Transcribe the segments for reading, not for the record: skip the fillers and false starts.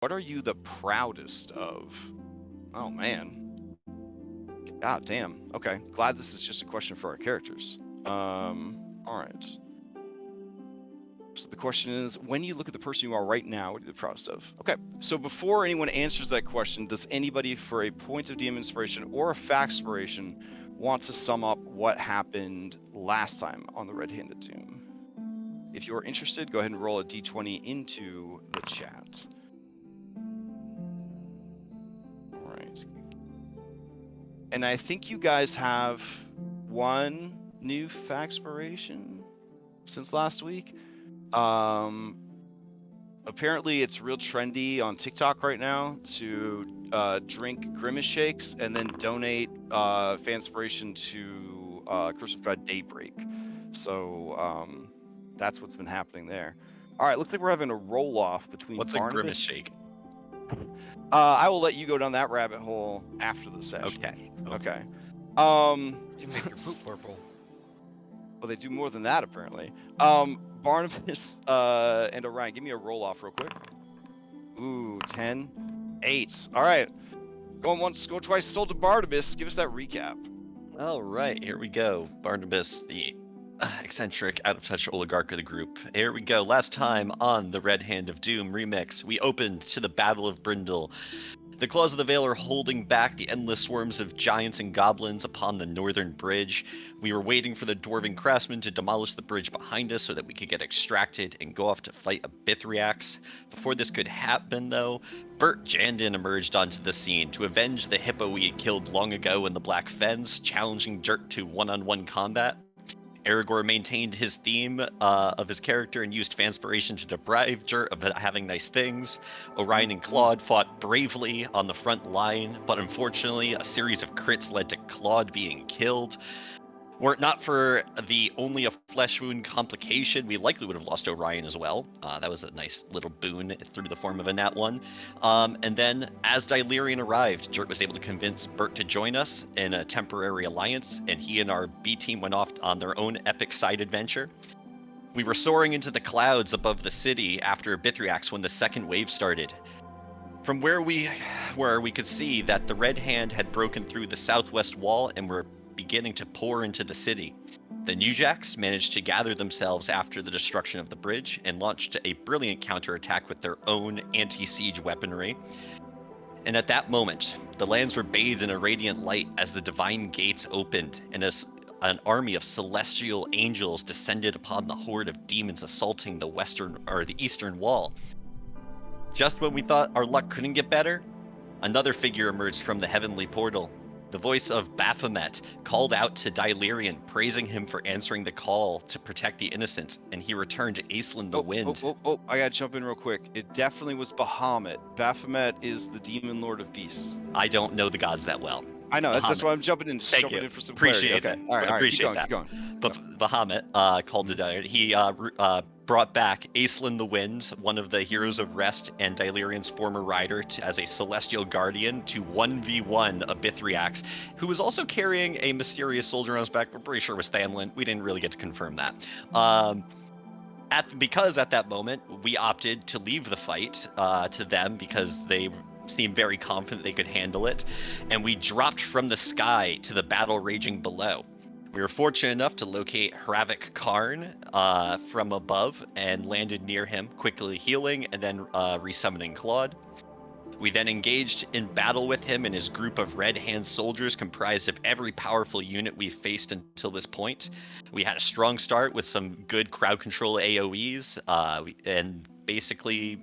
What are you the proudest of? Oh, man. God damn. Okay. Glad this is just a question for our characters. All right. So the question is, when you look at the person you are right now, what are you the proudest of? Okay, so before anyone answers that question, does anybody for a point of DM inspiration or a factspiration want to sum up what happened last time on the Red-Handed Doom? If you're interested, go ahead and roll a d20 into the chat. All right. And I think you guys have one new factspiration since last week. Apparently it's real trendy on TikTok right now to drink Grimace shakes and then donate fanspiration to Crucified Daybreak. So that's what's been happening there. All right, looks like we're having a roll-off between What's a Barnabas. Grimace shake? I will let you go down that rabbit hole after the session. Okay. You make your poop purple. Well, they do more than that, apparently. Barnabas and Orion, give me a roll-off real quick. Ooh, 10, 8. All right. Going once, go twice, sold to Barnabas. Give us that recap. All right, here we go. Barnabas, the eccentric, out-of-touch oligarch of the group. Here we go. Last time on the Red Hand of Doom remix, we opened to the Battle of Brindle. The claws of the Veil are holding back the endless swarms of giants and goblins upon the northern bridge. We were waiting for the dwarven craftsmen to demolish the bridge behind us so that we could get extracted and go off to fight a Bithriax. Before this could happen, though, Bert Jandin emerged onto the scene to avenge the hippo we had killed long ago in the Black Fens, challenging Dirt to one-on-one combat. Aragorn maintained his theme of his character and used fanspiration to deprive Dirt of having nice things. Orion and Claude fought bravely on the front line, but unfortunately a series of crits led to Claude being killed. Were it not for the only a flesh wound complication, we likely would have lost Orion as well. That was a nice little boon through the form of a nat 1. And then, as Dylirian arrived, Jert was able to convince Bert to join us in a temporary alliance, and he and our B team went off on their own epic side adventure. We were soaring into the clouds above the city after Bithriax when the second wave started. From where we were, we could see that the Red Hand had broken through the southwest wall and were beginning to pour into the city. The Newjacks managed to gather themselves after the destruction of the bridge and launched a brilliant counterattack with their own anti-siege weaponry. And at that moment, the lands were bathed in a radiant light as the divine gates opened and an army of celestial angels descended upon the horde of demons assaulting the eastern wall. Just when we thought our luck couldn't get better, another figure emerged from the heavenly portal. The voice of Baphomet called out to Dylirian, praising him for answering the call to protect the innocent, and he returned to Aislan the Wind. I gotta jump in real quick. It definitely was Bahamut. Baphomet is the demon lord of beasts. I don't know the gods that well. I know, that's why I'm jumping in. Thank you. In for some Appreciate clarity. it. Okay, all right, Appreciate keep going. But Bahamut called to Dylirian. He brought back Aislan the Wind, one of the heroes of Rest and Dylirian's former rider, as a celestial guardian to 1v1 a Bithriax, who was also carrying a mysterious soldier on his back. We're pretty sure it was Thamlin. We didn't really get to confirm that. Because at that moment, we opted to leave the fight to them because they seemed very confident they could handle it, and we dropped from the sky to the battle raging below. We were fortunate enough to locate Hravek Kharn from above and landed near him, quickly healing and then resummoning Claude. We then engaged in battle with him and his group of Red Hand soldiers comprised of every powerful unit we've faced until this point. We had a strong start with some good crowd control AoEs, and basically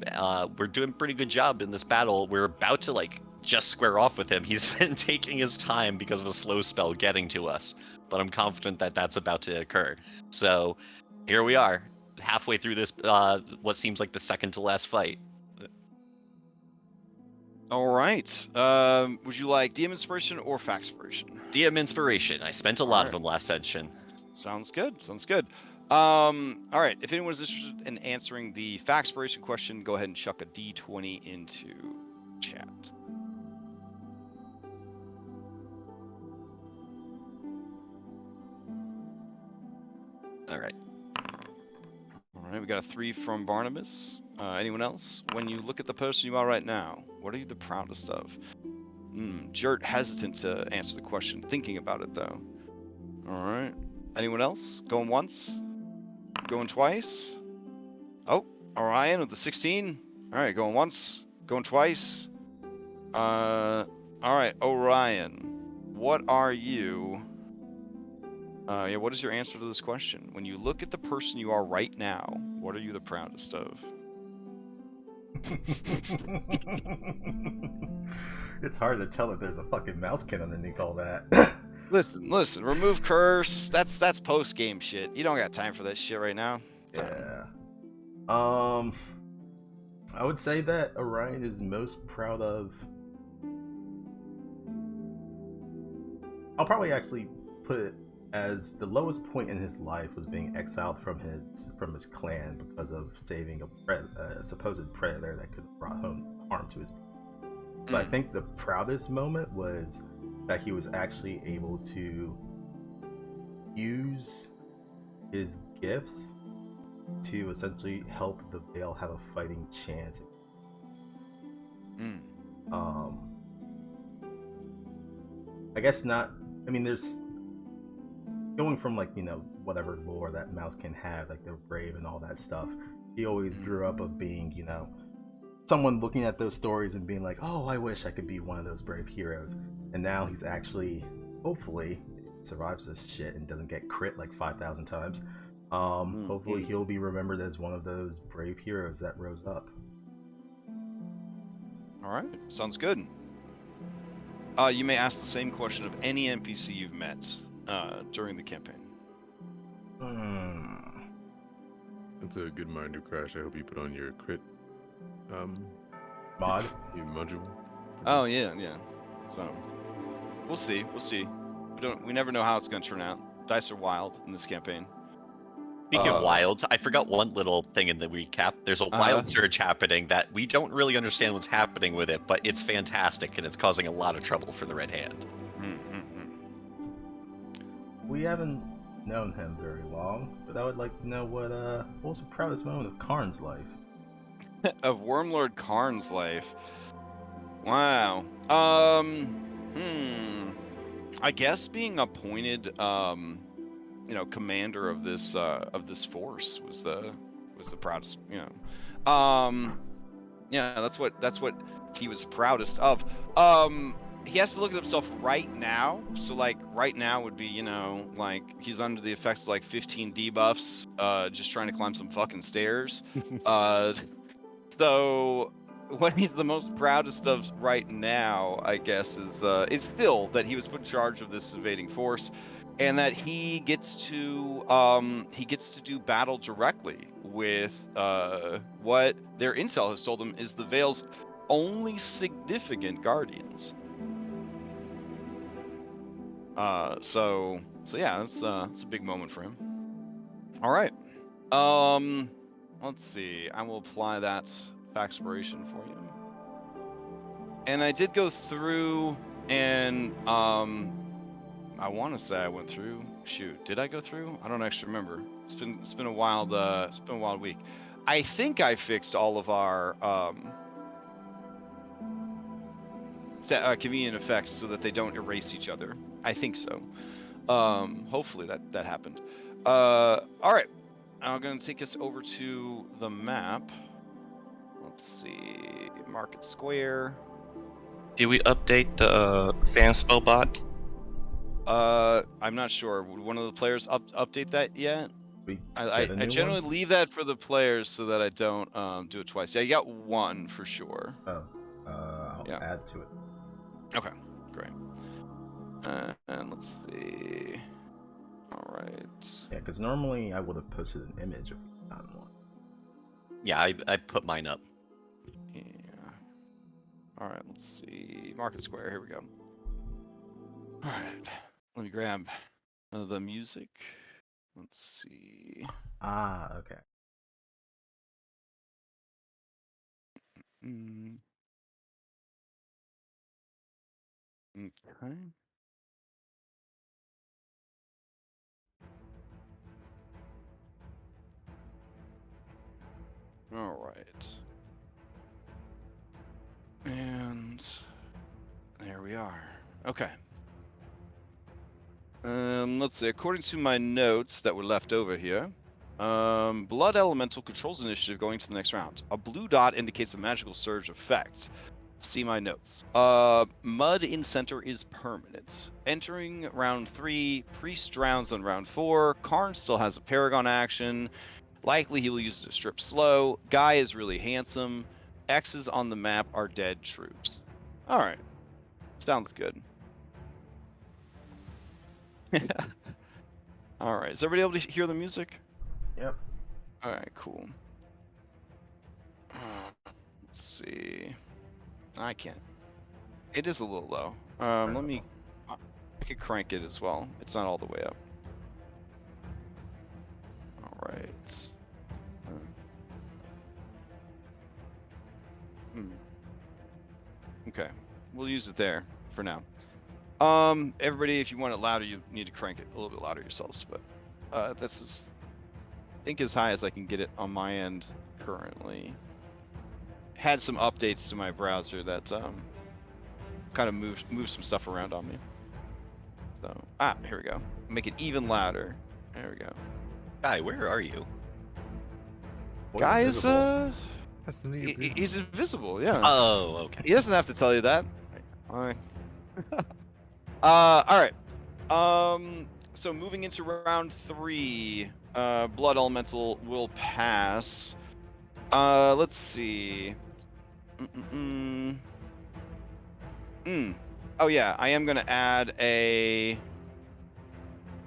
we're doing a pretty good job in this battle. We're about to just square off with him. He's been taking his time because of a slow spell getting to us, but I'm confident that that's about to occur. So here we are, halfway through this, what seems like the second to last fight. All right. Would you like DM inspiration or factspiration? DM inspiration. I spent a lot of them last session. Sounds good. All right. If anyone's interested in answering the factspiration question, go ahead and chuck a d20 into chat. All right. All right. We got a 3 from Barnabas. Anyone else? When you look at the person you are right now, what are you the proudest of? Jert hesitant to answer the question, thinking about it though. All right. Anyone else? Going once? Going twice? Oh, Orion with the 16. All right, going once. Going twice. All right, Orion. What are you? Yeah, what is your answer to this question? When you look at the person you are right now, what are you the proudest of? It's hard to tell if there's a fucking mouse kid underneath all that. Listen, remove curse. That's post game shit. You don't got time for that shit right now. Yeah. I would say that Orion is most proud of. I'll probably actually put it as the lowest point in his life was being exiled from his clan because of saving a supposed predator that could have brought harm to his people. But I think the proudest moment was that he was actually able to use his gifts to essentially help the Vale have a fighting chance. I guess not. I mean, there's going from like, you know, whatever lore that mouse can have, like they're brave and all that stuff. He always grew up of being, you know, someone looking at those stories and being like, oh, I wish I could be one of those brave heroes. And now he's actually, hopefully, survives this shit and doesn't get crit like 5,000 times. Hopefully he'll be remembered as one of those brave heroes that rose up. All right, sounds good. You may ask the same question of any NPC you've met during the campaign. That's a good reminder, Crash. I hope you put on your crit Mod? your module. Oh yeah. So we'll see. We never know how it's gonna turn out. Dice are wild in this campaign. Speaking of wild, I forgot one little thing in the recap. There's a wild surge happening that we don't really understand what's happening with it, but it's fantastic and it's causing a lot of trouble for the Red Hand. We haven't known him very long, but I would like to know what was the proudest moment of Kharn's life? Of Wormlord Kharn's life. Wow. I guess being appointed you know, commander of this force was the proudest, you know. Yeah, that's what he was proudest of. He has to look at himself right now. So like right now would be, you know, like he's under the effects of like 15 debuffs, just trying to climb some fucking stairs. So what he's the most proudest of right now, I guess, is still that he was put in charge of this invading force, and that he gets to do battle directly with what their intel has told him is the Vale's only significant guardians. So yeah, that's a big moment for him. All right. Let's see. I will apply that Faxpiration for you. And I did go through and I want to say I went through. Shoot, did I go through? I don't actually remember. It's been a wild week. I think I fixed all of our convenient effects so that they don't erase each other. I think so. Hopefully that happened. All right. I'm going to take us over to the map. Let's see. Market Square. Did we update the fan spell bot? I'm not sure. Would one of the players update that yet? I I generally leave that for the players so that I don't do it twice. Yeah, you got one for sure. Oh, I'll add to it. Okay, great. And let's see. All right. Yeah, because normally I would have posted an image if we found one. Yeah, I put mine up. Yeah. All right, let's see. Market Square, here we go. All right, let me grab the music. Let's see. Ah, okay. Okay. All right. And there we are. Okay. Let's see. According to my notes that were left over here, Blood Elemental controls initiative going to the next round. A blue dot indicates a magical surge effect. See my notes. Mud in center is permanent. Entering round 3, Priest drowns on round 4. Kharn still has a Paragon action. Likely he will use it to strip slow. Guy is really handsome. X's on the map are dead troops. Alright. Sounds good. Alright, is everybody able to hear the music? Yep. Alright, cool. Let's see. I can't. It is a little low. Let me... I could crank it as well. It's not all the way up. Alright. Okay. We'll use it there for now. Everybody, if you want it louder, you need to crank it a little bit louder yourselves, but that's as, I think, as high as I can get it on my end currently. Had some updates to my browser that kind of moved some stuff around on me. So, here we go. Make it even louder. There we go. Guy, where are you? Guy is That's neat. he's invisible, yeah. Oh, okay. He doesn't have to tell you that. Alright. Alright. So moving into round 3, Blood Elemental will pass. Let's see. Oh yeah, I am gonna add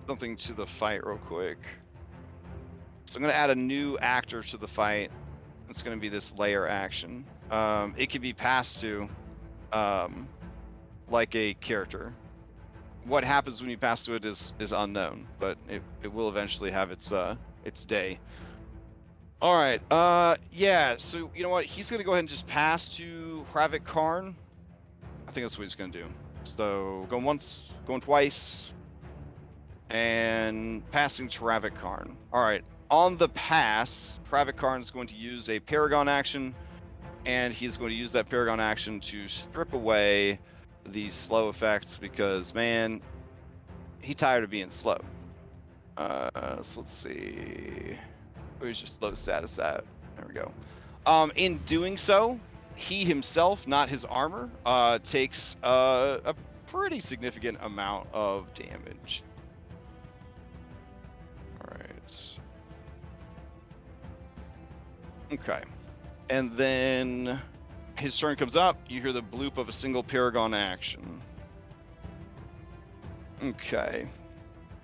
something to the fight real quick. So I'm gonna add a new actor to the fight. It's gonna be this layer action. It can be passed to, like a character. What happens when you pass to it is unknown, but it will eventually have its day. All right. Yeah. So you know what? He's gonna go ahead and just pass to Hravek Kharn. I think that's what he's gonna do. So going once, going twice, and passing to Hravek Kharn. All right. On the pass, Hravek Kharn is going to use a Paragon action, and he's going to use that Paragon action to strip away the slow effects because, man, he tired of being slow. So let's see. Where's your slow status at? There we go. In doing so, he himself, not his armor, takes a pretty significant amount of damage. Alright. Okay. And then his turn comes up, you hear the bloop of a single Paragon action. Okay.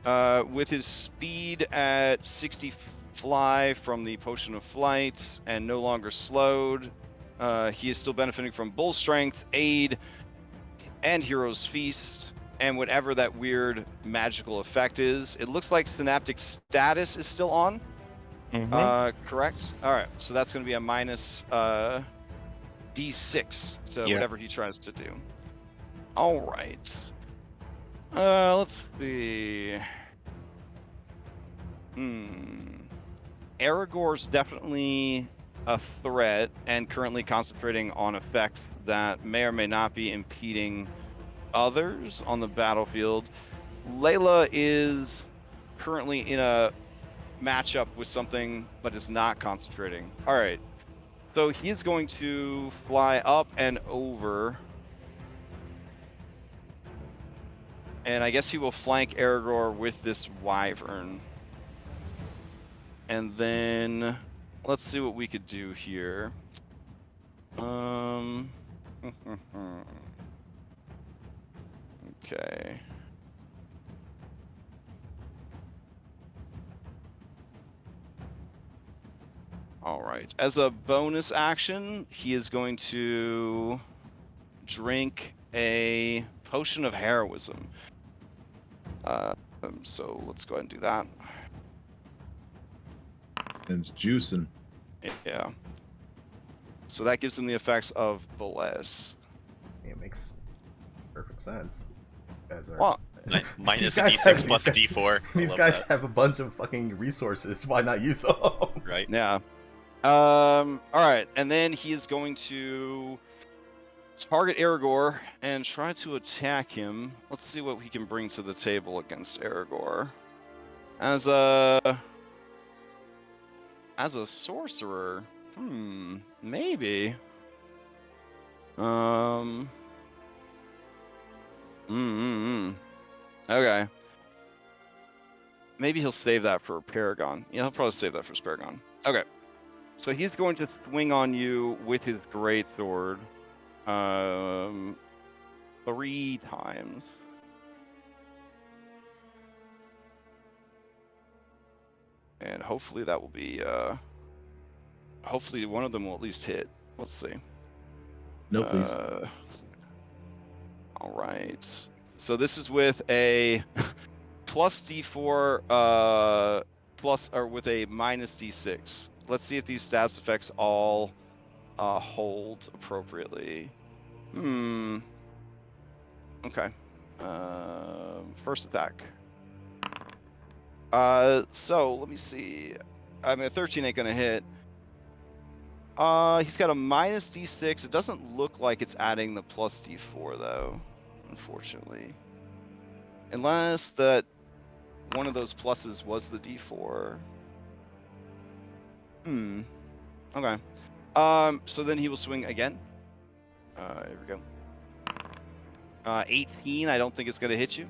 With his speed at 60 fly from the Potion of Flight and no longer slowed, he is still benefiting from Bull Strength, Aid, and Hero's Feast, and whatever that weird magical effect is. It looks like Synaptic Status is still on. Correct? Alright, so that's going to be a minus D6 to whatever he tries to do. Alright. Let's see. Aragorn's definitely a threat and currently concentrating on effects that may or may not be impeding others on the battlefield. Layla is currently in a matchup with something but is not concentrating. Alright. So he is going to fly up and over. And I guess he will flank Aragorn with this Wyvern. And then let's see what we could do here. Okay. All right. As a bonus action, he is going to drink a potion of heroism. So let's go ahead and do that. And it's juicing. Yeah. So that gives him the effects of Bless. It makes perfect sense. You guys are... Well, Minus These guys D6 have- plus these guys- D4. I These love guys that. have a bunch of fucking resources. Why not use them? Right? yeah. All right, and then he is going to target Aragorn and try to attack him. Let's see what he can bring to the table against Aragorn. As a sorcerer, maybe. Okay. Maybe he'll save that for Paragon. Yeah, he'll probably save that for Paragon. Okay. So he's going to swing on you with his greatsword 3 times. And hopefully that will be hopefully one of them will at least hit. Let's see. No, please. All right. So this is with a plus D4 plus or with a minus D6. Let's see if these stats effects all hold appropriately. Okay. First attack. So let me see. I mean, a 13 ain't gonna hit. He's got a minus D6. It doesn't look like it's adding the plus D4 though, unfortunately. Unless that one of those pluses was the D4. Okay. So then he will swing again. Here we go. 18. I don't think it's gonna hit you.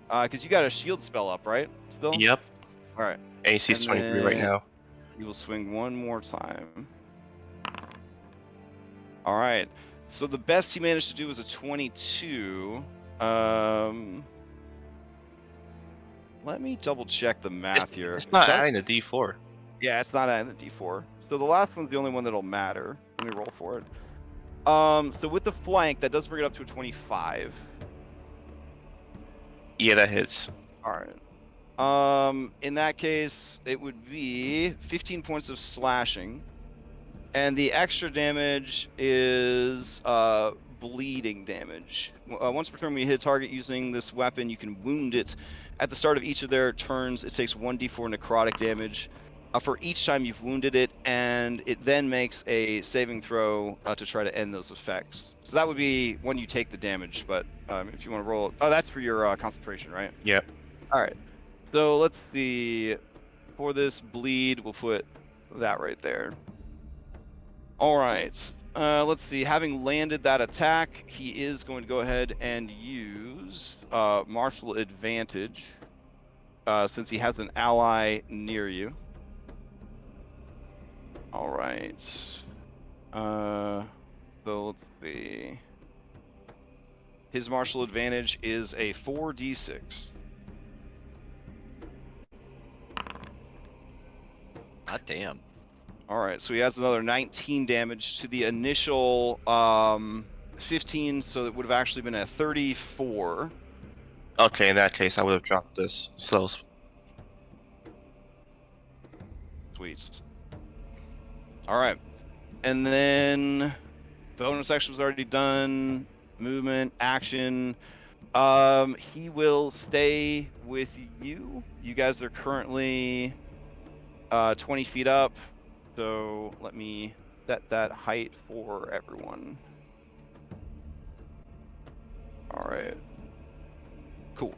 Because you got a shield spell up, right? Still. Yep. All right. AC's And 23 right then now. You will swing one more time. All right. So the best he managed to do was a 22. Let me double check the math here. It's not Does- adding a D4. Yeah, it's not adding the D4. So the last one's the only one that'll matter. Let me roll for it. So with the flank, that does bring it up to a 25. Yeah, that hits. All right. In that case, it would be 15 points of slashing, and the extra damage is bleeding damage. Once per turn, when you hit a target using this weapon, you can wound it. At the start of each of their turns, it takes 1d4 necrotic damage for each time you've wounded it, and it then makes a saving throw to try to end those effects. So that would be when you take the damage, but if you want to roll it... Oh, that's for your concentration, right? Yep. All right. So let's see. For this bleed, we'll put that right there. All right. Let's see. Having landed that attack, he is going to go ahead and use martial advantage since he has an ally near you. All right. So let's see. His martial advantage is a 4d6. God damn. All right, so he adds another 19 damage to the initial 15, so it would have actually been a 34. Okay, in that case, I would have dropped this slow. Sweet. All right, and then bonus action was already done. Movement, action. He will stay with you. You guys are currently 20 feet up. So let me set that height for everyone. All right. Cool.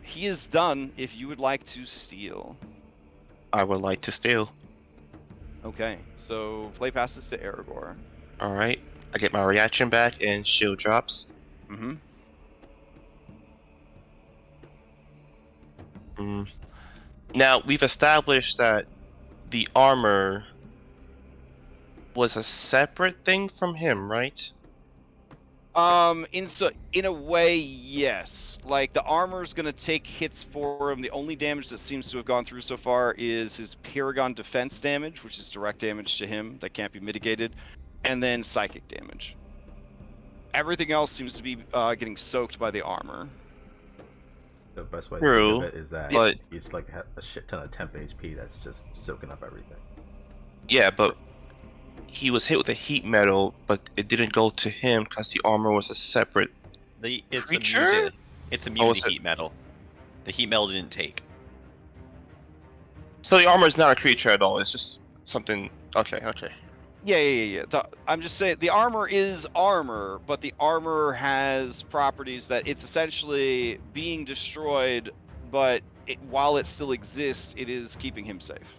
He is done. If you would like to steal. I would like to steal. Okay. So play passes to Aragorn. Alright. I get my reaction back and shield drops. Now, we've established that the armor was a separate thing from him, right? In a way, yes. Like the armor's gonna take hits for him. The only damage that seems to have gone through so far is his Paragon defense damage, which is direct damage to him that can't be mitigated, and then psychic damage. Everything else seems to be getting soaked by the armor. The best way to True, think of it is that but- he's like a shit ton of temp HP that's just soaking up everything. Yeah, but he was hit with a heat metal, but it didn't go to him because the armor was a separate. It's Creature? immune to, it's immune is to it- heat metal. The heat metal didn't take. So the armor is not a creature at all. It's just something. Okay, okay. Yeah. I'm just saying the armor is armor, but the armor has properties that it's essentially being destroyed, but while it still exists, it is keeping him safe.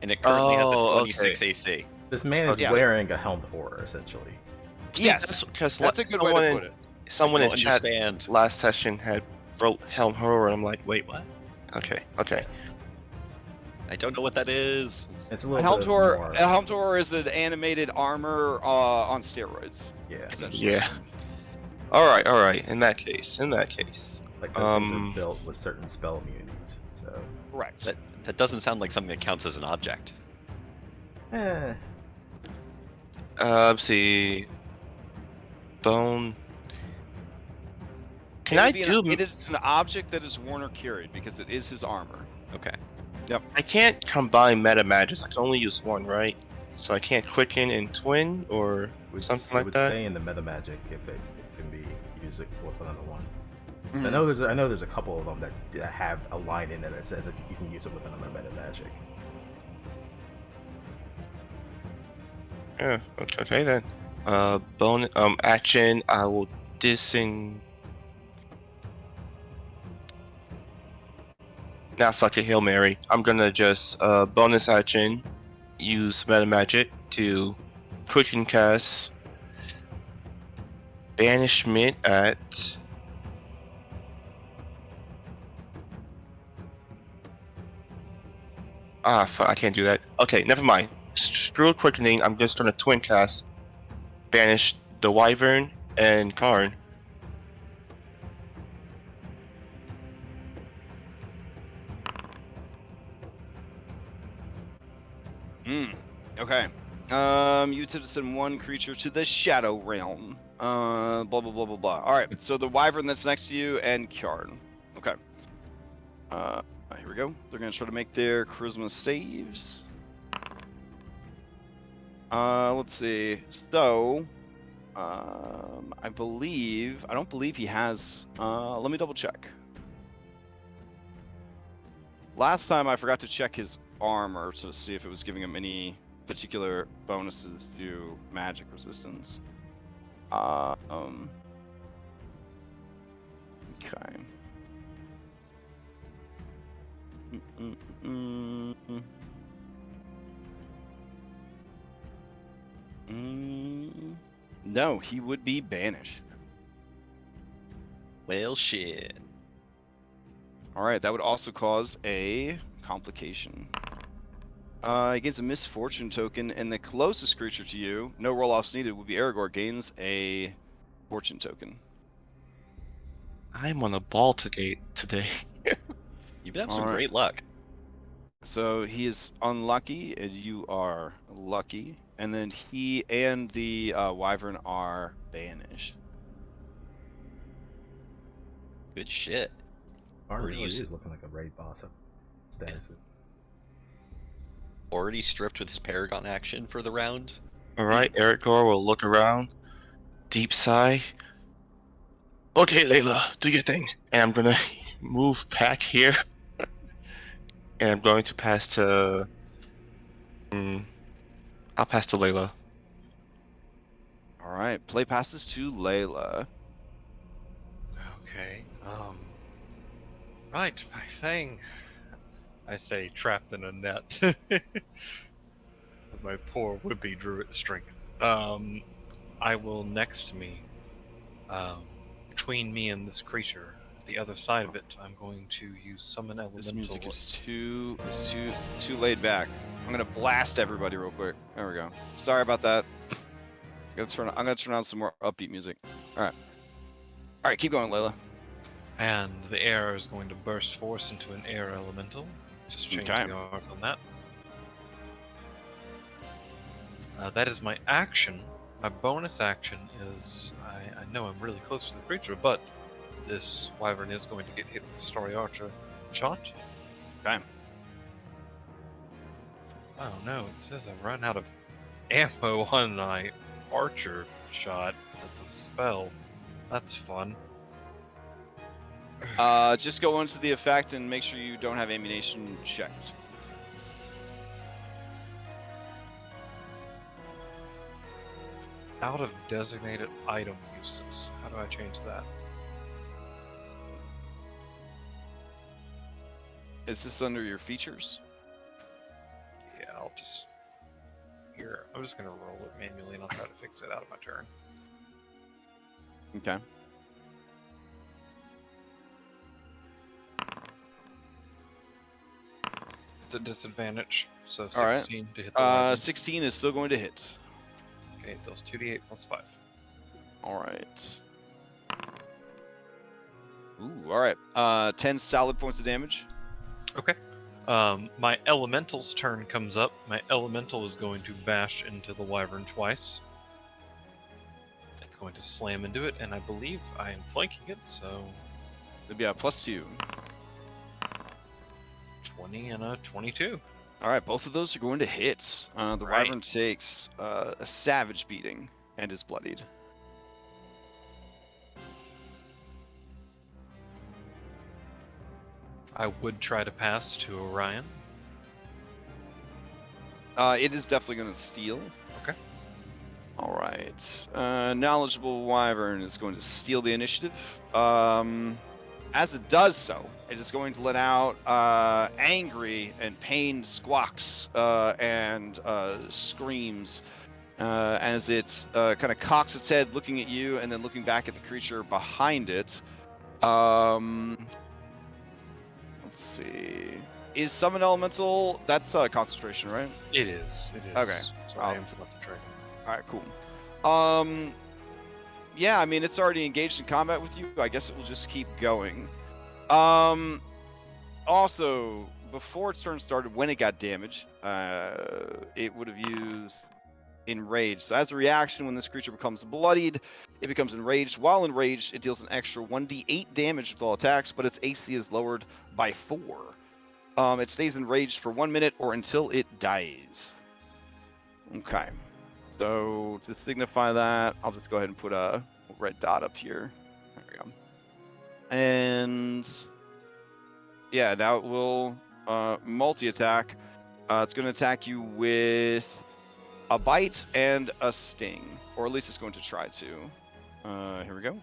And it currently has a Oh, 26 okay. AC. This man is Yeah. wearing a helmed horror, essentially. Yes, because that's a good way to put it. someone I in don't chat understand. last session had wrote Helm Horror, and I'm like, wait, what? Okay, okay. I don't know what that is. It's a A little bit more. Helm Tor is an animated armor on steroids, Yeah, essentially. Yeah. All right. In that case. like those things are built with certain spell immunities. So, Correct. That doesn't sound like something that counts as an object. Let's see. Bone. Can I do? It is an object that is worn or carried because it is his armor. Okay. I can't combine meta magics. I can only use one, right? So I can't quicken and twin or something it like would that. say in the meta magic if it can be used with another one. Mhm. I know there's a couple of them that have a line in it that says that you can use it with another meta magic. Yeah. Okay then. Bone. Action. I will Nah, fuck it, Hail Mary. I'm gonna just bonus action, use meta magic to quicken cast banishment at fuck, I can't do that. Okay, never mind. Screw quickening. I'm just gonna twin cast banish the Wyvern and Kharn. Okay. You attempt to send one creature to the Shadow Realm. Blah blah blah blah blah. All right. So the Wyvern that's next to you and Kharn. Okay. Here we go. They're gonna try to make their Charisma saves. Let's see. So, I don't believe he has. Let me double check. Last time I forgot to check his armor to see if it was giving him any particular bonuses to magic resistance. Okay. No, he would be banished. Well, shit. All right, that would also cause a complication. It gains a misfortune token, and the closest creature to you, no roll-offs needed, would be Aragorn, gains a fortune token. I'm on a ball today. You've had All some right. great luck. So he is unlucky, and you are lucky. And then he and the Wyvern are banished. Good shit. Armor Already really used- is looking like a raid boss of status. Already stripped with his Paragon action for the round. Alright, Aragorn will look around. Deep sigh. Okay, Layla, do your thing. And I'm gonna move back here. And I'm going to pass to... I'll pass to Layla. All right, play passes to Layla. Okay. Right, my thing. I say trapped in a net. With my poor would-be druid strength. I will next to me, between me and this creature, the other side of it, I'm going to use summon elemental. This music is too laid back. I'm gonna blast everybody real quick. There we go. Sorry about that. I'm gonna turn on some more upbeat music. All right, keep going, Layla. And the air is going to burst force into an air elemental. Just change Okay. the art on that. That is my action. My bonus action is I know I'm really close to the creature, but this wyvern is going to get hit with a Starry Archer shot. Okay. Oh no, it says I've run out of ammo on my archer shot at the spell. That's fun. Just go into the effect and make sure you don't have ammunition checked. Out of designated item uses. How do I change that? Is this under your features? Yeah, I'll just... Here, I'm just going to roll it manually and I'll try to fix it out of my turn. Okay. It's a disadvantage, so All right. 16 to hit the wyvern. 16 is still going to hit. Okay, it does 2d8 plus 5. All right. Ooh, all right. 10 solid points of damage. Okay. My elemental's turn comes up. My elemental is going to bash into the wyvern twice. It's going to slam into it, and I believe I am flanking it, so It'd be a +2. 20 and a 22. All right, both of those are going to hit. The Right. wyvern takes a savage beating and is bloodied. I would try to pass to Orion. It is definitely going to steal. Okay. All right. Knowledgeable wyvern is going to steal the initiative. As it does so, it is going to let out angry and pained squawks and screams as it kind of cocks its head, looking at you, and then looking back at the creature behind it. Let's see. Is summon elemental? That's concentration, right? It is. It is. Okay. So I am concentrating. All right, cool. Yeah, I mean, it's already engaged in combat with you. I guess it will just keep going. Also, before its turn started, when it got damaged, it would have used Enraged. So as a reaction, when this creature becomes bloodied, it becomes enraged. While enraged, it deals an extra 1d8 damage with all attacks, but its AC is lowered by 4. It stays enraged for 1 minute or until it dies. Okay. So to signify that, I'll just go ahead and put a red dot up here. There we go. And yeah, now it will multi-attack. It's going to attack you with a bite and a sting, or at least it's going to try to. Here we go.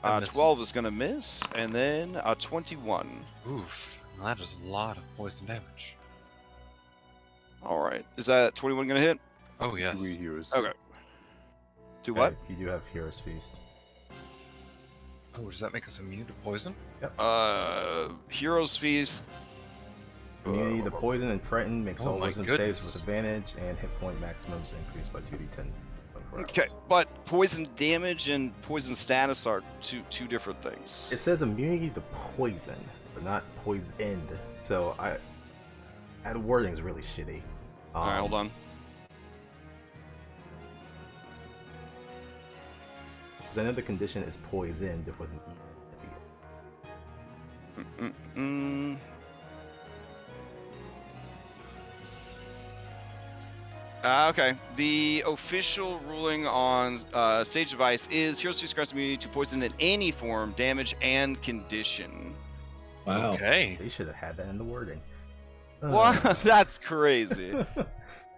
12 is going to miss, and then a 21. Oof. That is a lot of poison damage. All right. Is that 21 going to hit? Oh, yes. We heroes. Okay. Do what? You do have Hero's Feast. Oh, does that make us immune to poison? Hero's Feast. Immunity to poison and frighten makes Oh all my wisdom goodness. saves with advantage, and hit point maximums increased by 2d10. Okay, but poison damage and poison status are two different things. It says immunity to poison, but not poisoned. So the wording is really shitty. All right, hold on. Because I know the condition is poisoned with an E. Okay. The official ruling on Sage Device is Heroes Feast grants immunity to poison in any form, damage, and condition. Wow. Okay. They should have had that in the wording. What? That's crazy.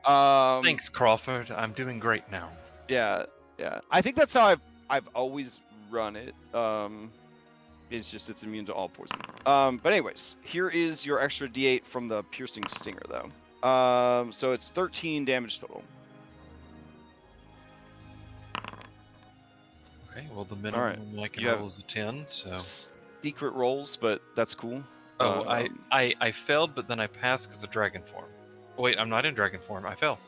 Thanks, Crawford. I'm doing great now. Yeah. I think that's how I've always run it. It's just it's immune to all poison. But anyways, here is your extra D8 from the piercing stinger, though. So it's 13 damage total. Okay, well the minimum I can You have- roll is a 10, so... Secret rolls, but that's cool. Oh, I failed, but then I passed because of dragon form. Wait, I'm not in dragon form. I fell.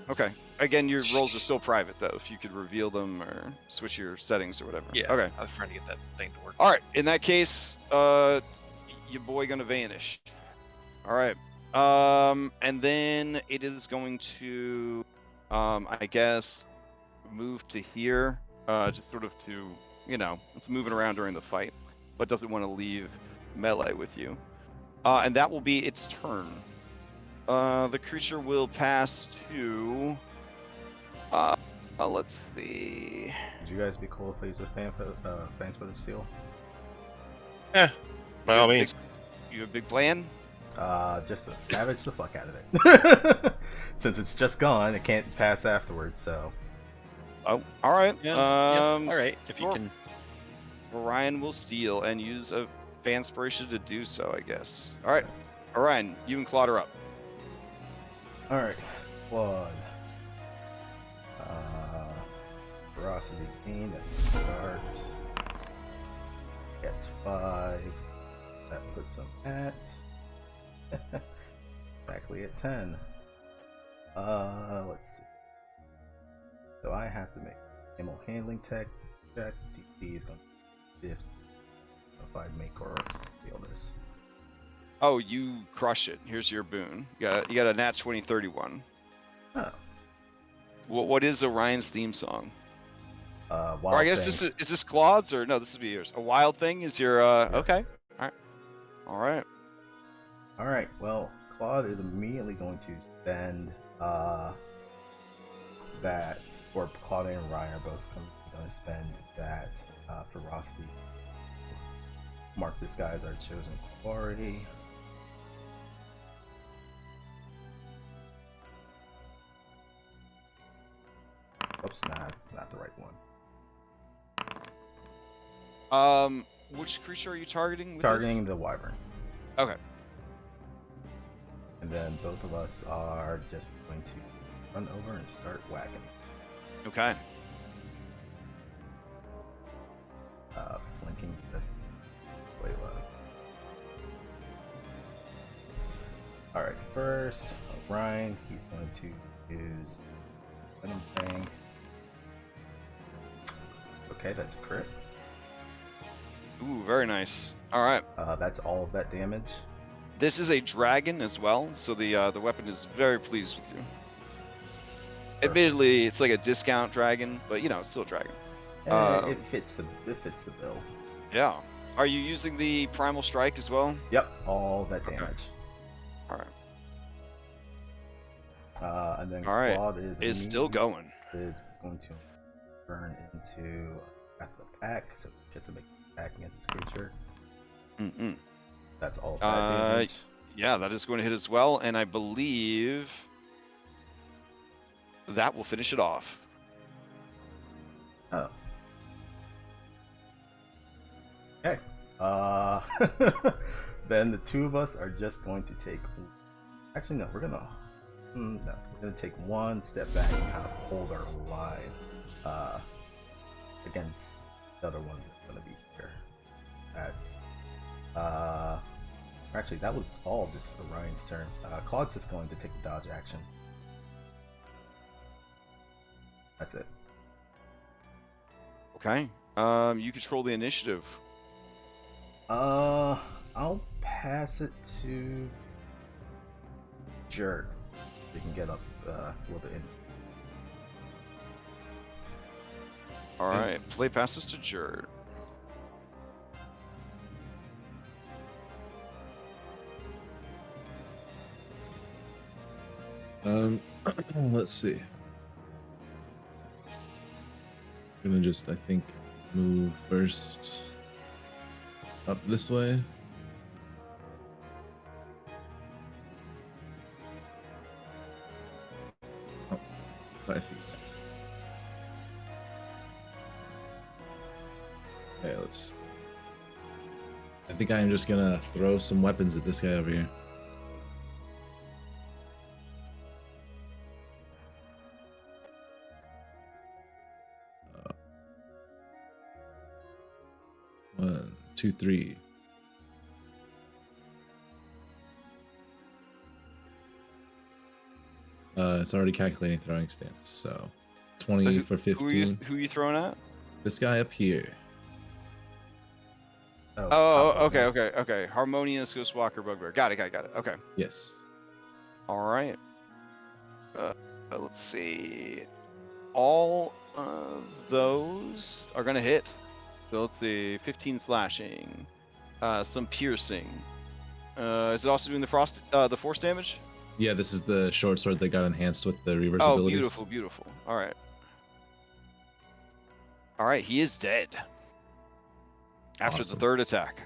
Okay. Again, your rolls are still private, though. If you could reveal them or switch your settings or whatever. Yeah. Okay. I was trying to get that thing to work. All right. In that case, your boy gonna vanish. All right. And then it is going to, I guess, move to here, just sort of to, it's moving around during the fight, but doesn't want to leave melee with you. And that will be its turn. The creature will pass to, let's see. Would you guys be cool if I use a fans for the steel? By all means. You have a big plan? Just to savage the fuck out of it. Since it's just gone, it can't pass afterwards, so. Oh, all right. Yeah. All right. If you sure. can. Orion will steal and use a Fanspiration to do so, I guess. All right, Orion, you and Claude are up. Alright, Claude. Ferocity gained at the start. Gets 5. That puts him at exactly at 10. Let's see. So I have to make ammo handling check. DC is going to if I make or feel this. Oh, you crush it. Here's your boon. You got a nat 2031. Oh. What is Orion's theme song? Wild Or I guess Thing. is this Claude's or no? This would be yours. A Wild Thing is your okay. All right. Alright, well, Claude is immediately going to spend that, or Claude and Ryan are both going to spend that ferocity. Mark this guy as our chosen quarry. Oops, nah, it's not the right one. Which creature are you targeting? With Targeting the wyvern. This? Okay. And then both of us are just going to run over and start whacking. Okay. Flanking the Layla. Alright, first, Ryan, he's going to use Venom Fang. Okay, that's a crit. Ooh, very nice. All right. That's all of that damage. This is a dragon as well, so the weapon is very pleased with you. Admittedly, it's like a discount dragon, but you know, it's still a dragon. It fits the bill. Yeah. Are you using the primal strike as well? Yep, all that damage. All right. And then All right. Claude Is still going. Is going to burn into at the pack, so he gets to make an attack against this creature. That's all of that damage. Yeah, that is going to hit as well, and I believe that will finish it off. Oh. Okay. Then the two of us are just going to take. Actually, no. We're gonna take one step back and kind of hold our line against the other ones that are gonna be here. That's actually that was all just Orion's turn. Claude's just going to take the dodge action. That's it. Okay. You control the initiative. I'll pass it to Jerk. You can get up a little bit in. All right. Play passes to Jerd. Let's see. I'm gonna just, I think, move first up this way. Oh, 5 feet. Okay, let's. I think I'm just gonna throw some weapons at this guy over here. One, two, three. It's already calculating throwing stance, so 20 for 15. Who are you throwing at? This guy up here. Okay. Harmonious, Ghostwalker, Bugbear. Got it. Okay. Yes. All right. Let's see. All of those are gonna hit. So let's see. 15 slashing, some piercing. Is it also doing the force damage? Yeah, this is the short sword that got enhanced with the reverse Oh, abilities. beautiful. All right. He is dead after the third attack.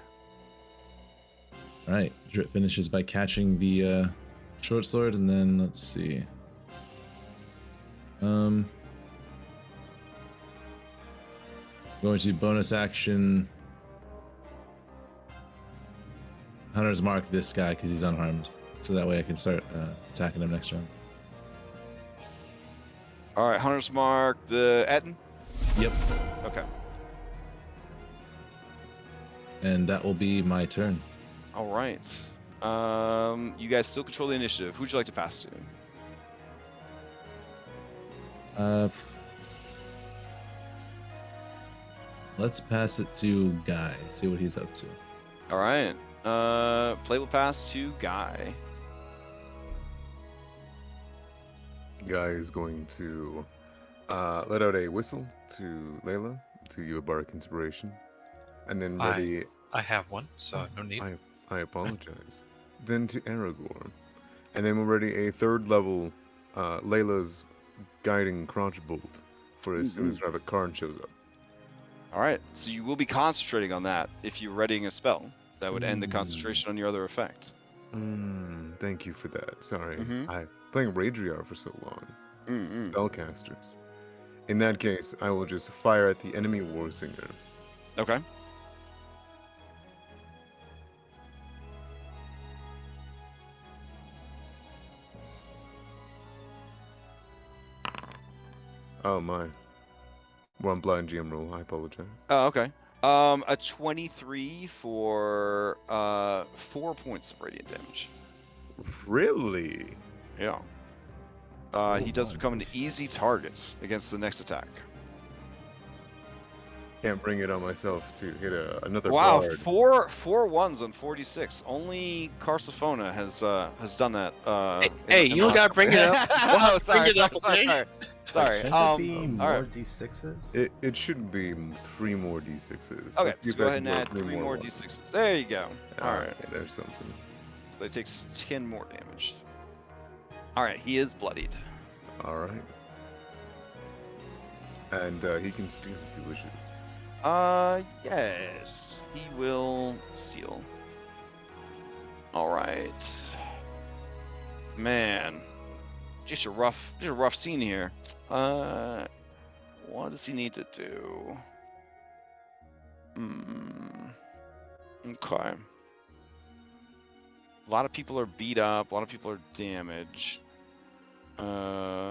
All All right, Drit finishes by catching the short sword, and then let's see. Going to bonus action. Hunter's Mark this guy because he's unharmed, so that way I can start attacking him next round. All right, Hunter's Mark the Etten. Yep. Okay. And that will be my turn. All right. You guys still control the initiative. Who'd you like to pass to? Let's pass it to Guy. See what he's up to. All right. Play will pass to Guy. Guy is going to let out a whistle to Layla to give a bardic inspiration, and then ready. I have one, so no need. I apologize. Then to Aragorn, and then we're ready a third level Layla's guiding crotch bolt for as soon as Hravek Kharn shows up. All right. So you will be concentrating on that if you're readying a spell. That would end the concentration on your other effect. Thank you for that. Sorry, Mhm. I playing Raidriar for so long. Spellcasters. In that case, I will just fire at the enemy Warsinger. Okay. Oh my. Well, I'm blind GM roll. I apologize. Oh, okay. A 23 for 4 points of radiant damage. Really? Yeah. He does become an easy target against the next attack. Can't bring it on myself to hit another Wow, bard. four ones on 46. Only Carsophona has done that. Hey, you don't gotta bring it up. We'll have to bring it up, okay? Sorry. Shouldn't it be all more right. d6s? It should be 3 more d6s. Okay, Let's see so if go I ahead and can roll add 3 more ones. d6s. There you go. All right. Okay, there's something. So it takes 10 more damage. All right, he is bloodied. All right. And he can steal if he wishes. Yes, he will steal. All right. Man, just a rough scene here. What does he need to do? Okay. A lot of people are beat up. A lot of people are damaged. Okay.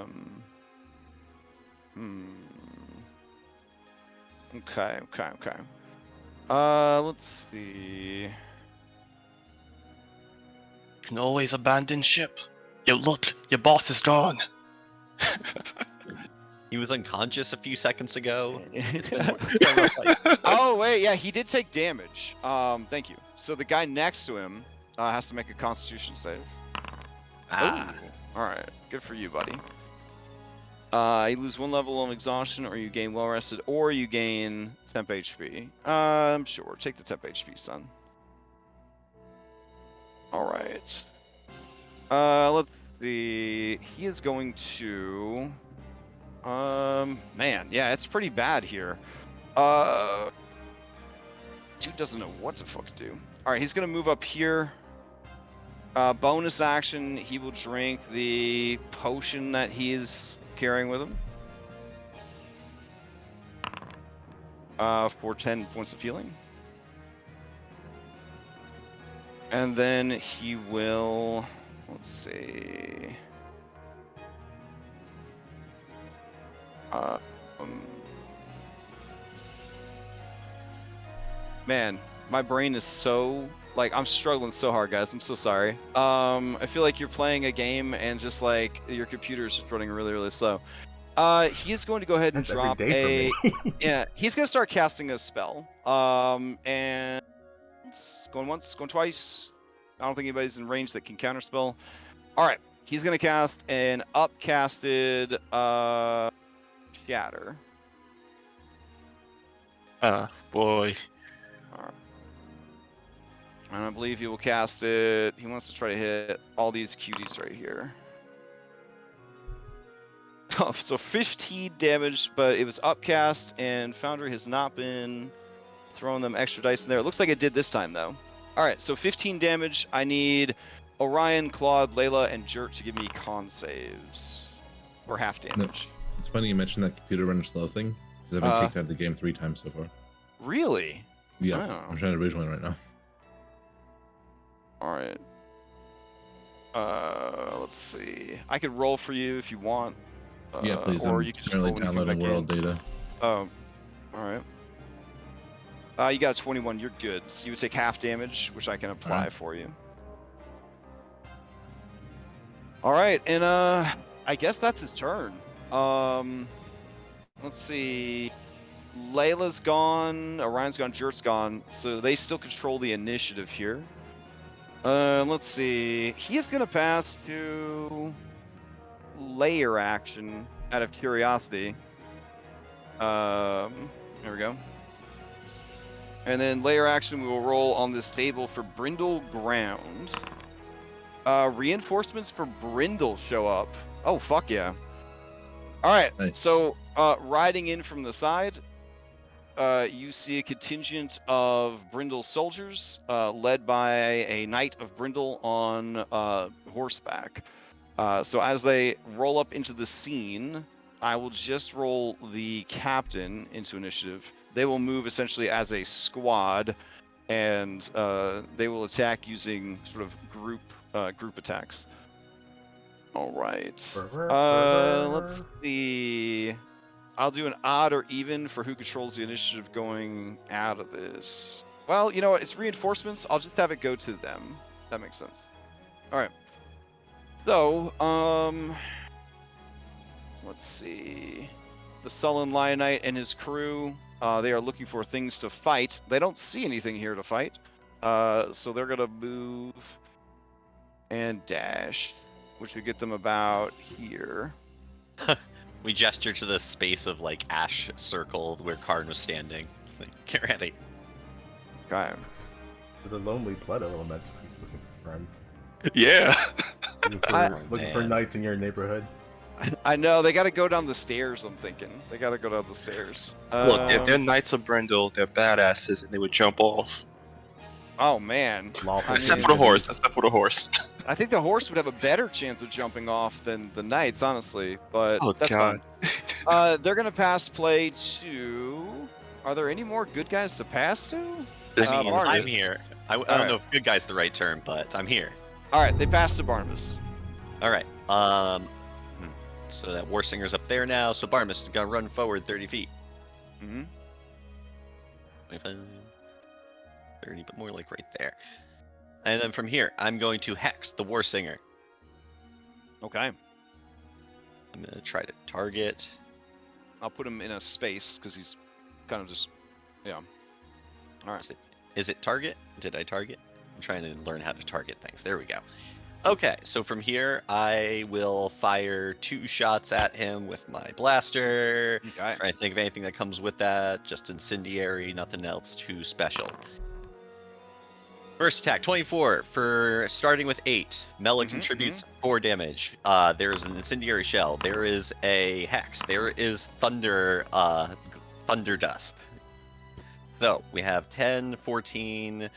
Let's see. Can always abandon ship. Yo, look, your boss is gone. He was unconscious a few seconds ago. It's been Oh wait, yeah, he did take damage. Thank you. So the guy next to him has to make a Constitution save. All right, good for you, buddy. You lose 1 level on exhaustion, or you gain well rested, or you gain temp HP. Sure, take the temp HP, son. All right. Let's see. He is going to. Man, yeah, it's pretty bad here. Dude doesn't know what to fuck do. All right, he's gonna move up here. Bonus action, he will drink the potion that he is carrying with him. For 10 points of healing. And then he will, let's see. Man, my brain is so, like, I'm struggling so hard, guys. I'm so sorry. I feel like you're playing a game and just like your computer is just running really, really slow. He is going to go ahead and That's every drop day a. for me. Yeah, he's gonna start casting a spell. And going once, going twice. I don't think anybody's in range that can counterspell. All right, he's gonna cast an upcasted shatter. Boy. All right. And I believe he will cast it. He wants to try to hit all these cuties right here. Oh, so 15 damage, but it was upcast, and Foundry has not been throwing them extra dice in there. It looks like it did this time, though. All right, so 15 damage. I need Orion, Claude, Layla, and Jert to give me con saves for half damage. It's funny you mentioned that computer running slow thing, because I've been kicked out of the game 3 times so far. Really? Yeah, Oh. I'm trying to rejoin right now. All right. Let's see. I could roll for you if you want. Yeah, please. Or I'm you could just currently roll when you come downloading back world in. data. Oh, all right. You got a 21. You're good. So you would take half damage, which I can apply Alright. for you. All right, and I guess that's his turn. Let's see. Layla's gone. Orion's gone. Jert's gone. So they still control the initiative here. Let's see. He is gonna pass to layer action out of curiosity. There we go. And then layer action, we will roll on this table for Brindle Ground. Reinforcements for Brindle show up. Oh, fuck yeah. All right, Nice. so riding in from the side, you see a contingent of Brindle soldiers led by a knight of Brindle on horseback. So as they roll up into the scene, I will just roll the captain into initiative. They will move essentially as a squad, and they will attack using sort of group attacks. All right. Let's see. I'll do an odd or even for who controls the initiative going out of this. Well, you know what? It's reinforcements. I'll just have it go to them. That makes sense. All right. So, let's see. The Sullen Lionite and his crew, they are looking for things to fight. They don't see anything here to fight. So they're going to move and dash, which would get them about here. We gesture to the space of like ash circle where Kharn was standing. Like, get ready. Okay. There's a lonely blood elemental looking for friends. Yeah. Looking for man. knights in your neighborhood. I know, they got to go down the stairs, I'm thinking. They got to go down the stairs. Look, if they're Knights of Brindle, they're badasses and they would jump off. Oh, man. Lawful I Except mean- for the horse. enemies. Except for the horse. I think the horse would have a better chance of jumping off than the knights, honestly. But Oh, that's God. fine. They're going to pass play to... Are there any more good guys to pass to? I mean, I'm Barnabas. here. I don't Alright. know if good guy's the right term, but I'm here. All right, they pass to Barnabas. All right. So that War Singer's up there now. So Barnabas is gonna run forward 30 feet. Mm-hmm. 25, 30, but more like right there. And then from here, I'm going to hex the War Singer. Okay. I'm gonna try to target. I'll put him in a space because he's kind of just... Yeah. All right. Is it target? Did I target? I'm trying to learn how to target things. There we go. Okay, so from here, I will fire 2 shots at him with my blaster. Okay. Try to think of anything that comes with that. Just incendiary, nothing else too special. First attack, 24 for starting with 8. Mela contributes 4 damage. There is an incendiary shell. There is a hex. There is thunder dust. So we have 10, 14,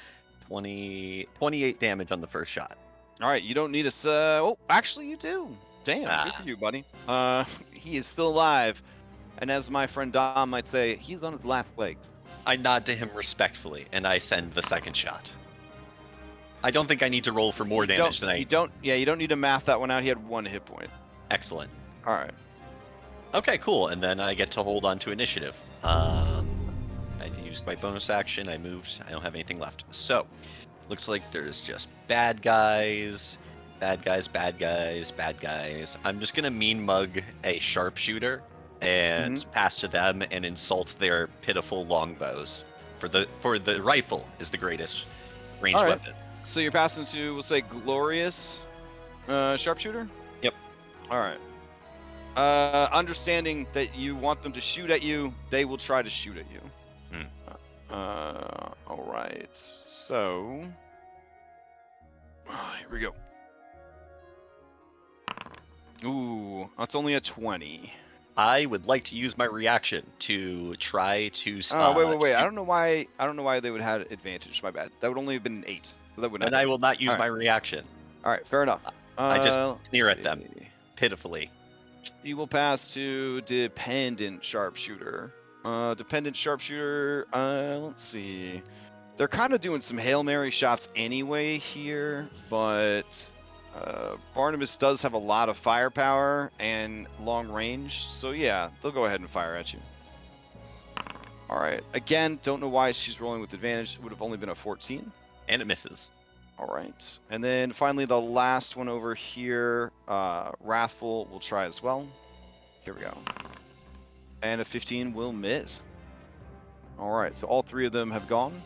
20, 28 damage on the first shot. All right, you don't need a... Oh, actually you do. Damn, good Ah. for you, buddy. He is still alive. And as my friend Dom might say, he's on his last legs. I nod to him respectfully, and I send the second shot. I don't think I need to roll for more damage than I... You don't need to math that one out. He had 1 hit point. Excellent. All right. Okay, cool. And then I get to hold on to initiative. I used my bonus action. I moved. I don't have anything left. So, looks like there's just bad guys, bad guys, bad guys, bad guys. I'm just gonna mean mug a sharpshooter and pass to them and insult their pitiful longbows. For the rifle is the greatest ranged All right. weapon. So you're passing to, we'll say, Glorious Sharpshooter? Yep. All right. Understanding that you want them to shoot at you, they will try to shoot at you. All right. So, here we go. Ooh, that's only a 20. I would like to use my reaction to try to. Wait. I don't know why they would have advantage. My bad. That would only have been an 8. So that would not. And I will not use All right. my reaction. All right, fair enough. I just let's sneer at them see. pitifully. She will pass to dependent sharpshooter. Dependent sharpshooter. Let's see. They're kind of doing some Hail Mary shots anyway here, but Barnabas does have a lot of firepower and long range, so yeah, they'll go ahead and fire at you. All right. Again, don't know why she's rolling with advantage. It would have only been a 14. And it misses. All right. And then finally, the last one over here, Wrathful will try as well. Here we go. And a 15 will miss. All right. So all 3 of them have gone.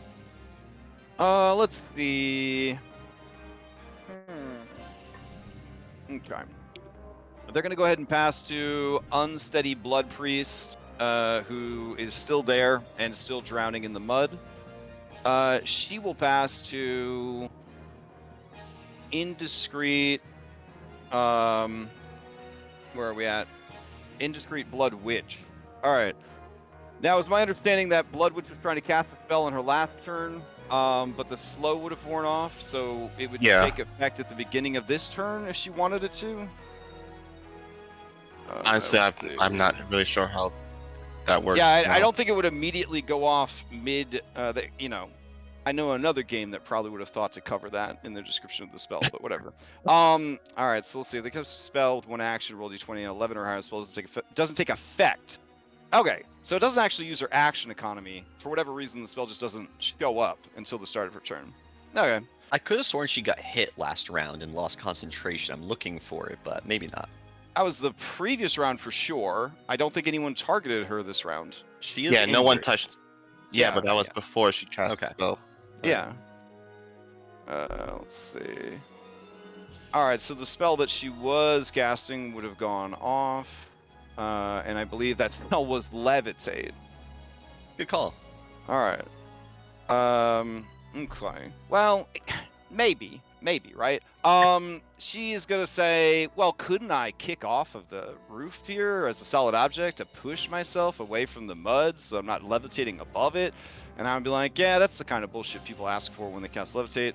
Let's see. Okay. They're going to go ahead and pass to Unsteady Blood Priest, who is still there and still drowning in the mud. She will pass to Indiscreet. Where are we at? Indiscreet Blood Witch. All right. Now, it's my understanding that Blood Witch was trying to cast a spell on her last turn, but the slow would have worn off, so it would take effect at the beginning of this turn if she wanted it to. Honestly, I'm not really sure how that works. Yeah, I don't think it would immediately go off mid. I know another game that probably would have thought to cover that in the description of the spell, but whatever. All right, so let's see. They cast a spell with one action, roll d20, and 11 or higher. Spell doesn't take effect. Okay, so it doesn't actually use her action economy. For whatever reason, the spell just doesn't show up until the start of her turn. Okay. I could have sworn she got hit last round and lost concentration. I'm looking for it, but maybe not. That was the previous round for sure. I don't think anyone targeted her this round. She is no one injured. touched. Yeah, but that was before she cast the spell. Yeah. Let's see. All right, so the spell that she was casting would have gone off, and I believe that spell was Levitate. Good call. All right. Okay. Well, maybe, right? She's gonna say, well, couldn't I kick off of the roof here as a solid object to push myself away from the mud so I'm not levitating above it? And I would be like, yeah, that's the kind of bullshit people ask for when they cast levitate.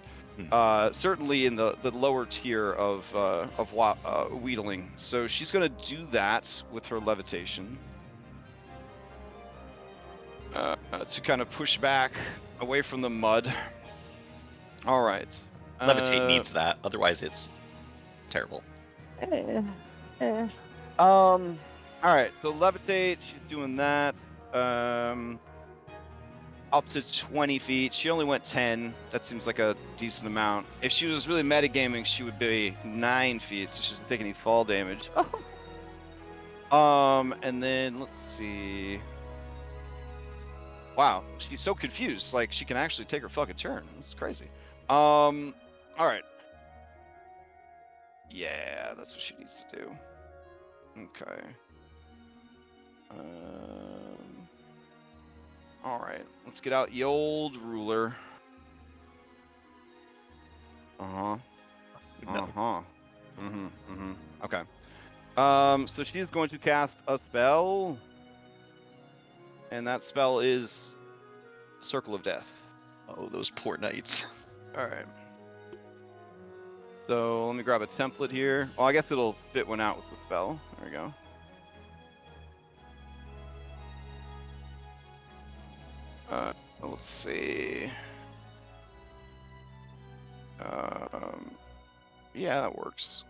Certainly in the lower tier of wheedling. So she's gonna do that with her levitation to kind of push back away from the mud. All right. Levitate needs that, otherwise it's terrible. All right, so levitate, she's doing that. Up to 20 feet. She only went 10. That seems like a decent amount. If she was really metagaming, she would be 9 feet, so she doesn't take any fall damage. And then let's see. Wow, she's so confused. Like she can actually take her fucking turn. This is crazy. All right. Yeah, that's what she needs to do. Okay. All right, let's get out the old ruler. Okay. So she is going to cast a spell, and that spell is Circle of Death. Oh, those poor knights. All right. So let me grab a template here. Oh, I guess it'll fit one out with the spell. There we go. Let's see. Yeah, that works.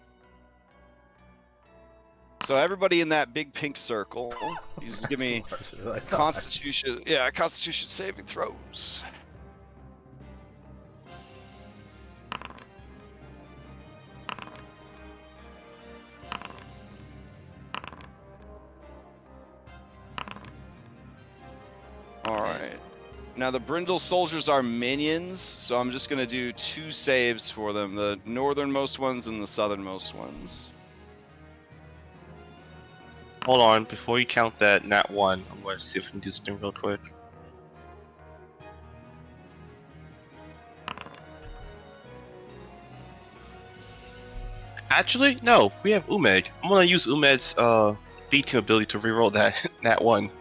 So everybody in that big pink circle, you just give me Constitution. Yeah, Constitution saving throws. All right. Now the Brindle soldiers are minions, so I'm just gonna do 2 saves for them: the northernmost ones and the southernmost ones. Hold on, before you count that nat 1, I'm going to see if I can do something real quick. Actually, no, we have Umed. I'm gonna use Umed's V-Team ability to reroll that one.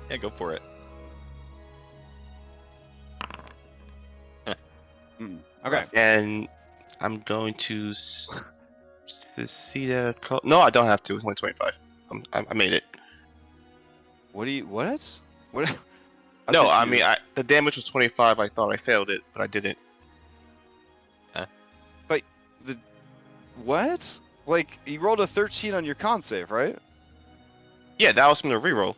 Yeah, go for it. Okay. And I'm going to see the. No, I don't have to. It's only 25. I made it. What do you? What? What? I'm No, I confused. mean, the damage was 25. I thought I failed it, but I didn't. But the what? Like you rolled a 13 on your con save, right? Yeah, that was from the reroll.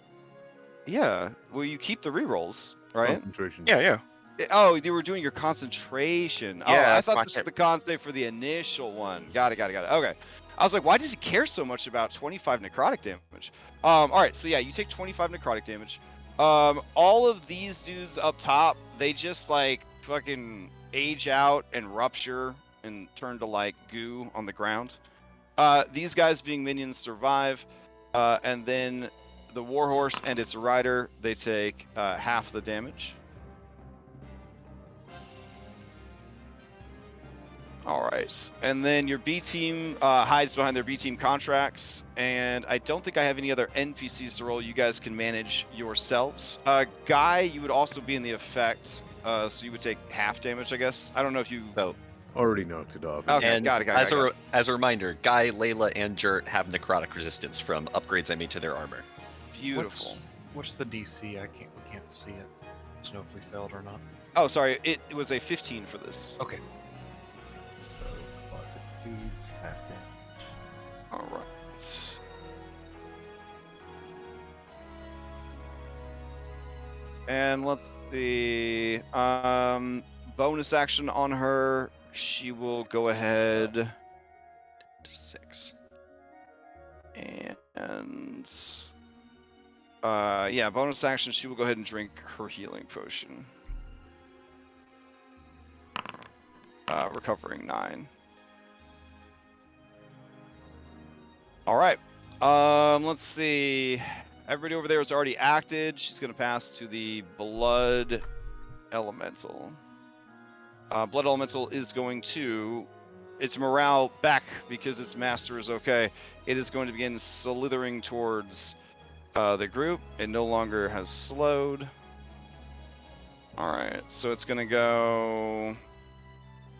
Yeah. Well, you keep the rerolls, right? Concentration. Yeah. Oh, you were doing your concentration. Yeah, Oh, I that's thought why I this was kept- the con save for the initial one. Got it. Okay. I was like, why does he care so much about 25 necrotic damage? All right. So yeah, you take 25 necrotic damage. All of these dudes up top, they just like fucking age out and rupture and turn to like goo on the ground. These guys being minions survive, and then the warhorse and its rider, they take half the damage. All right, and then your B team hides behind their B team contracts, and I don't think I have any other NPCs to roll. You guys can manage yourselves. Guy, you would also be in the effect, so you would take half damage, I guess. I don't know if you. So, Already knocked it off. Okay, and got it. as a reminder, Guy, Layla, and Jert have necrotic resistance from upgrades I made to their armor. Beautiful. What's the DC? We can't see it. To know if we failed or not. Oh, sorry, it was a 15 for this. Okay. So, lots of foods, half damage. All right. And let's see. Bonus action on her. She will go ahead. 6. And yeah, bonus action. She will go ahead and drink her healing potion. Recovering 9. All right. Let's see. Everybody over there is already acted. She's going to pass to the Blood Elemental. Blood Elemental is going to... Its morale back because its master is okay. It is going to begin slithering towards the group. It no longer has slowed. All right. So it's going to go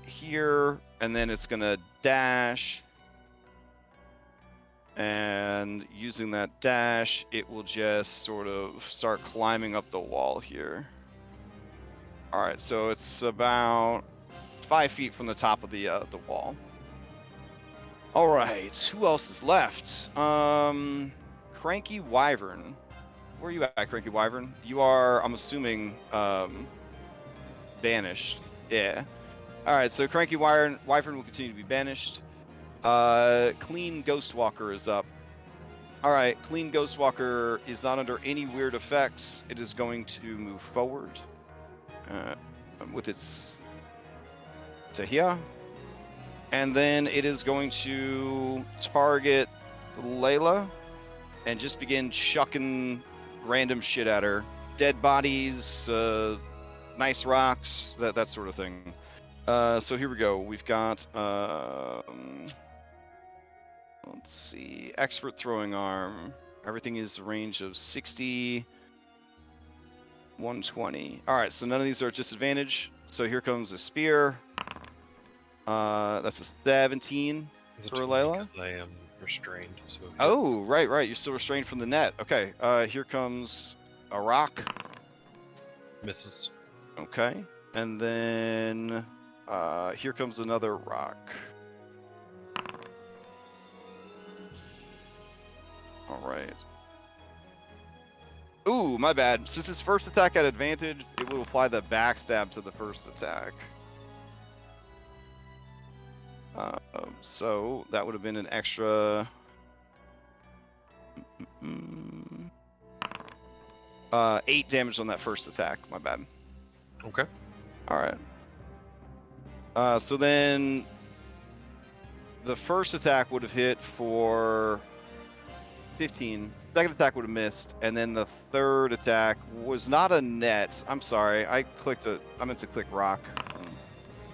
here, and then it's going to dash. And using that dash, it will just sort of start climbing up the wall here. All right, so it's about 5 feet from the top of the wall. All right, who else is left? Cranky Wyvern. Where are you at, Cranky Wyvern? You are, I'm assuming, banished. Yeah. All right, so Cranky Wyvern will continue to be banished. Clean Ghostwalker is up. Alright, Clean Ghostwalker is not under any weird effects. It is going to move forward with its Tahia. And then it is going to target Layla and just begin chucking random shit at her. Dead bodies, nice rocks, that sort of thing. So here we go. We've got... let's see. Expert throwing arm. Everything is a range of 60, 120. All right, so none of these are at disadvantage. So here comes a spear. That's a 17 It's for 20 Layla. 'cause I am restrained. So it hits. Oh, right. You're still restrained from the net. Okay. Here comes a rock. Misses. Okay. And then here comes another rock. All right. Ooh, my bad. Since his first attack had advantage, it will apply the backstab to the first attack. So that would have been an extra... 8 damage on that first attack. My bad. Okay. All right. So then the first attack would have hit for 15. Second attack would have missed, and then the third attack was not a net. I'm sorry, I meant to click rock.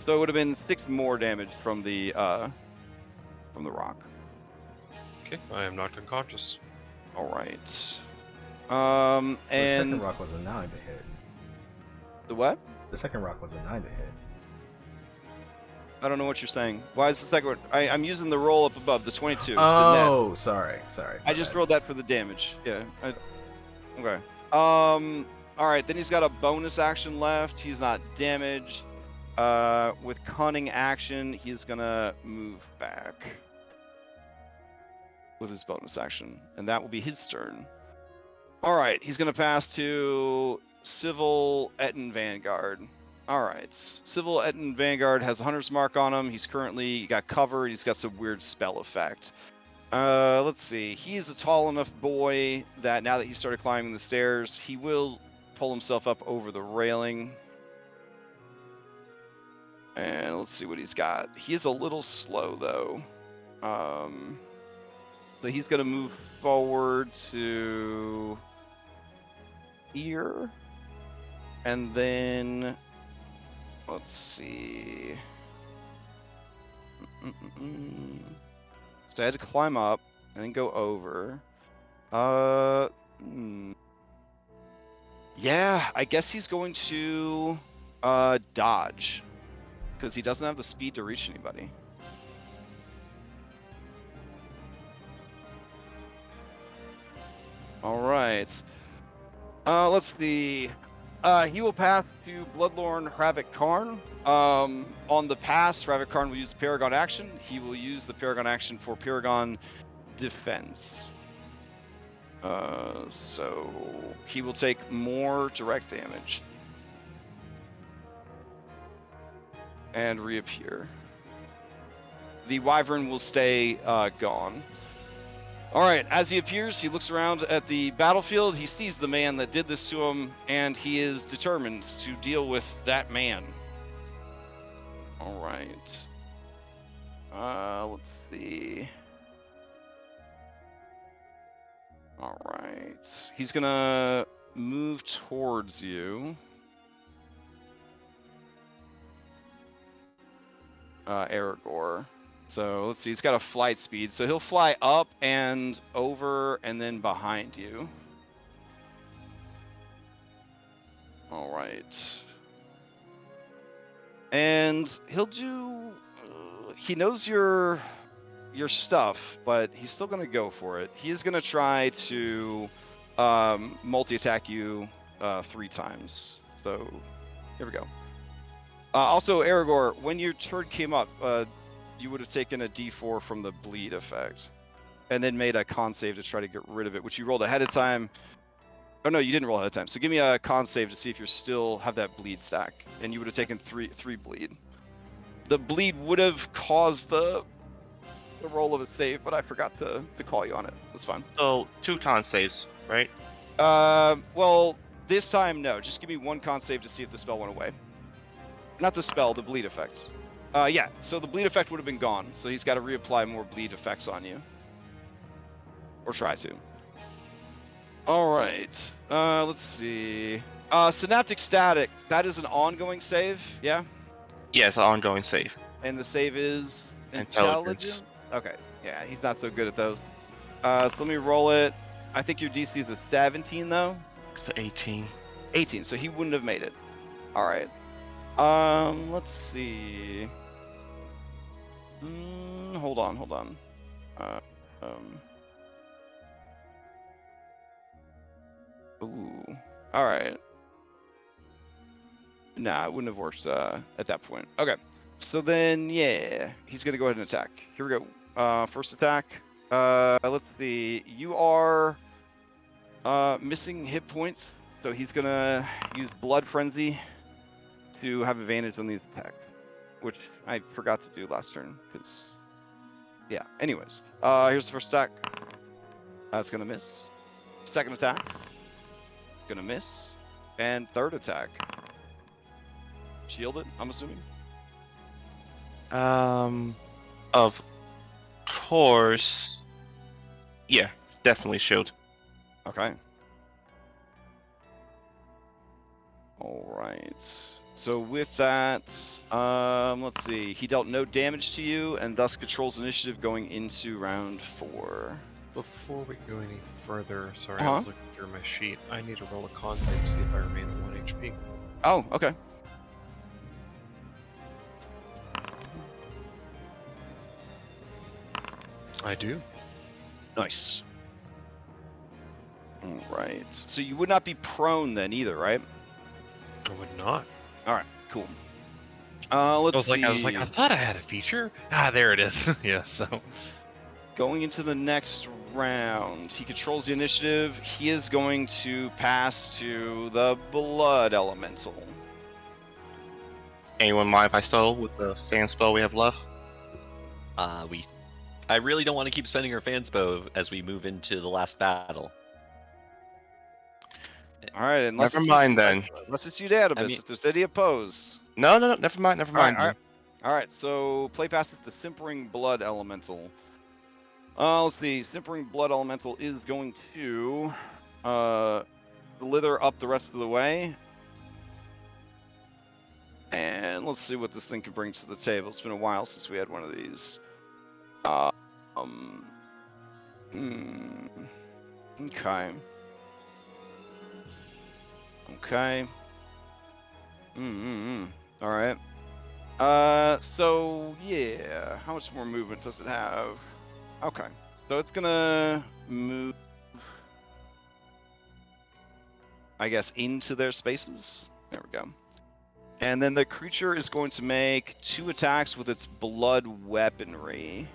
So it would have been 6 more damage from the rock. Okay, I am knocked unconscious. All right. The second And rock was a 9 to hit. the what? The second rock was a 9 to hit. I don't know what you're saying. Why is the second one? I'm using the roll up above, the 22. The net. Oh, sorry. I just rolled that for the damage. Yeah. Okay. All right. Then he's got a bonus action left. He's not damaged. With cunning action, he's gonna move back with his bonus action, and that will be his turn. All right. He's gonna pass to Civil Etten Vanguard. All right. Civil Etten Vanguard has a hunter's mark on him. He's currently got cover. He's got some weird spell effect. Let's see. He's a tall enough boy that now that he started climbing the stairs, he will pull himself up over the railing. And let's see what he's got. He is a little slow though. So he's gonna move forward to here, and then let's see. So I had to climb up and then go over. Yeah, I guess he's going to dodge because he doesn't have the speed to reach anybody. All right. Let's see. He will pass to Bloodlorn Hravek Kharn. On the pass, Hravek Kharn will use the Paragon action. He will use the Paragon action for Paragon defense. So he will take more direct damage and reappear. The Wyvern will stay gone. All right, as he appears, he looks around at the battlefield. He sees the man that did this to him, and he is determined to deal with that man. All right. Let's see. All right. He's gonna move towards you. Aragorn. So let's see, he's got a flight speed. So he'll fly up and over and then behind you. All right. And he'll do, he knows your stuff, but he's still going to go for it. He's going to try to multi-attack you 3 times. So here we go. Also, Aragorn, when your turn came up, you would have taken a d4 from the bleed effect and then made a con save to try to get rid of it, which you rolled ahead of time. Oh no, you didn't roll ahead of time. So give me a con save to see if you still have that bleed stack, and you would have taken three bleed. The bleed would have caused the roll of a save, but I forgot to call you on it. That's fine. So 2 con saves, right? Well, this time no. Just give me 1 con save to see if the spell went away. Not the spell, the bleed effect. Yeah, so the bleed effect would have been gone, so he's got to reapply more bleed effects on you. Or try to. Alright, let's see. Synaptic Static, that is an ongoing save, yeah? Yeah, it's an ongoing save. And the save is Intelligence. Okay, yeah, he's not so good at those. So let me roll it. I think your DC is a 17 though? It's the 18. 18, so he wouldn't have made it. Alright. Let's see. Hold on. Ooh. Alright. Nah, it wouldn't have worked at that point. Okay. So then, yeah, he's gonna go ahead and attack. Here we go. First attack. Let's see. You are missing hit points, so he's gonna use Blood Frenzy to have advantage on these attacks, which I forgot to do last turn, because, yeah. Anyways, here's the first attack. That's gonna miss. Second attack. Gonna miss. And third attack. Shielded, I'm assuming. Of course. Yeah, definitely shield. Okay. All right. So with that, let's see. He dealt no damage to you, and thus controls initiative going into round 4. Before we go any further, sorry, I Uh-huh. was looking through my sheet. I need to roll a con save to see if I remain at 1 HP. Oh, okay. I do. Nice. All right. So you would not be prone then either, right? I would not. All right. Cool. Let's I was like, see. I thought I had a feature. Ah, there it is. Yeah. So Going into the next round, he controls the initiative. He is going to pass to the blood elemental. Anyone mind if I stole with the fan spell we have left? I really don't want to keep spending our fan spell as we move into the last battle. All right. Unless Never it's mind you, then. Unless it's you, Databus. I mean- If there's any opposed. No, never mind, All right. dude. All right. So play passes the simpering blood elemental. Let's see. Simpering blood elemental is going to slither up the rest of the way. And let's see what this thing can bring to the table. It's been a while since we had one of these. Okay. Okay. All right. So yeah, how much more movement does it have? Okay. So it's gonna move, I guess, into their spaces. There we go. And then the creature is going to make 2 attacks with its blood weaponry.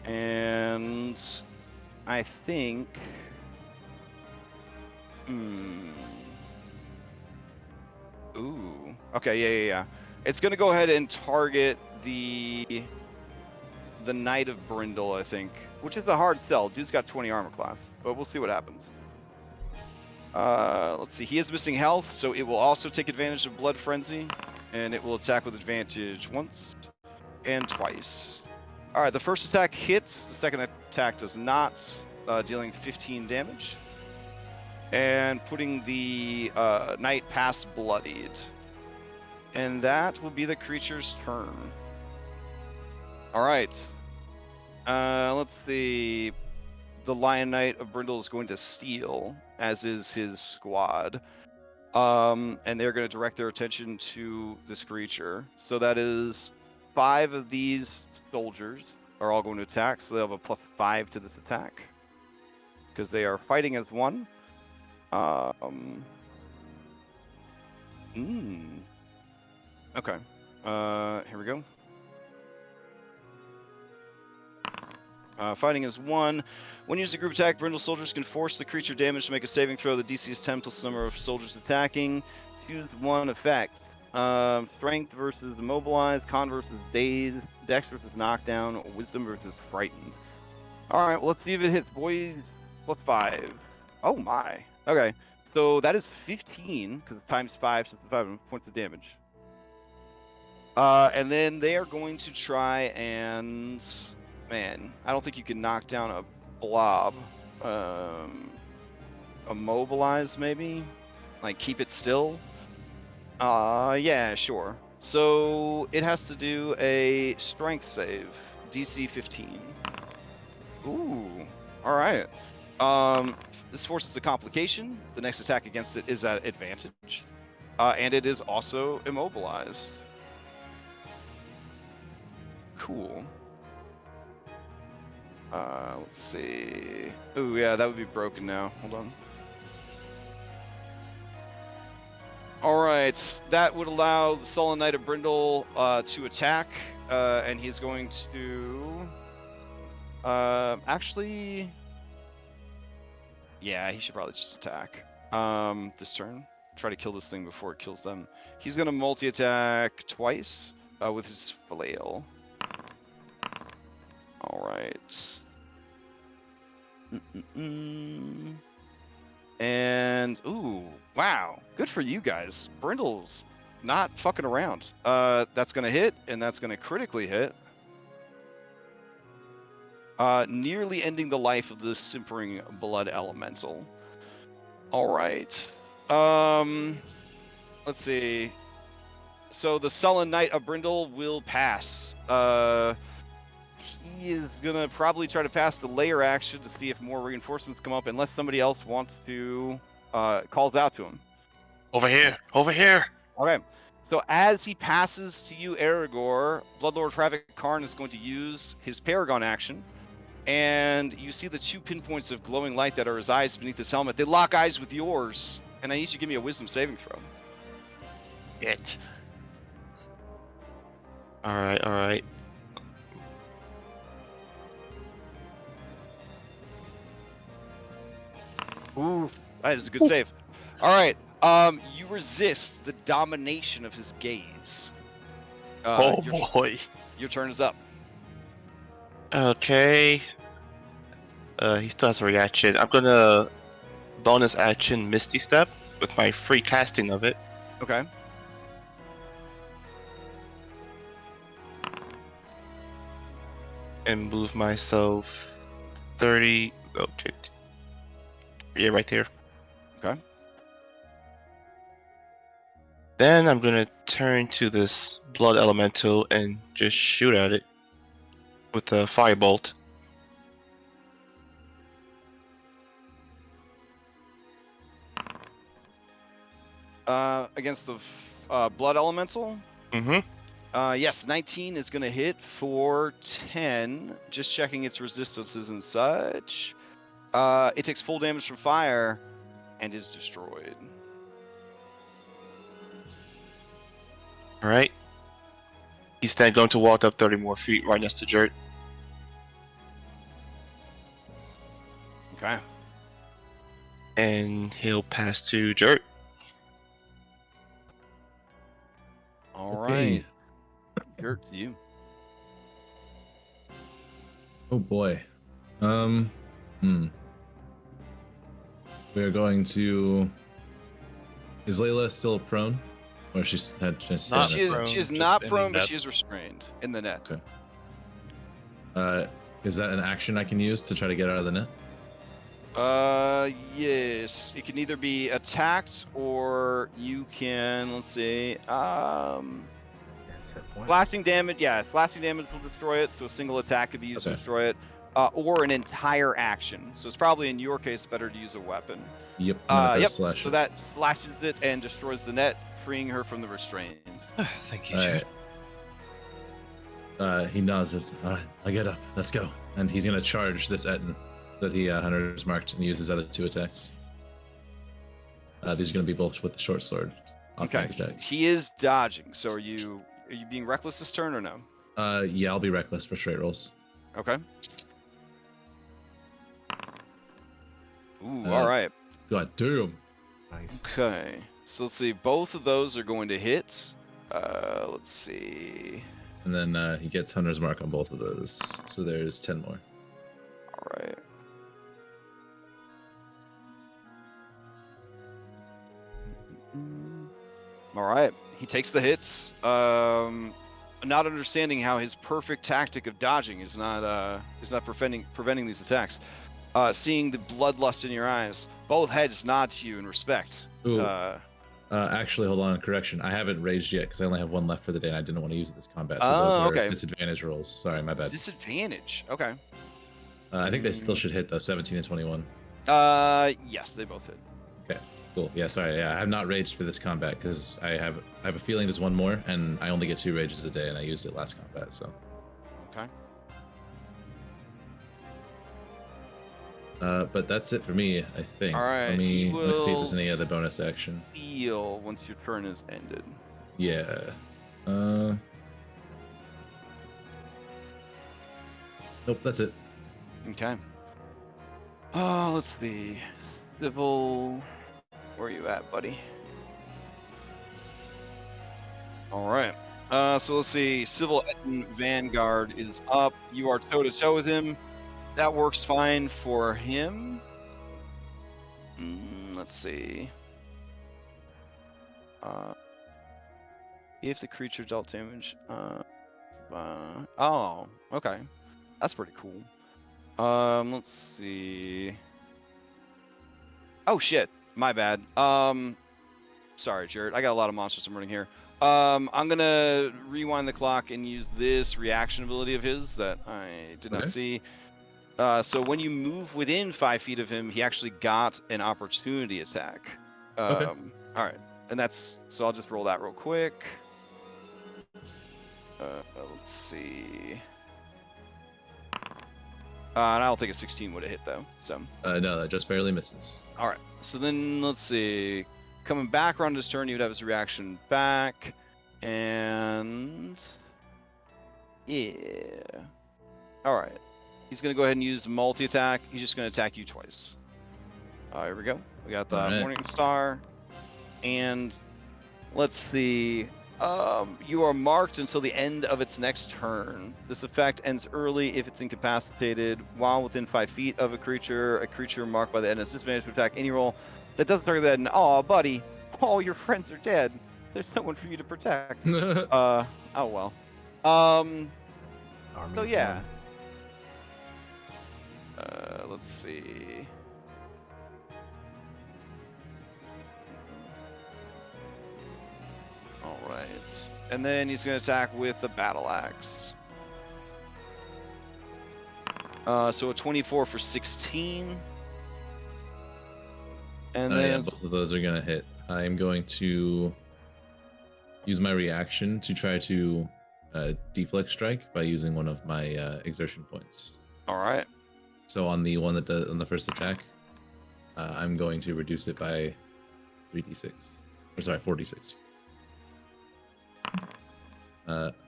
And I think... Ooh. Okay, yeah. It's going to go ahead and target the Knight of Brindle, I think. Which is a hard sell. Dude's got 20 armor class. But we'll see what happens. Let's see. He is missing health, so it will also take advantage of Blood Frenzy. And it will attack with advantage once and twice. Alright, the first attack hits. The second attack does not, dealing 15 damage. And putting the Knight past bloodied. And that will be the creature's turn. Alright. Let's see. The Lion Knight of Brindle is going to steal, as is his squad. And they're going to direct their attention to this creature. So that is 5 of these soldiers are all going to attack, so they'll have a +5 to this attack. Because they are fighting as one. Okay. Here we go. Fighting as one. When used a group attack, Brindle soldiers can force the creature damage to make a saving throw. The DC is 10 plus the number of soldiers attacking. Choose one effect. Strength versus immobilize, con versus dazed, dex versus knockdown, wisdom versus frightened. Alright, well, let's see if it hits, boys. +5. Oh my. Okay, so that is 15, because it's times 5, so it's 5 points of damage. And then they are going to try and... Man, I don't think you can knock down a blob. Immobilize, maybe? Like, keep it still? Yeah, sure. So, it has to do a strength save. DC 15. Ooh, alright. This forces a complication. The next attack against it is at advantage. And it is also immobilized. Cool. Let's see. Ooh, yeah, that would be broken now. Hold on. Alright, that would allow the Sullen Knight of Brindle to attack, and he's going to... actually... Yeah, he should probably just attack. This turn. Try to kill this thing before it kills them. He's going to multi-attack twice with his flail. Alright. And, ooh, wow. Good for you guys. Brindle's not fucking around. That's going to hit, and that's going to critically hit. Nearly ending the life of the simpering blood elemental. Alright. let's see. So the sullen knight of Brindle will pass. He is gonna probably try to pass the layer action to see if more reinforcements come up, unless somebody else wants to calls out to him. Over here! Over here! Okay. So as he passes to you, Aragorn, Bloodlord Hravek Kharn is going to use his Paragon action, and you see the 2 pinpoints of glowing light that are his eyes beneath his helmet. They lock eyes with yours, and I need you to give me a Wisdom saving throw. It. Alright, alright. Ooh, that is a good save. All right. You resist the domination of his gaze. Oh boy. Your turn is up. Okay. He still has a reaction. I'm gonna bonus action Misty Step with my free casting of it. Okay. And move myself 30. Oh, shit. Yeah, right there. Okay. Then I'm gonna turn to this blood elemental and just shoot at it with a firebolt. Against the blood elemental. Mm-hmm. Yes, 19 is gonna hit for 10. Just checking its resistances and such. It takes full damage from fire and is destroyed. Alright. He's then going to walk up 30 more feet right next to Jert. Okay. And he'll pass to Jert. All Okay. right. Gert, you. Oh boy. We are going to. Is Layla still prone, or she's had just Not She prone, is just not in the prone, but net. she is restrained in the net. Okay. Is that an action I can use to try to get out of the net? Yes. It can either be attacked or you can, let's see, That's hit points. slashing damage. Yeah, slashing damage will destroy it, so a single attack could be used to Okay. destroy it. Or an entire action. So it's probably in your case better to use a weapon. Yep. I'm gonna Yep. slash So it. that slashes it and destroys the net, freeing her from the restraint. Thank you, Alright. Chad. He nods. Says, "All right, I get up. Let's go." And he's gonna charge this Etten that he Hunter's marked and use his other 2 attacks. These are gonna be both with the short sword. Okay. Offhand attacks. He is dodging. So are you being reckless this turn or no? Yeah, I'll be reckless for straight rolls. Okay. Ooh, Uh, all right. God damn. Nice. Okay. So let's see. Both of those are going to hit. Let's see. And then he gets Hunter's mark on both of those. So there's 10 more. All right. All right. He takes the hits. Not understanding how his perfect tactic of dodging is not preventing these attacks. Seeing the bloodlust in your eyes, both heads nod to you in respect. Ooh. Actually, hold on. Correction. I haven't raged yet because I only have 1 left for the day and I didn't want to use it this combat. So those are okay. disadvantage rolls. Sorry, my bad. Disadvantage. Okay. I think they still should hit though. 17 and 21. Yes, they both hit. Okay, cool. Yeah, sorry. Yeah, I have not raged for this combat because I have a feeling there's 1 more, and I only get 2 rages a day, and I used it last combat. So. Okay. But that's it for me, I think. All right, Let's see if there's will any other bonus action. Heal once your turn is ended. Yeah. Nope, that's it. Okay. Oh, let's see. Civil. Where are you at, buddy? All right. So let's see. Civil Etten Vanguard is up. You are toe to toe with him. That works fine for him. Let's see. If the creature dealt damage. Oh, okay. That's pretty cool. Let's see. Oh shit, my bad. sorry, Jared. I got a lot of monsters I'm running here. I'm gonna rewind the clock and use this reaction ability of his that I did not Okay. see. So when you move within 5 feet of him, he actually got an opportunity attack. Okay. All right, and that's so. I'll just roll that real quick. Let's see. And I don't think a 16 would have hit though. So. No, that just barely misses. All right. So then let's see. Coming back around his turn, he would have his reaction back, and yeah. All right. He's gonna go ahead and use multi attack. He's just gonna attack you twice. Here we go. We got the Alright. Morning Star, and let's see. You are marked until the end of its next turn. This effect ends early if it's incapacitated. While within 5 feet of a creature marked by the end has disadvantage to attack any roll that doesn't target that. And oh, buddy, all your friends are dead. There's no one for you to protect. Oh well. Army So of yeah. one. Let's see. All right, and then he's gonna attack with the battle axe. So a 24 for 16. And then Yeah, it's- both of those are gonna hit. I'm going to use my reaction to try to deflect strike by using one of my exertion points. all right. So on the one that does on the first attack, I'm going to reduce it by 3d6. Or sorry, 4d6.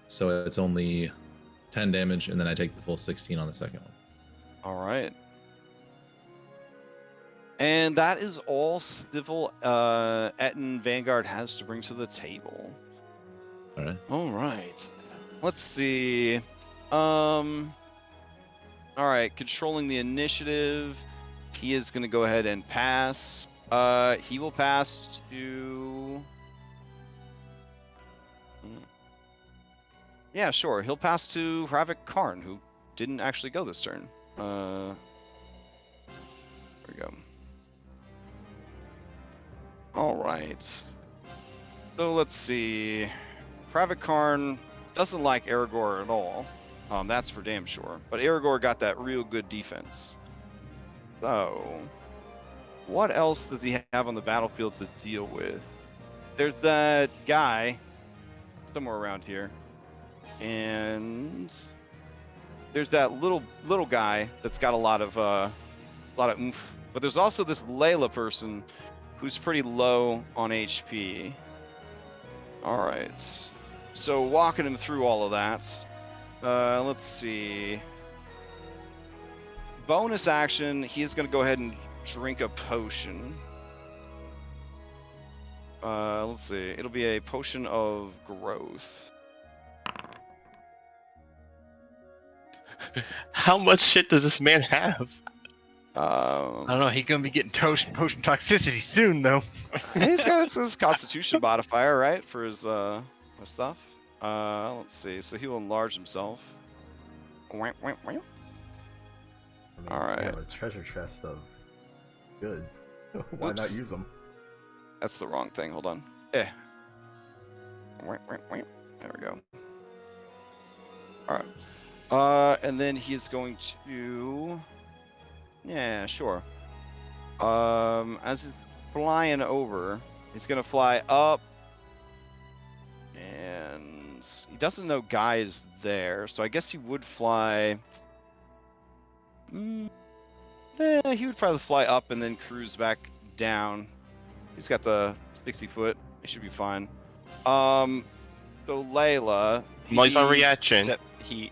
So it's only 10 damage, and then I take the full 16 on the second one. All right. And that is all Civil Etten Vanguard has to bring to the table. All right. All right. Let's see. All right. Controlling the initiative. He is going to go ahead and pass. He will pass to. Yeah, sure. He'll pass to Hravek Kharn, who didn't actually go this turn. There we go. All right. So let's see. Hravek Kharn doesn't like Aragorn at all. That's for damn sure. But Aragorn got that real good defense. So, what else does he have on the battlefield to deal with? There's that guy somewhere around here, and there's that little guy that's got a lot of oomph. But there's also this Layla person who's pretty low on HP. All right. So walking him through all of that. Let's see. Bonus action, he is going to go ahead and drink a potion. Let's see. It'll be a potion of growth. How much shit does this man have? I don't know. He's gonna be getting potion toxicity soon, though. He's got his Constitution modifier, right, for his stuff. Let's see. So he will enlarge himself. I mean, All right. We have a treasure chest of goods. Why not Oops. use them? That's the wrong thing. Hold on. There we go. All right. And then he's going to. Yeah, sure. As he's flying over, he's gonna fly up, and he doesn't know Guy is there, so I guess he would fly. He would probably fly up and then cruise back down. He's got the 60 foot. He should be fine. So Layla. My reaction. Except he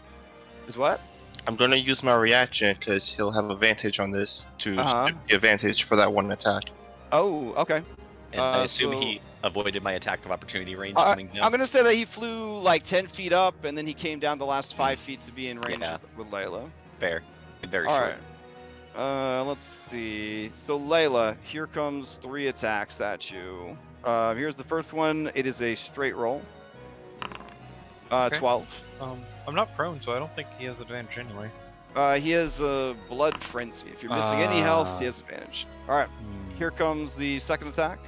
Is what? I'm gonna use my reaction because he'll have advantage on this to skip the advantage for that one attack. Oh, okay. and I assume so- he avoided my attack of opportunity range coming down. I'm gonna say that he flew like 10 feet up, and then he came down the last 5 feet to be in range Yeah. with Layla. Fair. Very All short. right. Let's see. So Layla, here comes 3 attacks at you. Here's the first one. It is a straight roll. Okay. 12. I'm not prone, so I don't think he has advantage anyway. He has a blood frenzy. If you're missing any health, he has advantage. All right. Here comes the second attack.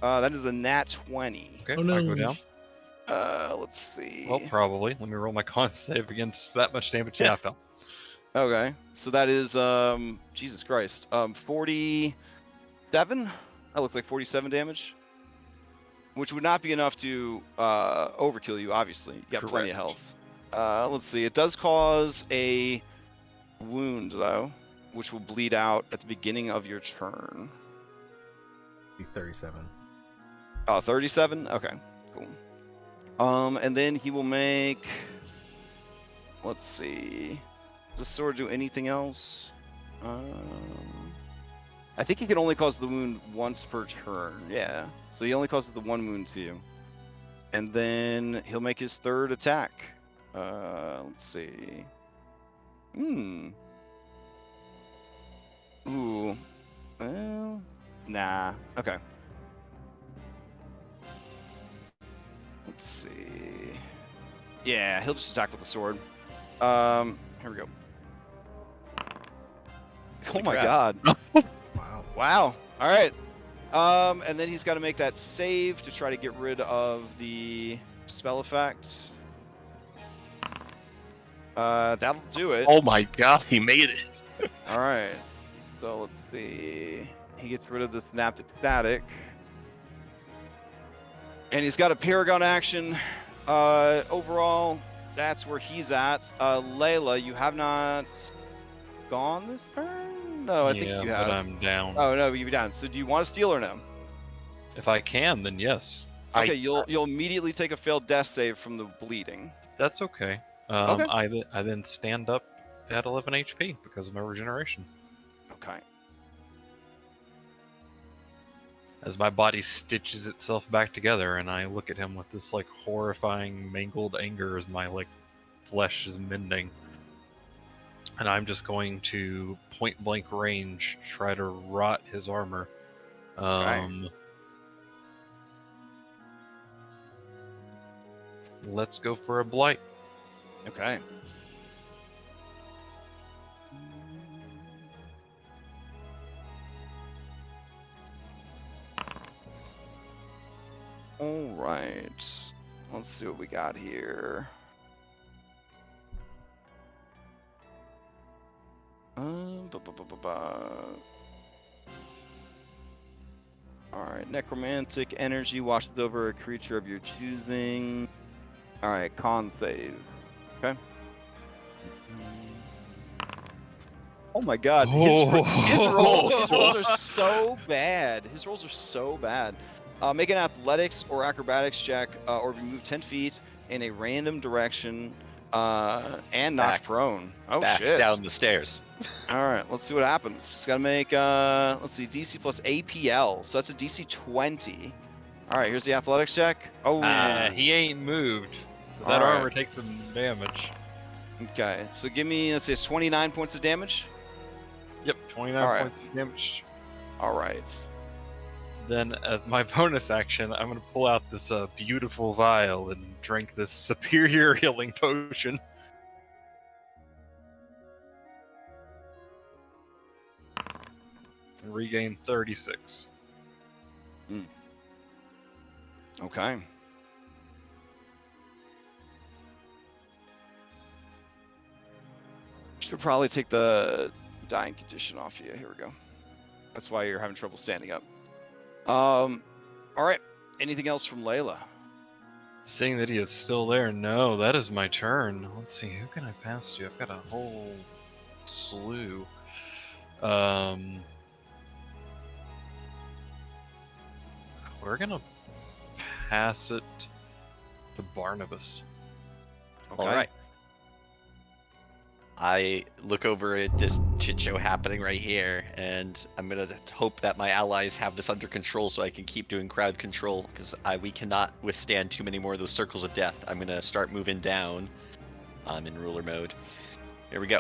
That is a nat 20. Okay, Oh, no. I go down. Let's see. Well, probably. Let me roll my con save against that much damage. Yeah, I fell. Okay, so that is Jesus Christ, 47. That looks like 47 damage, which would not be enough to overkill you. Obviously, you got plenty of Correct. health. Let's see. It does cause a wound though, which will bleed out at the beginning of your turn. Be 37. Oh, 37? Okay, cool. And then he will make, let's see, does the sword do anything else? I think he can only cause the wound once per turn, yeah. So he only causes the one wound to you. And then he'll make his third attack. Let's see. Ooh. Well, nah. Okay. Let's see. Yeah, he'll just attack with the sword. Here we go. Oh my god. Wow. Wow. All right. And then he's got to make that save to try to get rid of the spell effect. That'll do it. Oh my god, he made it. All right. So let's see. He gets rid of the synaptic static. And he's got a Paragon action. Overall, that's where he's at. Layla, you have not gone this turn? No, I think you have. but I'm down. Oh no, you're down. So do you want to steal or no? If I can, then yes. Okay, you'll immediately take a failed death save from the bleeding. That's okay. Okay. I then stand up at 11 HP because of my regeneration. Okay. As my body stitches itself back together, and I look at him with this like horrifying, mangled anger as my like flesh is mending. And I'm just going to point blank range try to rot his armor. Let's go for a blight. Okay. All right. Let's see what we got here. Alright, necromantic energy washes over a creature of your choosing. Alright, con save. Okay. Oh my god, his rolls are so bad. His rolls are so bad. Make an athletics or acrobatics check or be moved 10 feet in a random direction and knocked prone. Oh Back shit. down the stairs. Alright, let's see what happens. He's gotta make, let's see, DC plus APL. So that's a DC 20. Alright, here's the athletics check. Oh, He ain't moved. That Alright. armor takes some damage. Okay, so give me, let's say it's 29 points of damage. Yep, 29 Alright. points of damage. Alright. Then, as my bonus action, I'm going to pull out this beautiful vial and drink this superior healing potion. And regain 36. Okay. Should probably take the dying condition off you. Here we go. That's why you're having trouble standing up. All right. Anything else from Layla? Seeing that he is still there, no, that is my turn. Let's see, who can I pass to? I've got a whole slew. We're gonna pass it to Barnabas. Okay. All right. I look over at this shit show happening right here, and I'm gonna hope that my allies have this under control so I can keep doing crowd control, because we cannot withstand too many more of those circles of death. I'm gonna start moving down. I'm in ruler mode. Here we go.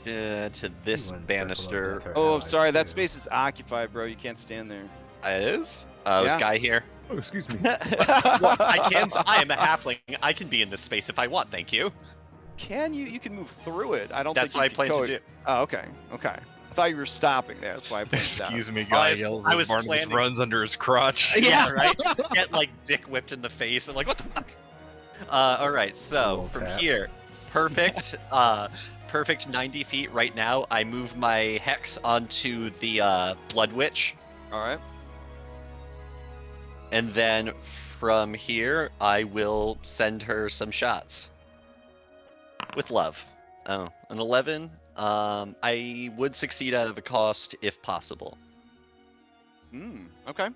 To this banister. Oh, I'm sorry. That space is occupied, bro. You can't stand there. This Yeah. guy here. Oh, excuse me. Well, I am a halfling. I can be in this space if I want. Thank you. Can you? You can move through it. I don't That's think what I you plan can to do. Oh, okay. Okay. thought you were stopping there. That's why I pointed Excuse down. me, guy I yells was as Barnabas planning- runs under his crotch. Yeah, right. Get like dick whipped in the face and like what the fuck. All right, a so little from tap. here, perfect. Perfect 90 feet right now. I move my hex onto the Blood Witch, All right. and then from here I will send her some shots with love. Oh, an 11. I would succeed out of a cost if possible. Okay.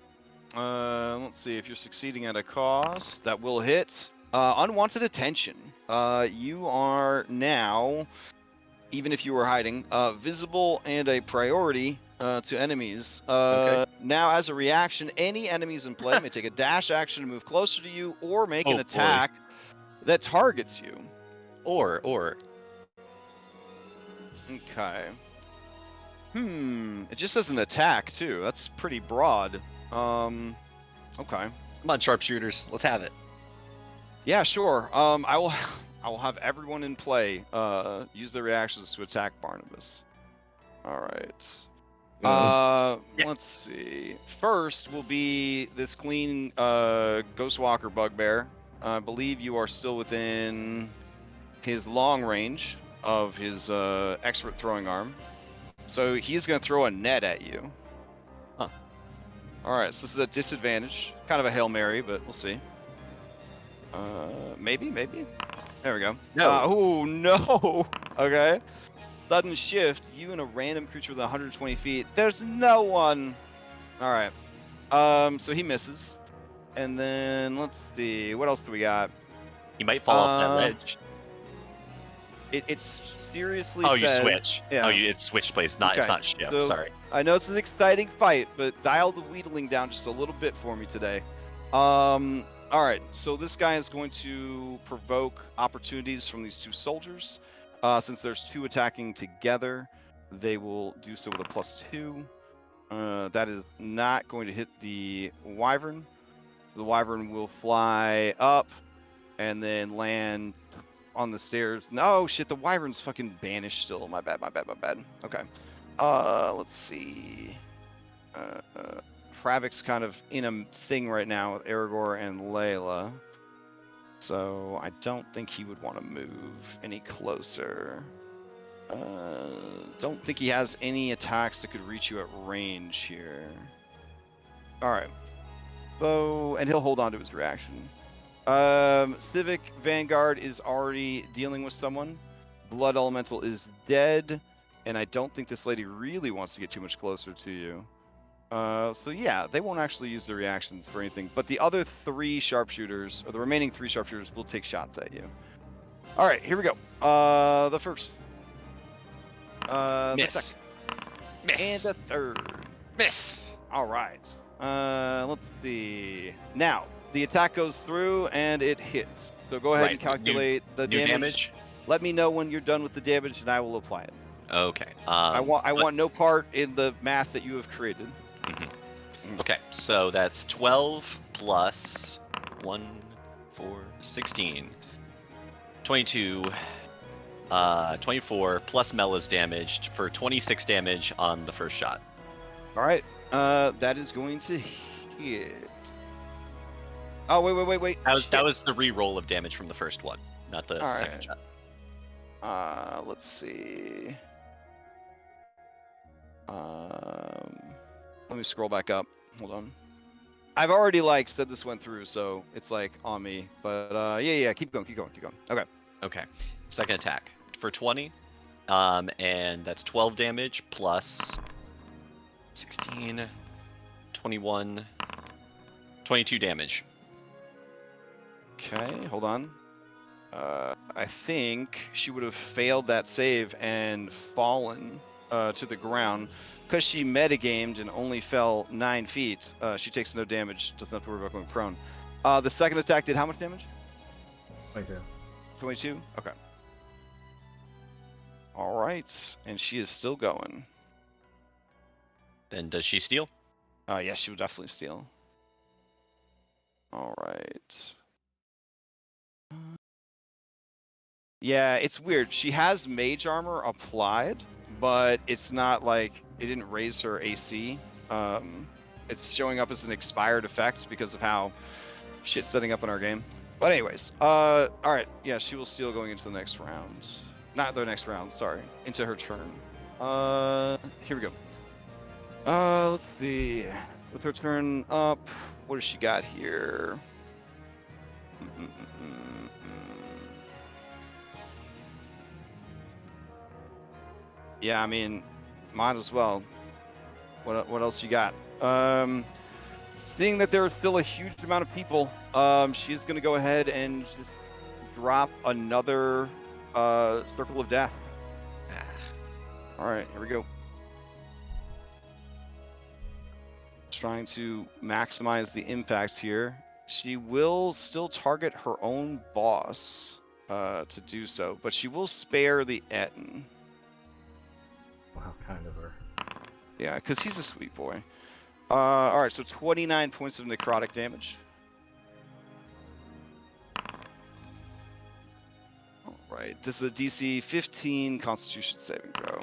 Let's see if you're succeeding at a cost that will hit. Unwanted attention. You are now, even if you were hiding, visible and a priority to enemies. Okay. Now, as a reaction, any enemies in play may take a dash action to move closer to you or make Oh, an boy. attack that targets you. Or Okay. It just says an attack too. That's pretty broad. Okay. come on, sharpshooters, let's have it. Yeah, sure. I will have everyone in play use their reactions to attack Barnabas. All right. Yeah. Let's see. First will be this clean Ghostwalker Bugbear. I believe you are still within his long range of his expert throwing arm. So he's going to throw a net at you. Huh. All right, so this is a disadvantage. Kind of a Hail Mary, but we'll see. Maybe. There we go. No. Oh, no. Okay. Sudden shift. You and a random creature within 120 feet. There's no one. All right. So he misses. And then let's see. What else do we got? You might fall off that Uh, ledge. It's seriously. Oh, you says- switch. Yeah. Oh, it's switch place. Not. It's Okay, not shift. so- Sorry. I know it's an exciting fight, but dial the wheedling down just a little bit for me today. All right, so this guy is going to provoke opportunities from these two soldiers. Since there's two attacking together, they will do so with a +2. That is not going to hit the wyvern. The wyvern will fly up and then land on the stairs. No, shit, the wyvern's fucking banished still. My bad. Okay. Let's see. Hravek's kind of in a thing right now with Aragorn and Layla. So I don't think he would want to move any closer. Don't think he has any attacks that could reach you at range here. Alright. So, and he'll hold on to his reaction. Civic Vanguard is already dealing with someone. Blood Elemental is dead. And I don't think this lady really wants to get too much closer to you. So yeah, they won't actually use their reactions for anything. But the other three sharpshooters, or the remaining three sharpshooters, will take shots at you. All right, here we go. The first. The Miss. second. Miss. And the third. Miss. All right. Let's see. Now, the attack goes through and it hits. So go ahead Right, and calculate the New damage. damage. Let me know when you're done with the damage and I will apply it. Okay. I want no part in the math that you have created. Okay, so that's 12 plus 1, 4, 16. 22. 24 plus Mella's damaged for 26 damage on the first shot. All right. That is going to hit. Oh, wait. That was the re-roll of damage from the first one, not the All second right. shot. Let's see. Let me scroll back up. Hold on. I've already said this went through, so it's on me. But yeah. Keep going. Okay. Okay. Second attack for 20, and that's 12 damage plus 16, 21, 22 damage. Okay. Hold on. I think she would have failed that save and fallen to the ground. Because she metagamed and only fell 9 feet, she takes no damage, doesn't have to worry about going prone. The second attack did how much damage? 22. 22? Okay. Alright, and she is still going. Then does she steal? Yeah, she would definitely steal. Alright. Yeah, it's weird. She has mage armor applied, but it's not like it didn't raise her AC. It's showing up as an expired effect because of how shit's setting up in our game. But anyways, all right, yeah, she will steal going into the next round. Not the next round, sorry, into her turn. Here we go. Let's see. With her turn up, what does she got here? Yeah, I mean, might as well. What else you got? Seeing that there is still a huge amount of people, she's gonna go ahead and just drop another circle of death. All right, here we go. Trying to maximize the impact here. She will still target her own boss to do so, but she will spare the Etten. Wow, kind of her. Yeah, because he's a sweet boy. All right, so 29 points of necrotic damage. All right, this is a DC 15 Constitution saving throw.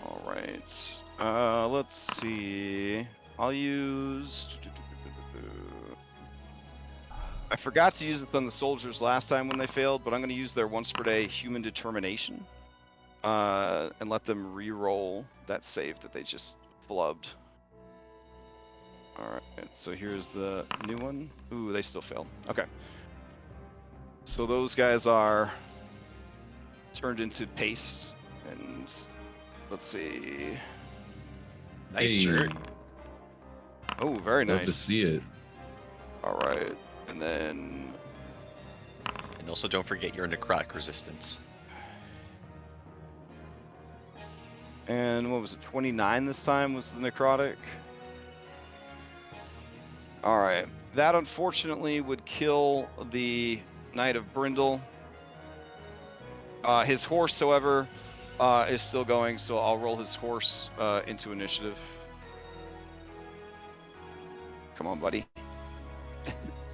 All right, let's see. I'll use... I forgot to use it on the soldiers last time when they failed, but I'm going to use their once per day human determination and let them re-roll that save that they just flubbed. All right, so here's the new one. Ooh, they still failed. Okay. So those guys are turned into paste, and let's see. Nice Hey, shirt. Oh, very love nice. to see it. All right, and then And also don't forget your necrotic resistance. and what was it? 29 this time was the necrotic. All right, that unfortunately would kill the Knight of Brindle. His horse, however, is still going, so I'll roll his horse into initiative. Come on, buddy.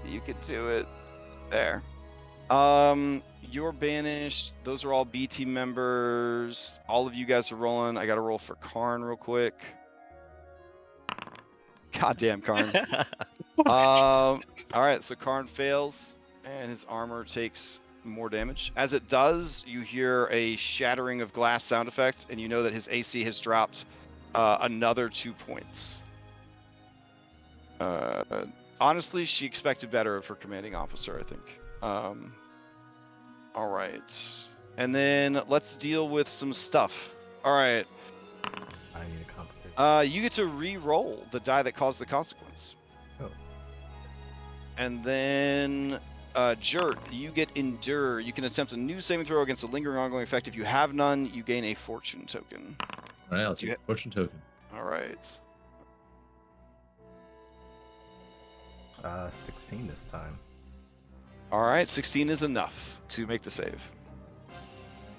You can do it. There. You're banished. Those are all B team members. All of you guys are rolling. I got to roll for Kharn real quick. Goddamn, Kharn. All right, so Kharn fails, and his armor takes more damage. As it does, you hear a shattering of glass sound effect, and you know that his AC has dropped another 2 points. Honestly, she expected better of her commanding officer, I think. All right, and then let's deal with some stuff. All right. I need a complicated. You get to re-roll the die that caused the consequence. Oh. And then, Jert, you get Endure. You can attempt a new saving throw against a lingering ongoing effect. If you have none, you gain a fortune token. All right, I'll take a fortune token. All right. 16 this time. All right, 16 is enough to make the save.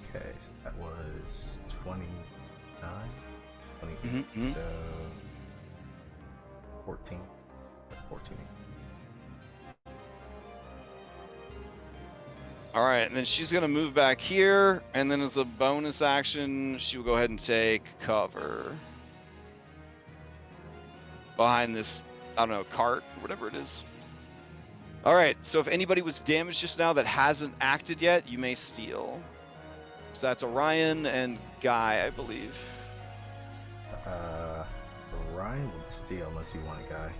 Okay, so that was 29, 28, Mhm. so 14. 14. All right, and then she's going to move back here, and then as a bonus action, she will go ahead and take cover behind this, I don't know, cart or whatever it is. All right, so if anybody was damaged just now that hasn't acted yet, you may steal. So that's Orion and Guy, I believe. Ryan would steal unless he wanted a guy.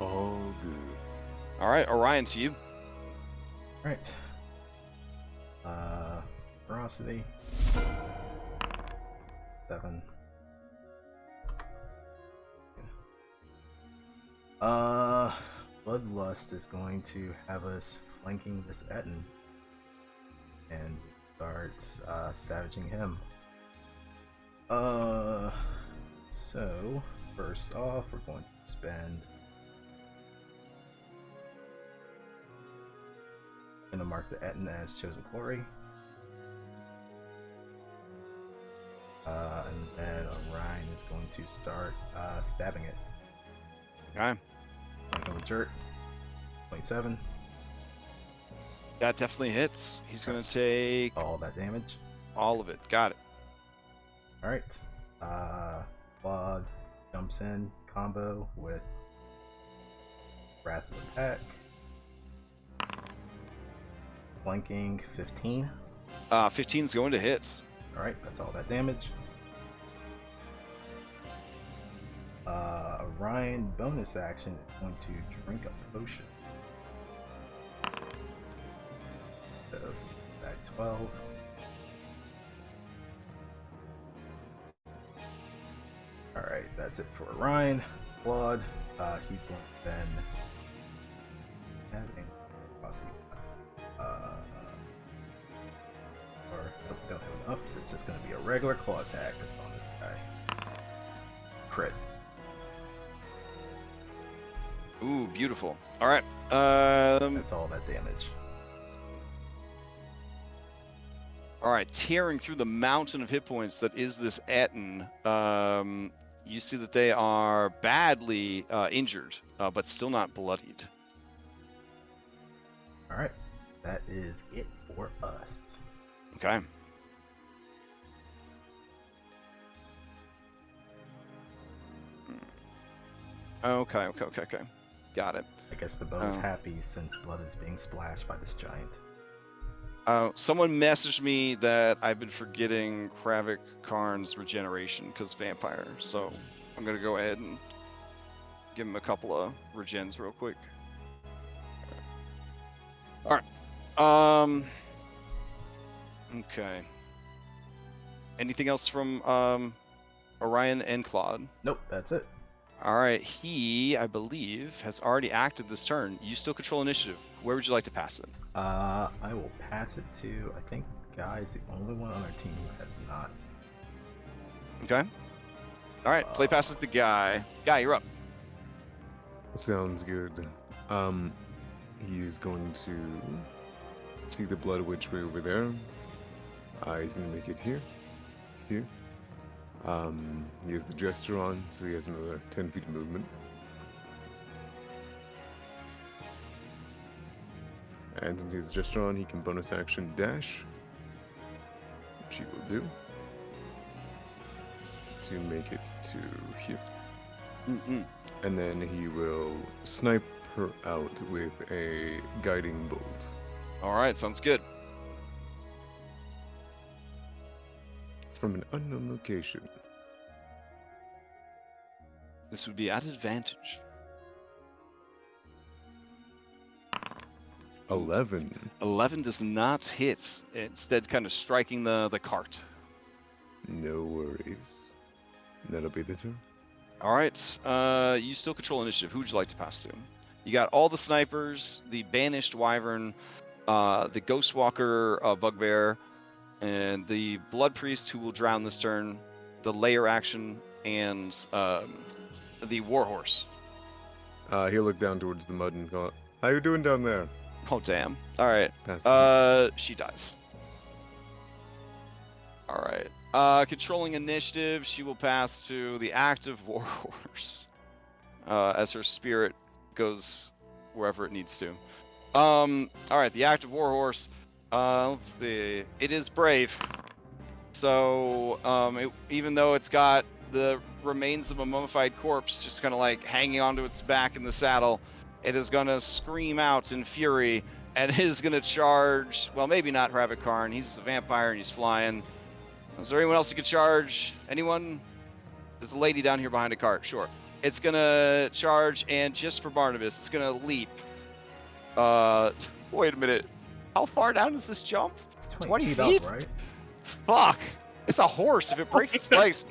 All good. All right, Orion, to you. Right. Ferocity. 7. Bloodlust is going to have us flanking this Etten and starts savaging him. So first off, we're going to spend. Gonna mark the Etten as chosen glory. And then Orion is going to start stabbing it. Okay. Go with Jert. 27. That definitely hits. He's gonna take All that damage. all of it. Got it. Alright. Claude jumps in combo with Wrath of the Pack. Flanking 15. 15's going to hit. Alright, that's all that damage. Orion bonus action is going to drink a potion. So, back 12. Alright, that's it for Orion. Claude, he's going to then having or nope, don't have enough. It's just going to be a regular claw attack on this guy. Crit. Ooh, beautiful. All right. That's all that damage. All right, tearing through the mountain of hit points that is this Etten. You see that they are badly injured, but still not bloodied. Alright, that is it for us. Okay. Okay. Got it. I guess the bow is happy since blood is being splashed by this giant. Someone messaged me that I've been forgetting Hravek Kharn's regeneration because vampire, so I'm gonna go ahead and give him a couple of regens real quick. All right. Okay. Anything else from Orion and Claude? Nope, that's it. All right. He, I believe, has already acted this turn. You still control initiative. Where would you like to pass it? I will pass it to, I think, Guy's the only one on our team who has not. Okay. All right. Play pass it to Guy. Guy, you're up. Sounds good. He's going to see the Blood Witch way over there. He's going to make it here. Here. He has the gesture on, so he has another 10 feet of movement. And since he has the gesture on, he can bonus action dash, which he will do, to make it to here. And then he will snipe her out with a guiding bolt. All right. Sounds good. From an unknown location. This would be at advantage. 11. 11 does not hit. Instead, kind of striking the cart. No worries. That'll be the turn. All right. You still control initiative. Who would you like to pass to? You got all the snipers, the banished wyvern, the Ghostwalker bugbear, and the blood priest who will drown this turn, the layer action, and the warhorse. He'll look down towards the mud and go, "How you doing down there?" Oh damn! All right. Pass She dies. All right. Controlling initiative, she will pass to the active warhorse as her spirit goes wherever it needs to. All right, the active warhorse. Let's see. It is brave. So even though it's got the remains of a mummified corpse just kind of like hanging onto its back in the saddle, it is going to scream out in fury, and it is going to charge. Well, maybe not Hravek Kharn. He's a vampire and he's flying. Is there anyone else who could charge? Anyone? There's a lady down here behind a cart. Sure. It's going to charge, and just for Barnabas, it's going to leap. Wait a minute. How far down is this jump? It's 20 feet up, right? Fuck. It's a horse if it breaks its legs.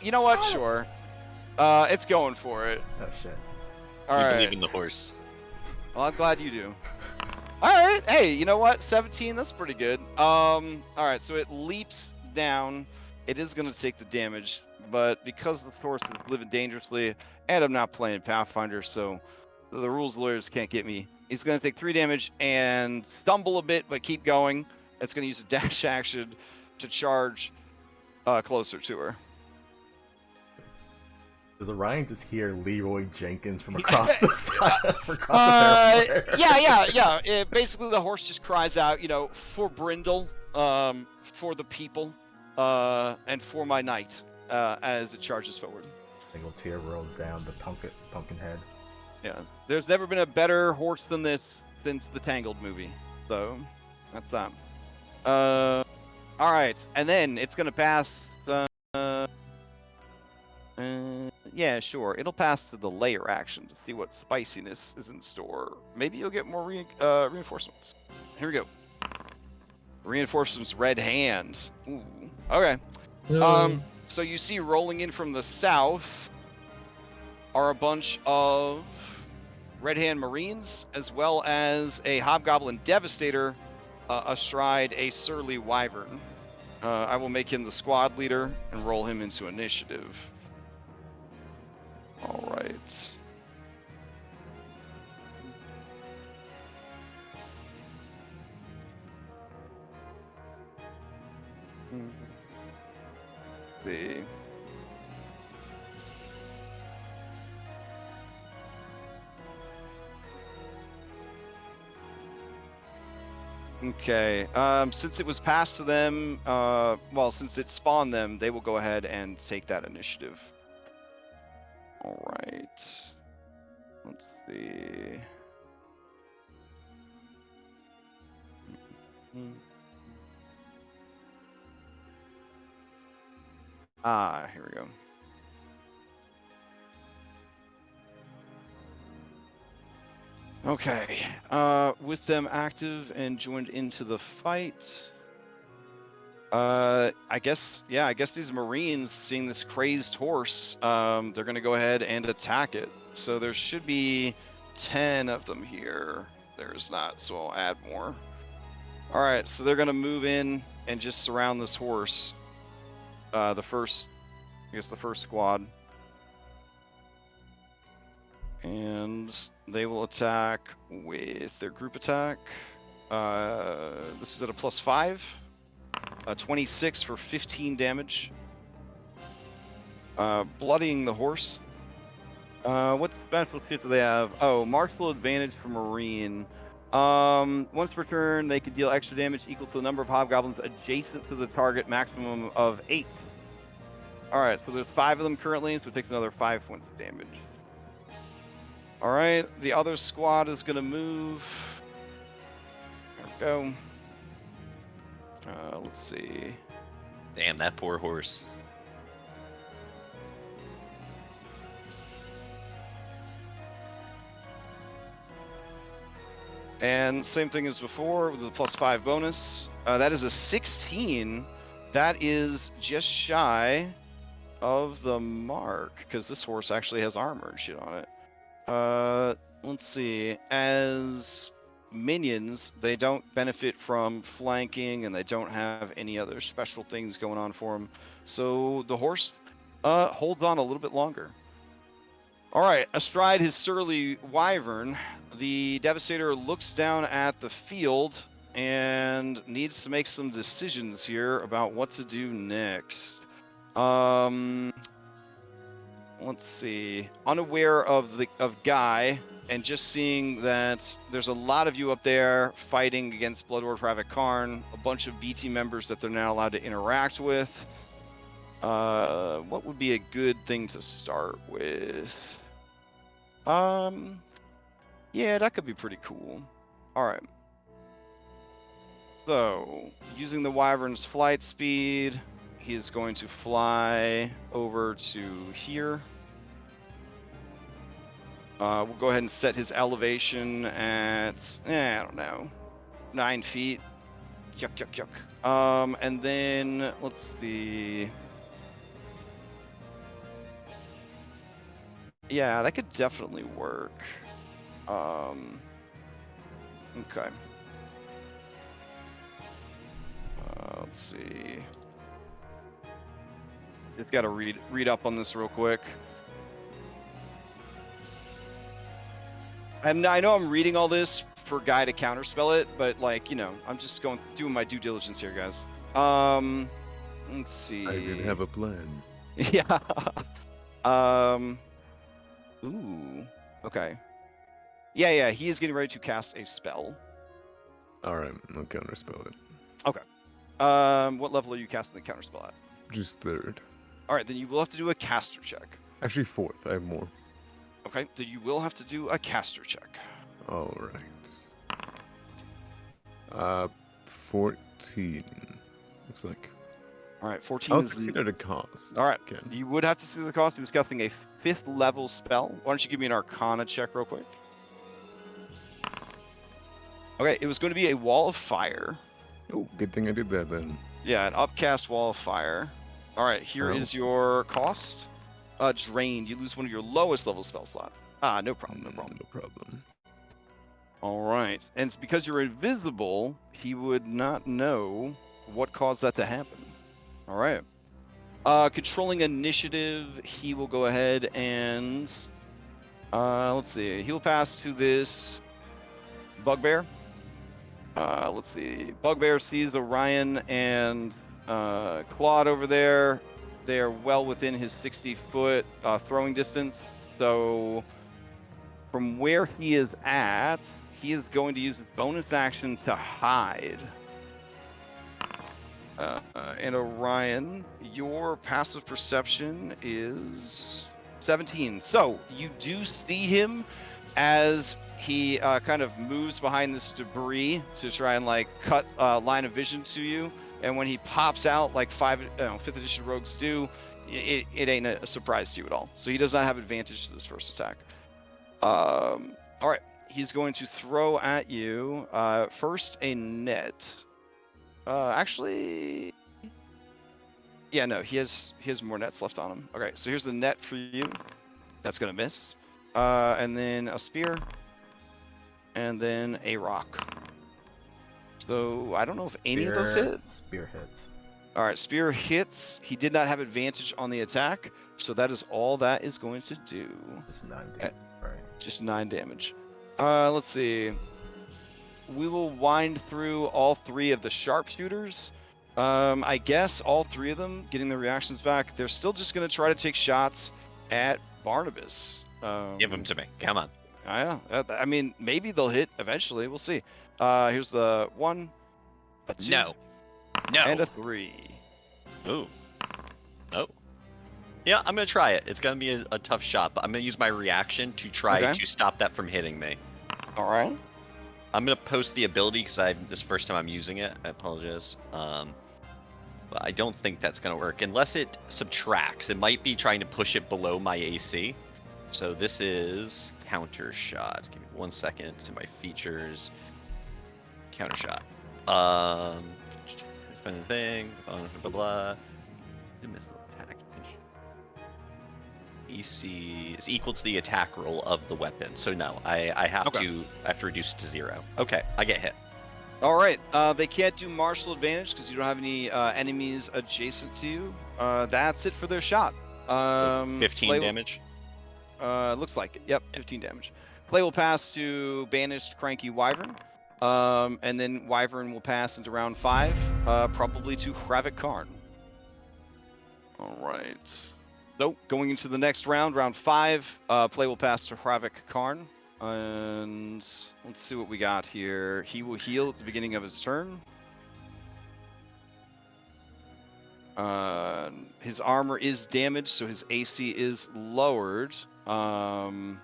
You know what? Sure. It's going for it. Oh, shit. All You right. believe in the horse. Well, I'm glad you do. All right. Hey, you know what? 17. That's pretty good. All right. So it leaps down. It is going to take the damage, but because the horse is living dangerously, and I'm not playing Pathfinder, so the rules lawyers can't get me. He's going to take 3 damage and stumble a bit, but keep going. It's going to use a dash action to charge closer to her. Does Orion just hear Leroy Jenkins from across the side, across the fairway? Yeah. Basically, the horse just cries out, for Brindle, for the people, and for my knight, as it charges forward. A single tear rolls down the pumpkin head. Yeah, there's never been a better horse than this since the Tangled movie. So, that's that. All right, and then it's gonna pass. Yeah, sure. It'll pass to the layer action to see what spiciness is in store. Maybe you'll get more reinforcements. Here we go. Reinforcements, red hand. Ooh. Okay. So you see rolling in from the south are a bunch of red hand marines, as well as a hobgoblin devastator astride a surly wyvern. I will make him the squad leader and roll him into initiative. All right. Let's see. Okay. Since it was passed to them, since it spawned them, they will go ahead and take that initiative. All right. Let's see. Here we go. Okay. With them active and joined into the fight. I guess these Marines, seeing this crazed horse, they're gonna go ahead and attack it. So there should be 10 of them here. There's not, so I'll add more. All right, so they're gonna move in and just surround this horse. The first squad. And they will attack with their group attack. This is at a +5. 26 for 15 damage. Bloodying the horse. What special shit do they have? Oh, martial advantage for Marine. Once per turn, they can deal extra damage equal to the number of hobgoblins adjacent to the target, maximum of 8. Alright, so there's 5 of them currently, so it takes another 5 points of damage. Alright, the other squad is going to move. There we go. Let's see. Damn, that poor horse. And same thing as before with the +5 bonus. That is a 16. That is just shy of the mark, because this horse actually has armor and shit on it. Let's see. As minions, they don't benefit from flanking, and they don't have any other special things going on for them. So the horse holds on a little bit longer. All right, astride his surly wyvern, the Devastator looks down at the field and needs to make some decisions here about what to do next. Let's see. Unaware of Guy, and just seeing that there's a lot of you up there fighting against Bloodlord Hravek Kharn, a bunch of BT members that they're not allowed to interact with. What would be a good thing to start with? Yeah, that could be pretty cool. All right. So, using the Wyvern's flight speed, he's going to fly over to here. We'll go ahead and set his elevation at, I don't know, 9 feet. Yuck, yuck, yuck. And then, let's see. Yeah, that could definitely work. Okay. Let's see. Just gotta read up on this real quick. I know I'm reading all this for Guy to counterspell it, but like, I'm just doing my due diligence here, guys. Let's see. I did have a plan. Yeah. Ooh. Okay. Yeah, he is getting ready to cast a spell. Alright, I'll counterspell it. Okay. What level are you casting the counterspell at? Just third. Alright, then you will have to do a caster check. Actually, fourth. I have more. Okay, then you will have to do a caster check. Alright. 14. Looks like. Alright, 14 I'll is... succeed at a cost. Alright, Again. you would have to see the cost. He was casting a 5th level spell. Why don't you give me an Arcana check real quick? Okay, it was going to be a wall of fire. Oh, good thing I did that then. Yeah, an upcast wall of fire. Alright, here is your cost. Drained. You lose one of your lowest level spell slot. Ah, no problem, no problem. No problem. Alright, and it's because you're invisible, he would not know what caused that to happen. Alright. Controlling initiative, he will go ahead and... let's see. He will pass to this Bugbear. Let's see. Bugbear sees Orion and Claude over there. They are well within his 60-foot throwing distance. So from where he is at, he is going to use his bonus action to hide. And Orion, your passive perception is 17. So you do see him as he kind of moves behind this debris to try and like cut line of vision to you. And when he pops out like 5th edition rogues do, it ain't a surprise to you at all. So he does not have advantage to this first attack. All right, he's going to throw at you first a net. Actually, yeah, no, he has more nets left on him. Okay, so here's the net for you. That's gonna miss. And then a spear, and then a rock. So I don't know if any of those hit. Spear hits. All right, spear hits. He did not have advantage on the attack, so that is all that is going to do. Just 9 damage. Right. Just 9 damage. Let's see. We will wind through all 3 of the sharpshooters. I guess all 3 of them getting their reactions back. They're still just going to try to take shots at Barnabas. Give them to me. Come on. Yeah. I mean, maybe they'll hit eventually. We'll see. Here's the 1, a 2, No. and a 3. Ooh. Oh. Yeah, I'm going to try it. It's going to be a tough shot, but I'm going to use my reaction to try to stop that from hitting me. All right. I'm going to post the ability because this is the first time I'm using it. I apologize. But I don't think that's going to work unless it subtracts. It might be trying to push it below my AC. So this is counter shot. Give me 1 second to my features. Counter shot. Spend the thing. Blah blah blah. Missile attack. AC is equal to the attack roll of the weapon. So no, I have to reduce it to 0. Okay, I get hit. All right. They can't do martial advantage because you don't have any enemies adjacent to you. That's it for their shot. 15 damage. Looks like it. Yep, 15 damage. Play will pass to Banished Cranky Wyvern. And then Wyvern will pass into round 5, probably to Hravek Kharn. All right. So going into the next round, round 5, play will pass to Hravek Kharn. And let's see what we got here. He will heal at the beginning of his turn. His armor is damaged, so his AC is lowered by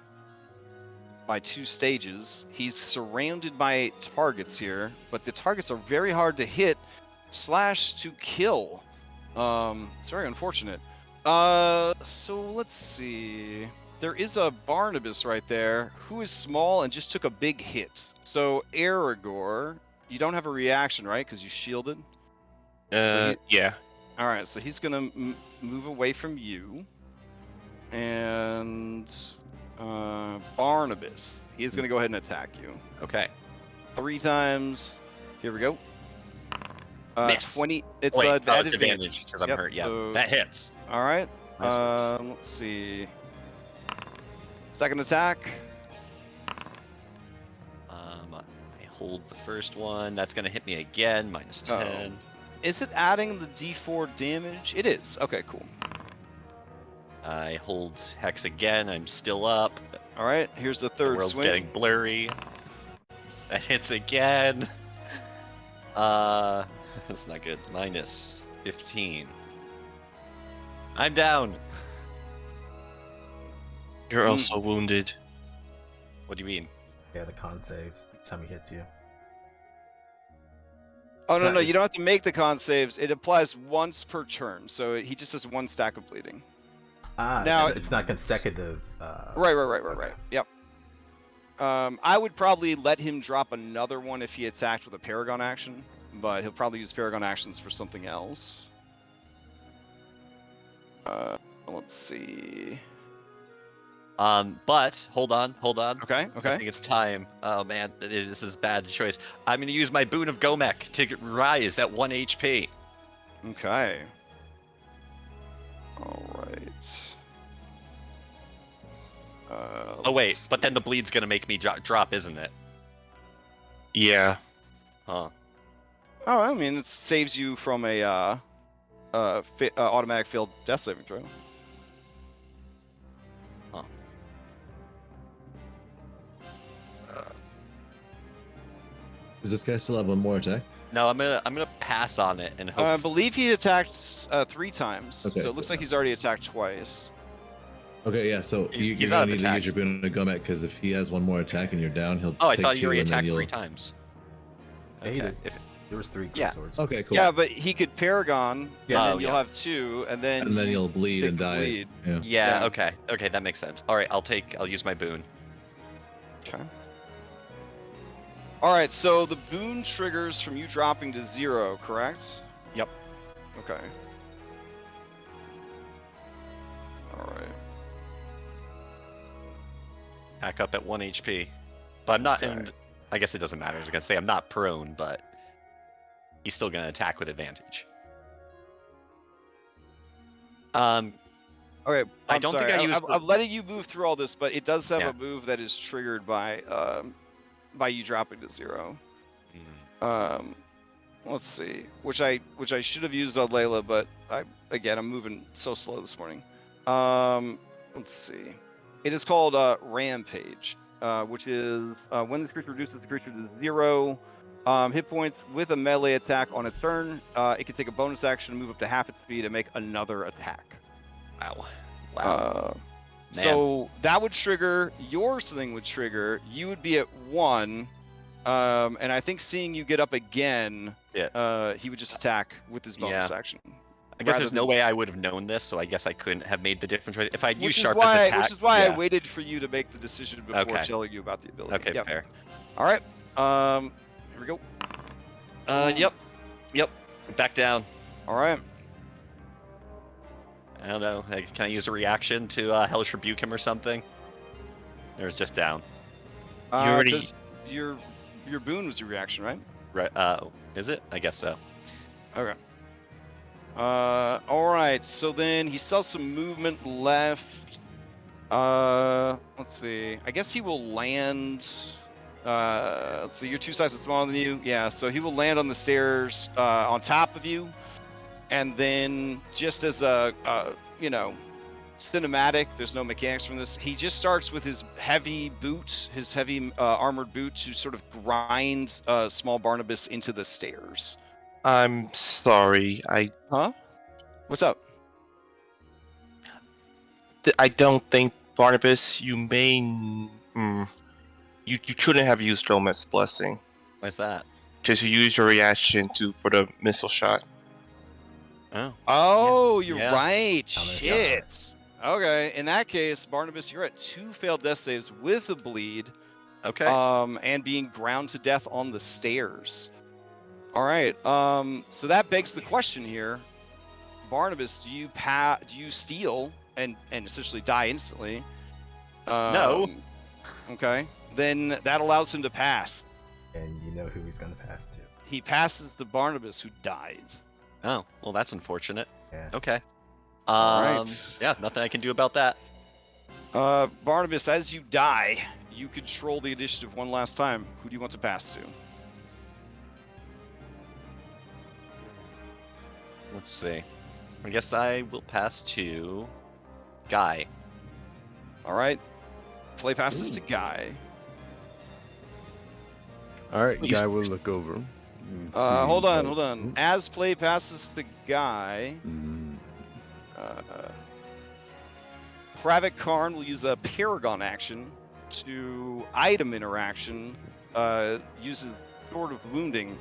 2 stages. He's surrounded by targets here, but the targets are very hard to hit / to kill. It's very unfortunate. So let's see. There is a Barnabas right there who is small and just took a big hit. So Aragorn, you don't have a reaction, right? Because you shielded. Yeah. All right, so he's gonna move away from you, and Barnabas, he is gonna go ahead and attack you. Okay. 3 times. Here we go. Miss. 20. It's Wait, at it's advantage because I'm hurt. Yeah, so- that hits. All right. Nice. Let's see. Second attack. I hold the first one. That's gonna hit me again. Minus 10. Is it adding the D4 damage? It is. Okay, cool. I hold Hex again. I'm still up. All right, here's the The third world's swing. getting blurry. That hits again. That's not good. Minus 15. I'm down. You're also wounded. What do you mean? Yeah, the con saves each time he hits you. Oh, It's no, not- no, you it's- don't have to make the con saves. It applies once per turn, so he just has 1 stack of bleeding. Now- it's not consecutive. Right. Yep. I would probably let him drop another one if he attacked with a Paragon action, but he'll probably use Paragon actions for something else. Let's see. But hold on. Okay. I think it's time. Oh man, this is a bad choice. I'm gonna use my Boon of Gomek to rise at 1 HP. Okay. All right. Oh wait, let's but then the bleed's gonna make me drop, isn't it? Yeah. Huh. Oh, I mean, it saves you from a automatic failed death saving throw. Huh. Does this guy still have one more attack? No, I'm gonna pass on it and hope. I believe he attacked 3 times, Okay, so it looks like he's already attacked twice. Okay, yeah. So He's you're out gonna of need to use attacks. your Boon of Gomek because if he has one more attack and you're down, he'll Oh, I take thought 2 you already and then attacked you'll. 3 times. Yeah, he did. If- There was 3 Yeah. swords. Okay, cool. Yeah, but he could Paragon, Yeah. and then Oh, you'll yeah. have 2, and then And then you you'll bleed take and the die. bleed. Yeah. Yeah. Yeah. Okay, that makes sense. All right, I'll use my Boon. Okay. All right, so the boon triggers from you dropping to 0, correct? Yep. Okay. All right. Back up at 1 HP. But I'm not Okay. in. I guess it doesn't matter. I was gonna say I'm not prone, but he's still gonna attack with advantage. Okay. I I'm don't sorry. think I used I'm letting you move through all this, but it does have Yeah. a move that is triggered by you dropping to 0. Hmm. Let's see. Which I should have used on Layla, but I'm moving so slow this morning. Let's see. It is called Rampage, which is when this creature reduces the creature to 0 hit points with a melee attack on its turn. It can take a bonus action to move up to half its speed and make another attack. Wow. Man. So that would trigger, your thing would trigger, you would be at 1, and I think seeing you get up again, he would just attack with his bonus action. I guess there's no than- way I would have known this, so I guess I couldn't have made the different choice. If I'd used Which is sharpest why, attack. which is why I yeah. waited for you to make the decision before Okay. telling you about the ability. Okay, Yep. fair. All right. Here we go. Yep. Back down. All right. I don't know. Can I use a reaction to Hellish Rebuke him or something? Or it's just down? already- 'Cause your boon was your reaction, right? Right. Is it? I guess so. Okay. All right. So then he still has some movement left. Let's see. I guess he will land. Let's see. You're 2 sizes smaller than you. Yeah. So he will land on the stairs on top of you, and then just as a cinematic. There's no mechanics from this. He just starts with his heavy boot, his heavy armored boot, to sort of grind small Barnabas into the stairs. I'm sorry. Huh? What's up? I don't think Barnabas. You may. You couldn't have used Dromet's blessing Why's that? because you used your reaction for the missile shot. Oh. Oh, you're Yeah. right. Counter Shit. Okay. In that case, Barnabas, you're at 2 failed death saves with a bleed. Okay. And being ground to death on the stairs. All right. So that begs the question here, Barnabas, do you steal and essentially die instantly? No. Okay. Then that allows him to pass. And you know who he's gonna pass to. He passes to Barnabas, who dies. Oh, well, that's unfortunate. Yeah. Okay. All right. Yeah, nothing I can do about that. Barnabas, as you die, you control the initiative one last time. Who do you want to pass to? Let's see. I guess I will pass to Guy. All right. Play passes to Guy. All right, You- guy will look over. and see, Hold on. oh, As play passes to Guy, mm, Hravek Kharn will use a Paragon action to item interaction, uses Sword of Wounding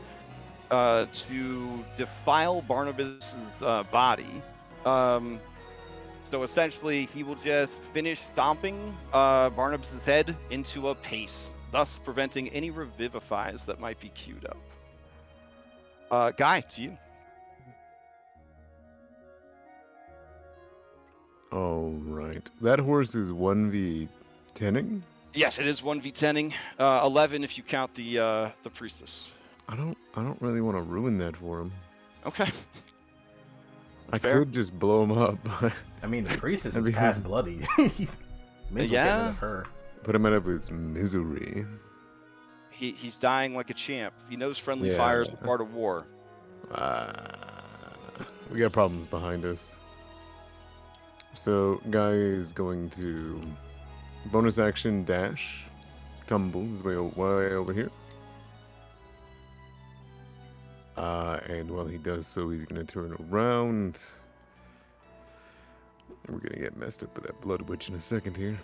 to defile Barnabas' body. So essentially, he will just finish stomping Barnabas' head into a paste, thus preventing any revivifies that might be queued up. Guy, to you. all right. That horse is 1v10ing? Yes, it is 1v10ing. 11 if you count the priestess. I don't really want to ruin that for him. Okay. I Fair. could just blow him up. I mean, the priestess is That'd be- past bloody. May as well get rid Yeah. of her. Put him out of his misery. He's dying like a champ. He knows friendly Yeah. fire is a part of war. We got problems behind us. So, guy is going to bonus action dash, tumble his way over here. And while he does so, he's going to turn around. We're going to get messed up with that blood witch in a second here.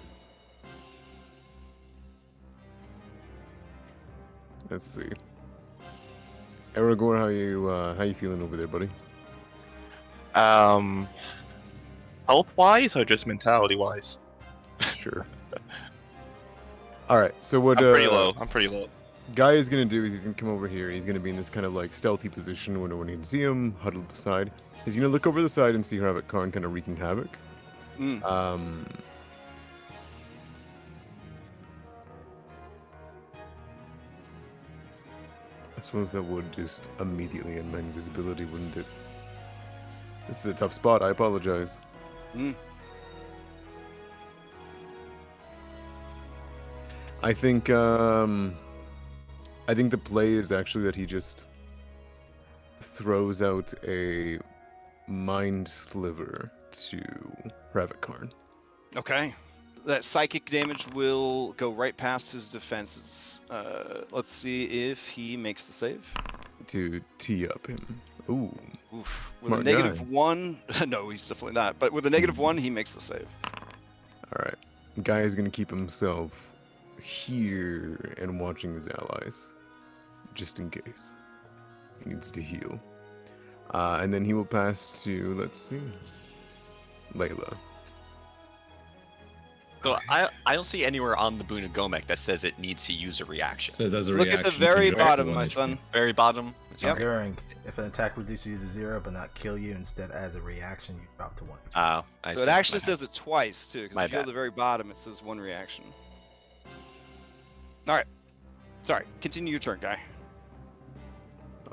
Let's see. Aragorn, how you feeling over there, buddy? Health-wise or just mentality-wise? Sure. All right. So what? I'm pretty low. Guy is gonna do is he's gonna come over here. He's gonna be in this kind of like stealthy position when no one can see him, huddled beside. He's gonna look over the side and see Hravek Kharn kind of wreaking havoc. Mm. I suppose that would just immediately end my invisibility, wouldn't it? This is a tough spot. I apologize. Mm. I think the play is actually that he just throws out a mind sliver to Hravek Kharn. Okay. That psychic damage will go right past his defenses. Let's see if he makes the save. To tee up him. Ooh. Oof. With Smart a negative guy. 1, no, he's definitely not. But with a negative 1, he makes the save. All right. Guy is going to keep himself here and watching his allies, just in case he needs to heal. And then he will pass to, let's see, Layla. So I don't see anywhere on the Boon of Gomek that says it needs to use a reaction. Says as a Look reaction. at the very you can bottom, direct my one son. HP. Very bottom. Yep. During, if an attack reduces you to 0 but not kill you, instead as a reaction, you drop to 1. Oh, I So see. it actually My says it twice, too, because My if you go to bad. the very bottom, it says 1 reaction. Alright. Sorry, continue your turn, Guy.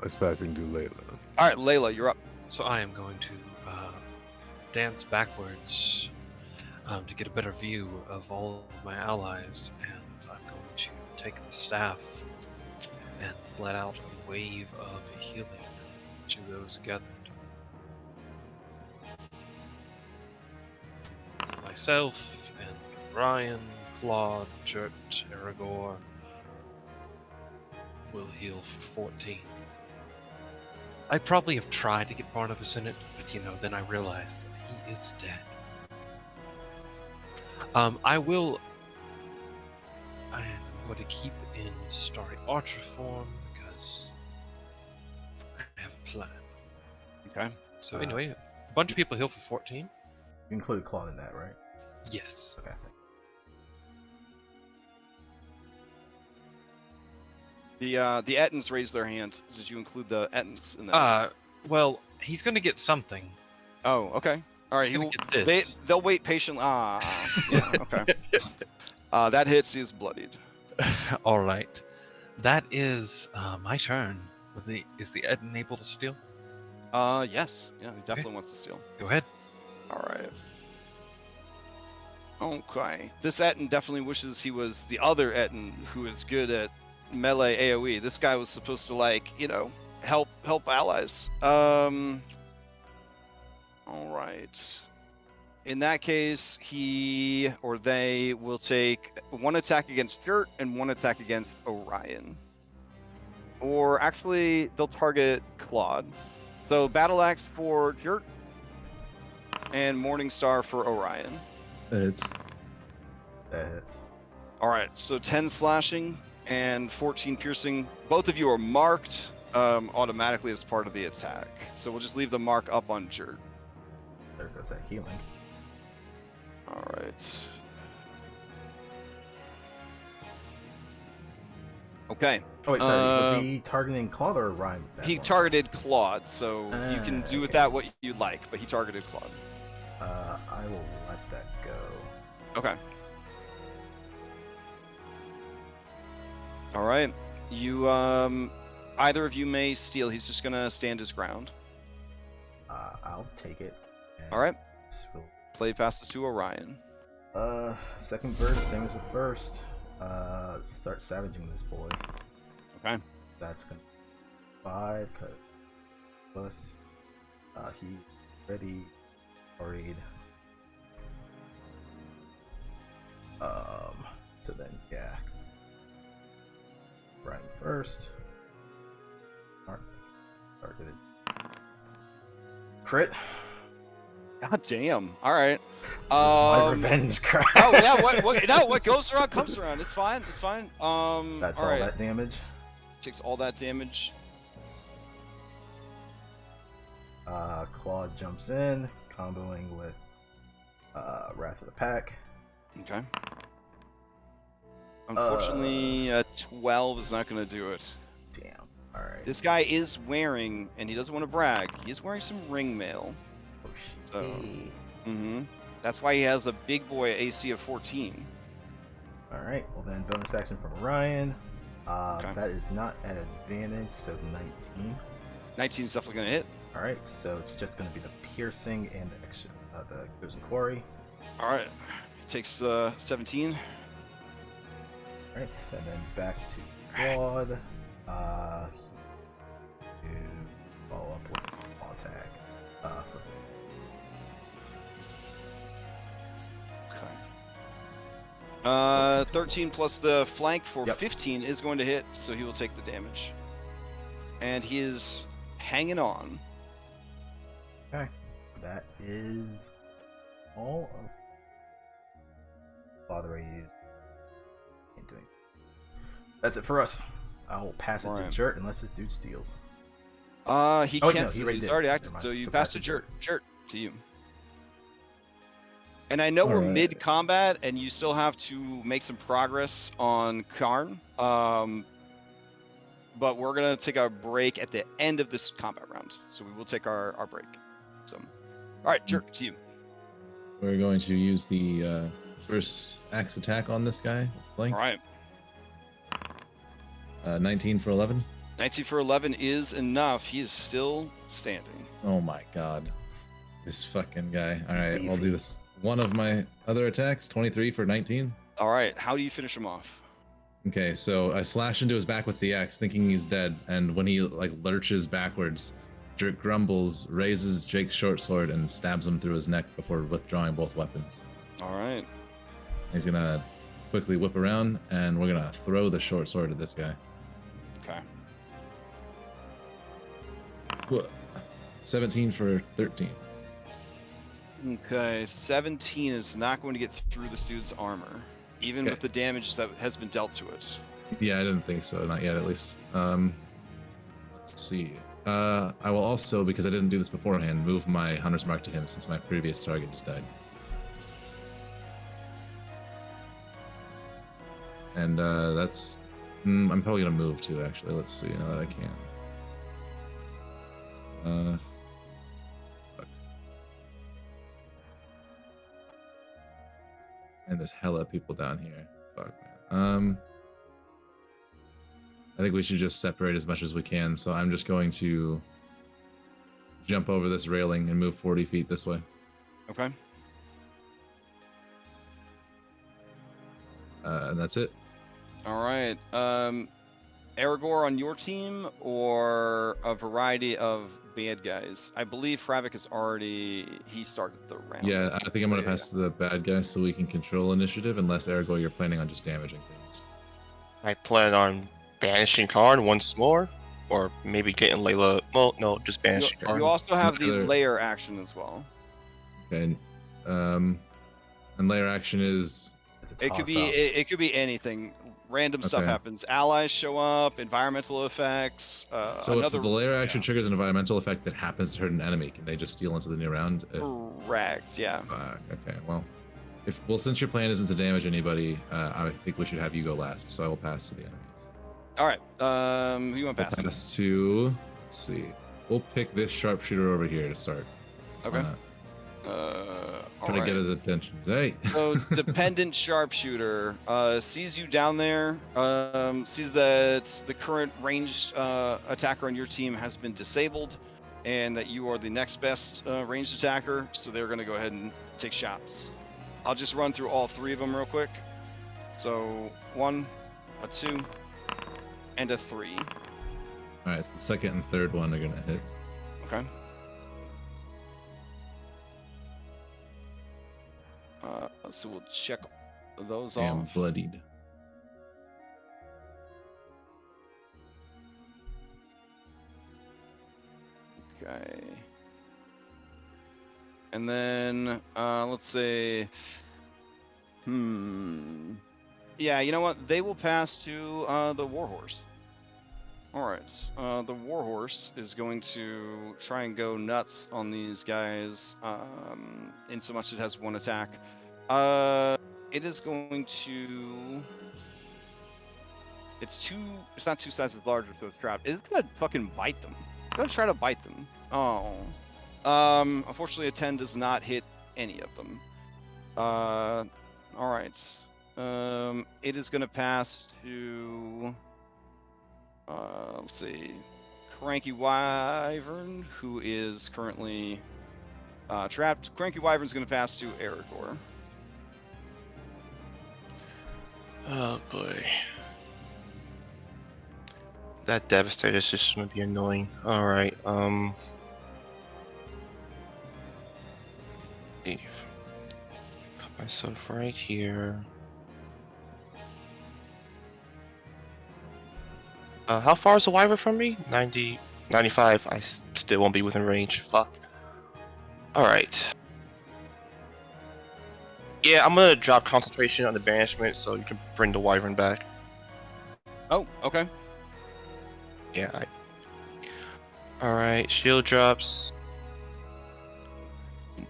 I was passing to Layla. Alright, Layla, you're up. So I am going to dance backwards to get a better view of all of my allies, and I'm going to take the staff and let out a wave of healing to those gathered. Myself and Ryan, Claude, Jert, Aragorn will heal for 14. I probably have tried to get Barnabas in it, but then I realized that he is dead. I'm going to keep in Starry Archer form because I have a plan. Okay. So anyway, a bunch of people heal for 14. You include Claude in that, right? Yes. Okay. The Ettins raised their hand. Did you include the Ettins in that? Well, he's going to get something. Oh, okay. All right. He's gonna He get will, this. they'll wait patiently. Yeah, okay. That hits. He is bloodied. All right. That is my turn. Is the Eden able to steal? Yes. Yeah, he definitely wants to steal. Go ahead. All right. Okay. This Etten definitely wishes he was the other Etten who is good at melee AoE. This guy was supposed to help allies. All right. In that case, he or they will take 1 attack against Jert and 1 attack against Orion. Or actually, they'll target Claude. So Battle Axe for Jert and Morningstar for Orion. That hits. That hits. All right, so 10 slashing and 14 piercing. Both of you are marked automatically as part of the attack. So we'll just leave the mark up on Jert. There goes that healing. All right. Okay. Oh wait, sorry. Was he targeting Claude or Ryan? With that He one? targeted Claude, so you can do with okay. that what you like, but he targeted Claude. I will let that go. Okay. All right. You, either of you may steal. He's just gonna stand his ground. I'll take it. and All right. we'll- Play passes to Orion. Second verse, same as the first. Start savaging this boy. Okay. That's gonna be 5 cut plus. He ready, worried. So then, yeah. Ryan first. Targeted. Crit. God damn. All right. My revenge cry. Oh yeah. What goes around comes around. It's fine. It's fine. That's all all right. that damage. Takes all that damage. Claude jumps in, comboing with Wrath of the Pack. Okay. Unfortunately, 12 is not going to do it. Damn. Alright. This guy is wearing, and he doesn't want to brag, he is wearing some ring mail. Oh shit. So, that's why he has a big boy AC of 14. Alright, well then bonus action from Ryan. Okay. That is not at advantage, so 19. 19 is definitely going to hit. Alright, so it's just going to be the piercing and the extra, the Chosen Quarry. All right. Takes 17. Alright, and then back to Claude. To follow up with claw attack. For Okay. 13 plus the flank for Yep. 15 is going to hit, so he will take the damage. And he is hanging on. Okay, that is all of bother I used. Ain't doing. That's it for us. I will pass it Alright. to Jert unless this dude steals. He Oh, can't. no, he already he's did. already Never active, mind. so you So pass pass to it Jert. to Jert, to you. And I know we're Alright. mid-combat, and you still have to make some progress on Kharn. But we're gonna take a break at the end of this combat round, so we will take our break. So, all right, Jert, to you. We're going to use the first axe attack on this guy. Flank. All right, 19 for 11. 19 for 11 is enough. He is still standing. Oh my god. This fucking guy. Alright, I'll do Beefy. this. One of my other attacks, 23 for 19. All right, how do you finish him off? Okay, so I slash into his back with the axe, thinking he's dead, and when he like lurches backwards, Jake grumbles, raises Jake's short sword, and stabs him through his neck before withdrawing both weapons. All right. He's gonna quickly whip around, and we're gonna throw the short sword at this guy. Okay. 17 for 13. Okay, 17 is not going to get through this dude's armor, even Okay. with the damage that has been dealt to it. Yeah, I didn't think so. Not yet, at least. Let's see. I will also, because I didn't do this beforehand, move my Hunter's Mark to him since my previous target just died. And that's... I'm probably going to move too, actually. Let's see, now that I can. Fuck. And there's hella people down here. Fuck, man. I think we should just separate as much as we can, so I'm just going to jump over this railing and move 40 feet this way. Okay. And that's it. All right. Aragorn on your team, or a variety of bad guys. I believe Hravek is already he started the round. Yeah, I think I'm gonna Yeah, pass to the bad guys so we can control initiative. Unless Ergo, you're planning on just damaging things. I plan on banishing Kharn once more, or maybe getting Layla. Well, no, just banishing You Kharn. also have the either- layer action as well. Okay. And layer action is It's a It could be toss-up. it could be anything. Random stuff Okay. happens. Allies show up. Environmental effects. so Another if the layer action yeah. triggers an environmental effect that happens to hurt an enemy, can they just steal into the new round? If, Correct. Yeah. okay, well, since your plan isn't to damage anybody, I think we should have you go last. So I will pass to the enemies. All right. Who you want to We'll pass to? pass to. Let's see. We'll pick this sharpshooter over here to start. Okay. Try All to right. get his attention. Hey. So dependent sharpshooter sees you down there. Sees that the current ranged attacker on your team has been disabled, and that you are the next best ranged attacker. So they're going to go ahead and take shots. I'll just run through all three of them real quick. So 1, a 2, and a 3. All right. So the second and third one are gonna hit. Okay. So we'll check those Damn, off. bloodied. Okay. And then let's say, yeah, you know what? They will pass to the Warhorse. All right. The Warhorse is going to try and go nuts on these guys. In so much it has one attack. It is going to. It's not two sizes larger, so it's trapped. It's gonna fucking bite them. It's gonna try to bite them. Oh. Unfortunately, a 10 does not hit any of them. All right. It is gonna pass to. Let's see. Cranky Wyvern, who is currently trapped. Cranky Wyvern's gonna pass to Aragorn. Oh boy. That Devastator is just gonna be annoying. Alright, leave. Put myself right here. How far is the Wyvern from me? 90, 95. I still won't be within range. Fuck. Alright. Yeah, I'm gonna drop concentration on the banishment so you can bring the Wyvern back. Oh, okay. Yeah, Alright, shield drops.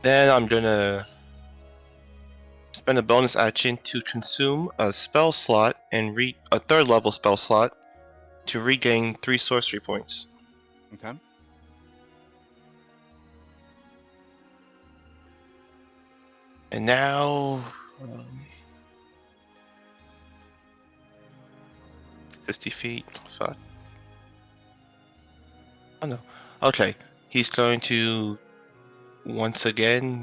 Then I'm gonna spend a bonus action to consume a spell slot and a third level spell slot to regain 3 sorcery points. Okay. And now 50 feet. Fuck. Oh no. Okay. He's going to once again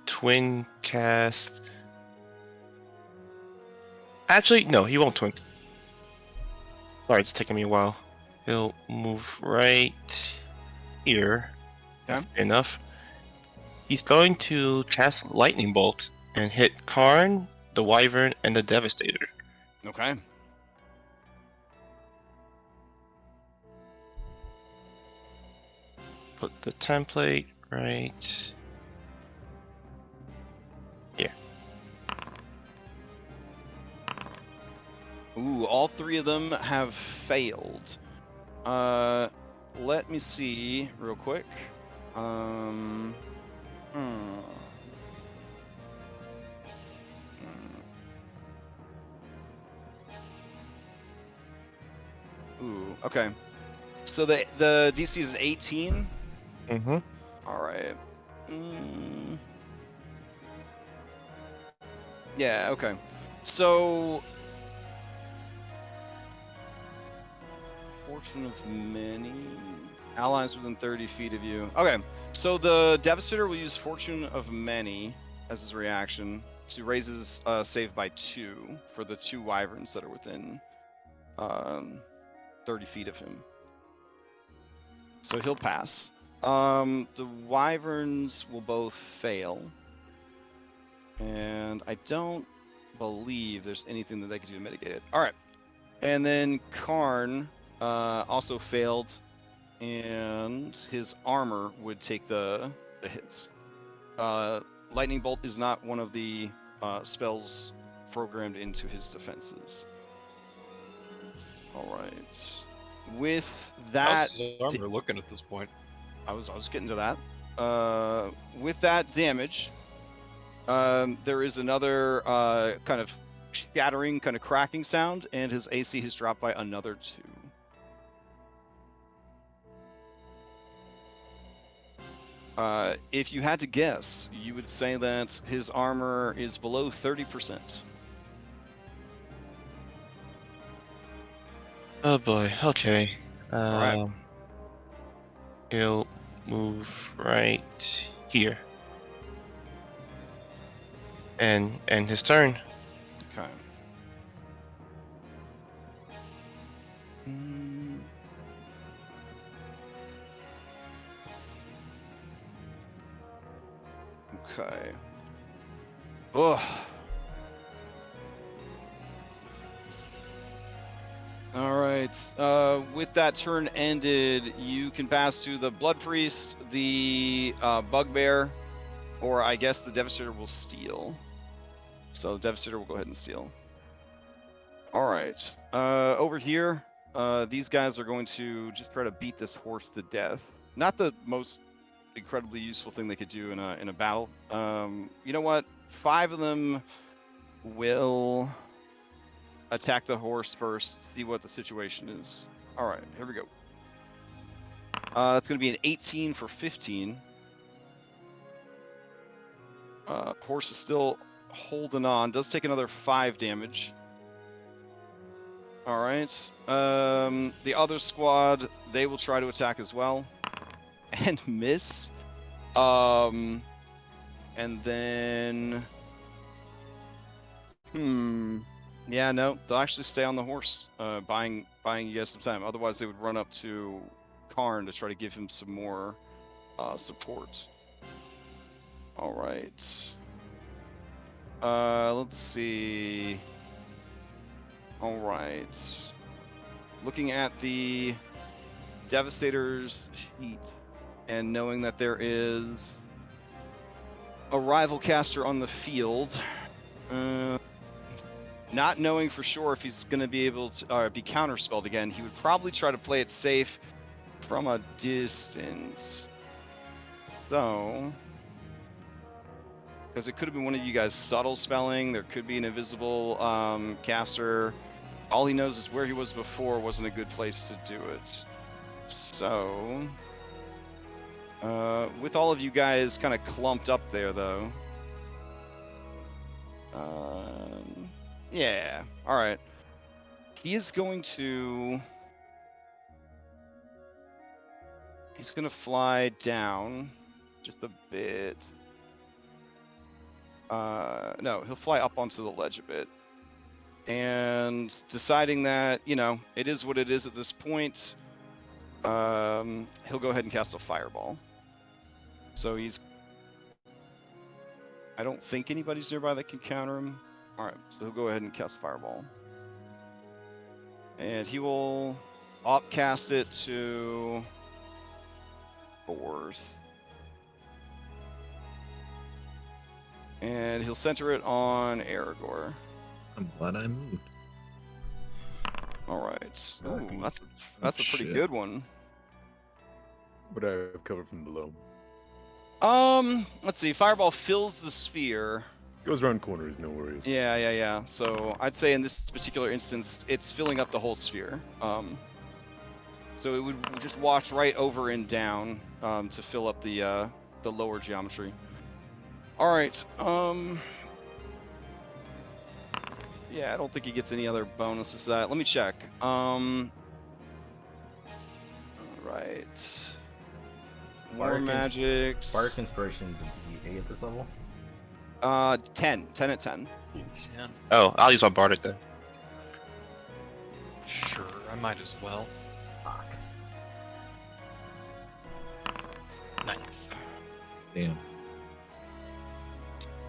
twin cast. Actually, no, he won't twin. Sorry, it's taking me a while. He'll move right here. Okay. Enough. He's going to cast Lightning Bolt and hit Kharn, the Wyvern, and the Devastator. Okay. Put the template right here. Ooh, all three of them have failed. Let me see real quick. Ooh, okay. So the DC is 18. Mm-hmm. All right. Yeah. Okay. So, fortune of many allies within 30 feet of you. Okay. So the Devastator will use Fortune of Many as his reaction to raise his save by 2 for the 2 wyverns that are within 30 feet of him. So he'll pass. The wyverns will both fail. And I don't believe there's anything that they could do to mitigate it. All right. And then Kharn also failed, and his armor would take the hits. Lightning Bolt is not one of the spells programmed into his defenses. All right. With that, How's his armor looking at this point? I was getting to that. With that damage, there is another kind of shattering, kind of cracking sound, and his AC has dropped by another 2. If you had to guess, you would say that his armor is below 30%. Oh boy. Okay. Alright. He'll move right here. And end his turn. Okay. Okay. Ugh. All right. With that turn ended, you can pass to the Blood Priest, the Bugbear, or I guess the Devastator will steal. So the Devastator will go ahead and steal. All right. Over here, these guys are going to just try to beat this horse to death. Not the most incredibly useful thing they could do in a battle. You know what? 5 of them will attack the horse first, see what the situation is. All right, here we go. It's going to be an 18 for 15. Horse is still holding on. Does take another 5 damage. All right. The other squad, they will try to attack as well. And miss. And then... Yeah, no, they'll actually stay on the horse, buying you guys some time. Otherwise, they would run up to Kharn to try to give him some more support. All right. Let's see. All right. Looking at the Devastator's sheet and knowing that there is a rival caster on the field. Not knowing for sure if he's going to be able to be counterspelled again, he would probably try to play it safe from a distance. So, because it could have been one of you guys subtle spelling, there could be an invisible caster. All he knows is where he was before wasn't a good place to do it. So, with all of you guys kind of clumped up there, though. Yeah, alright. He is going to... He's going to fly down just a bit. No, he'll fly up onto the ledge a bit. And deciding that, you know, it is what it is at this point, he'll go ahead and cast a fireball. So he's... I don't think anybody's nearby that can counter him. Alright, so he'll go ahead and cast Fireball. And he will upcast it to 4th. And he'll center it on Aragorn. I'm glad I moved. Alright. Ooh, that's a pretty good one. Would I have covered from below? Let's see. Fireball fills the sphere. Goes around corners, no worries. Yeah. So I'd say in this particular instance, it's filling up the whole sphere. So it would just wash right over and down to fill up the lower geometry. All right. Yeah, I don't think he gets any other bonuses to that. Let me check. All right. War magics. Bardic Inspiration is a D8 at this level? 10 at 10. 10. Oh, I'll use my Bardic then. Sure, I might as well. Fuck. Nice. Damn.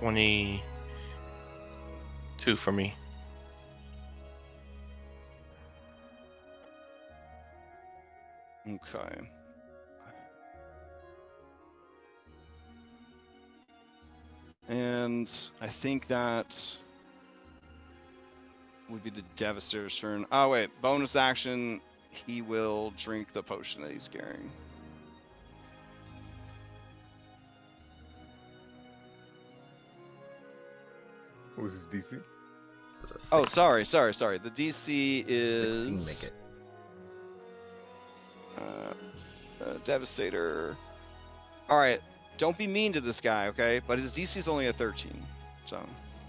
22 for me. Okay. And I think that would be the Devastator's turn. Oh wait, bonus action, he will drink the potion that he's carrying. What was his DC? It was a Oh, 6. sorry. The DC 16 is make it. Devastator. All right, don't be mean to this guy, okay? But his DC is only a 13, so.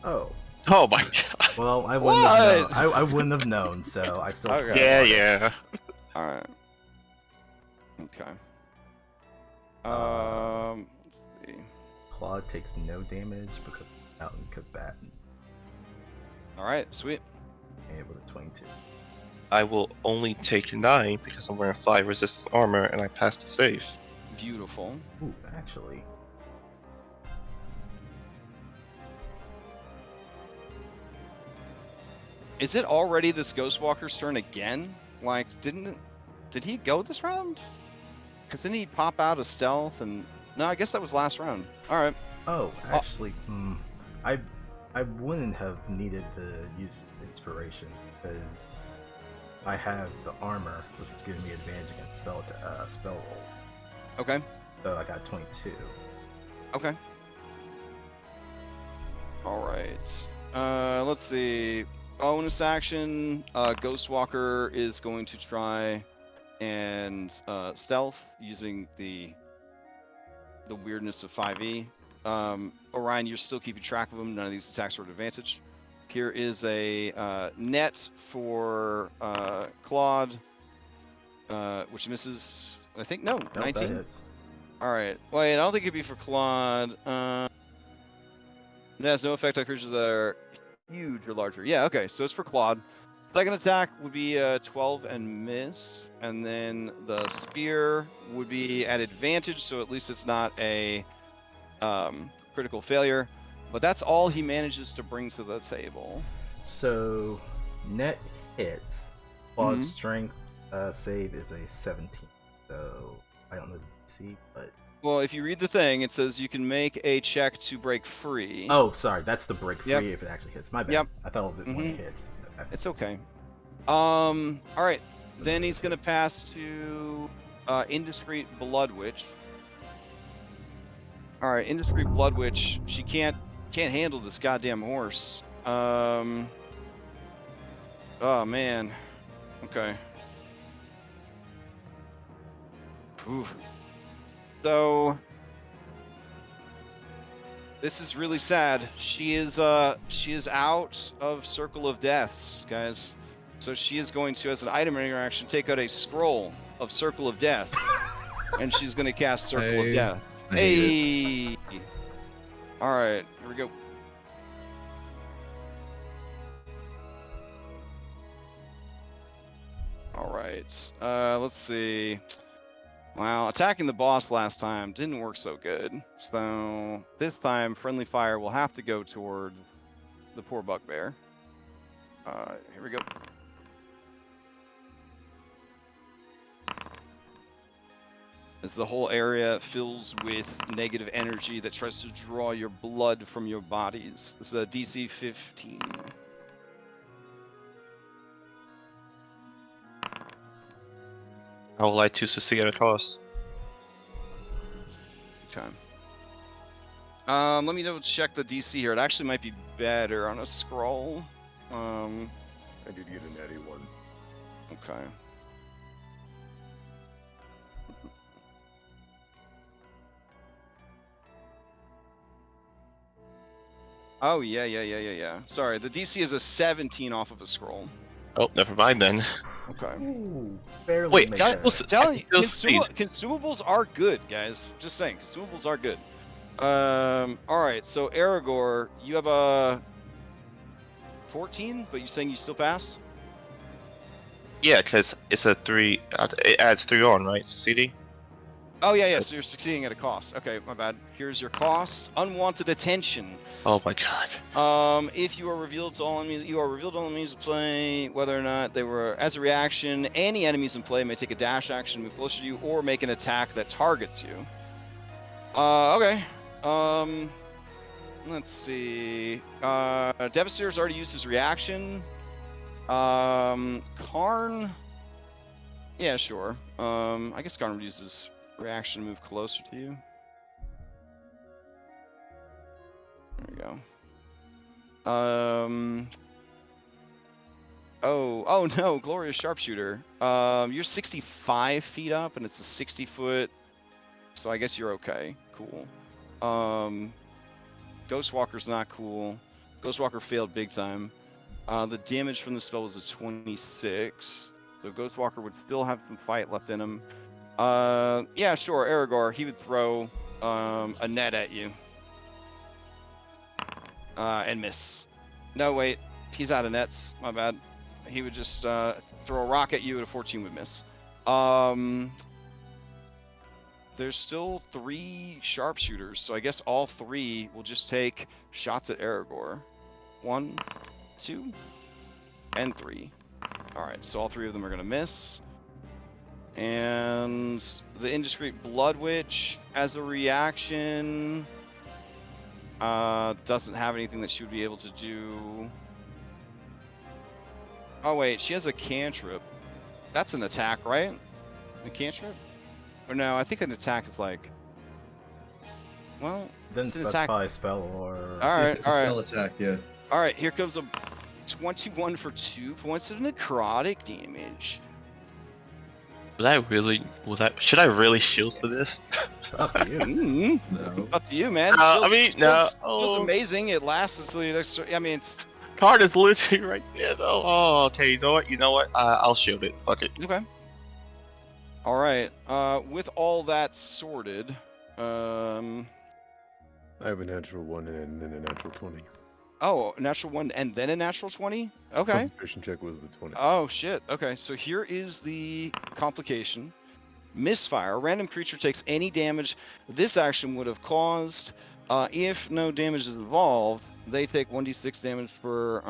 Oh. Oh my god. Well, I wouldn't have known. What? I wouldn't have known, so I still. Okay. scored Yeah, on it. yeah. All right. Okay. Let's see. Claude takes no damage because of mountain combatant. All right, sweet. And with a 22. I will only take 9 because I'm wearing 5 resistant armor and I passed the save. Beautiful. Ooh, actually. Is it already this Ghostwalker's turn again? Like, did he go this round? Because didn't he pop out of stealth and... No, I guess that was last round. All right. Oh, actually, I wouldn't have needed to use inspiration because I have the armor, which is giving me advantage against spell roll. Okay. So I got 22. Okay. All right. Let's see. Bonus action. Ghostwalker is going to try and stealth using the weirdness of 5e. Orion, you're still keeping track of them. None of these attacks are at advantage. Here is a net for Claude, which misses. I think no, Nope, 19. that hits. All right. Wait, I don't think it'd be for Claude. It has no effect on creatures that are huge or larger. Yeah, okay. So it's for Claude. Second attack would be 12 and miss, and then the spear would be at advantage, so at least it's not a critical failure. But that's all he manages to bring to the table. So, net hits. Claude's strength save is a 17. So, I don't know the DC, but... Well, if you read the thing, it says you can make a check to break free. Oh, sorry. That's the break free Yep. if it actually hits. My bad. Yep. I thought it was when it hits. Okay. It's okay. All right. Then he's gonna pass to Indiscreet Blood Witch. All right, Indiscreet Blood Witch. She can't handle this goddamn horse. Oh man. Okay. Oof. So this is really sad. She is out of Circle of Deaths, guys. So she is going to, as an item interaction, take out a scroll of Circle of Death, and she's going to cast Circle of Death. I hate Hey. All right, here we go. All right. Let's see. Wow, attacking the boss last time didn't work so good. So this time, friendly fire will have to go toward the poor bugbear. Here we go. As the whole area fills with negative energy that tries to draw your blood from your bodies. This is a DC 15. I would like to succeed at a cost. Okay. Let me double check the DC here. It actually might be better on a scroll. I did get a natty one. Okay. Oh, yeah. Sorry, the DC is a 17 off of a scroll. Oh, never mind then. Okay. Ooh, barely Wait, make I that. still, Telling you, I still consumables are good, guys. Just saying, consumables are good. Alright, so Aragorn, you have a 14, but you're saying you still pass? Yeah, because it's a 3. It adds 3 on, right? CD? Oh yeah, yeah. So you're succeeding at a cost. Okay, my bad. Here's your cost: unwanted attention. Oh my god. If you are revealed to all enemies, you are revealed to all enemies in play, whether or not they were as a reaction. Any enemies in play may take a dash action, move closer to you, or make an attack that targets you. Okay. Let's see. Devastator's already used his reaction. Kharn. Yeah, sure. I guess Kharn would use his reaction to move closer to you. There we go. Oh no, Glorious Sharpshooter. You're 65 feet up, and it's a 60 foot. So I guess you're okay. Cool. Ghostwalker's not cool. Ghostwalker failed big time. The damage from the spell was a 26. So Ghostwalker would still have some fight left in him. Yeah, sure. Aragorn, he would throw a net at you. And miss. No, wait. He's out of nets. My bad. He would just throw a rock at you and a 14 would miss. There's still 3 sharpshooters, so I guess all 3 will just take shots at Aragorn. 1, 2, and 3. Alright, so all 3 of them are going to miss. And the Indiscreet Blood Witch, as a reaction, doesn't have anything that she would be able to do. Oh wait, she has a cantrip. That's an attack, right? A cantrip? Or no, I think an attack is like... Well, Didn't specify spell or... Alright, It's a spell attack, yeah. Alright, here comes a 21 for 2 points of necrotic damage. Should I really shield for this? Up to you. No. Up to you, man. I mean, no. It was amazing. It lasts until you next... I mean, it's... Card is literally right there, though. Oh, okay, you know what? I'll shield it. Fuck it. Okay. All right. With all that sorted, I have a natural 1 and then a natural 20. Oh, a natural 1 and then a natural 20? Okay. Concentration check was the 20. Oh, shit. Okay, so here is the complication. Misfire. A random creature takes any damage this action would have caused. If no damage is involved, they take 1d6 damage for...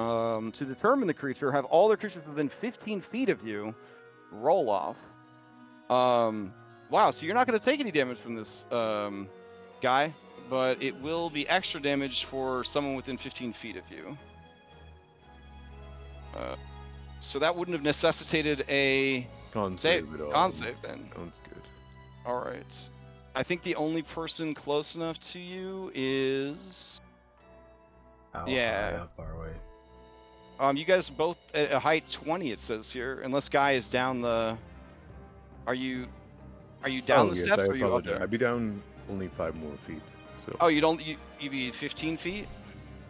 to determine the creature, have all their creatures within 15 feet of you roll off. Wow, so you're not going to take any damage from this guy, but it will be extra damage for someone within 15 feet of you. So that wouldn't have necessitated a Con save. save at all. Con save then. Sounds good. All right. I think the only person close enough to you is... How Yeah. high, how far away? You guys both at a height 20, it says here, unless Guy is down the... Are you down the yes, steps I or are you up apologize. there? I'd be down only 5 more feet. So Oh, you be 15 feet?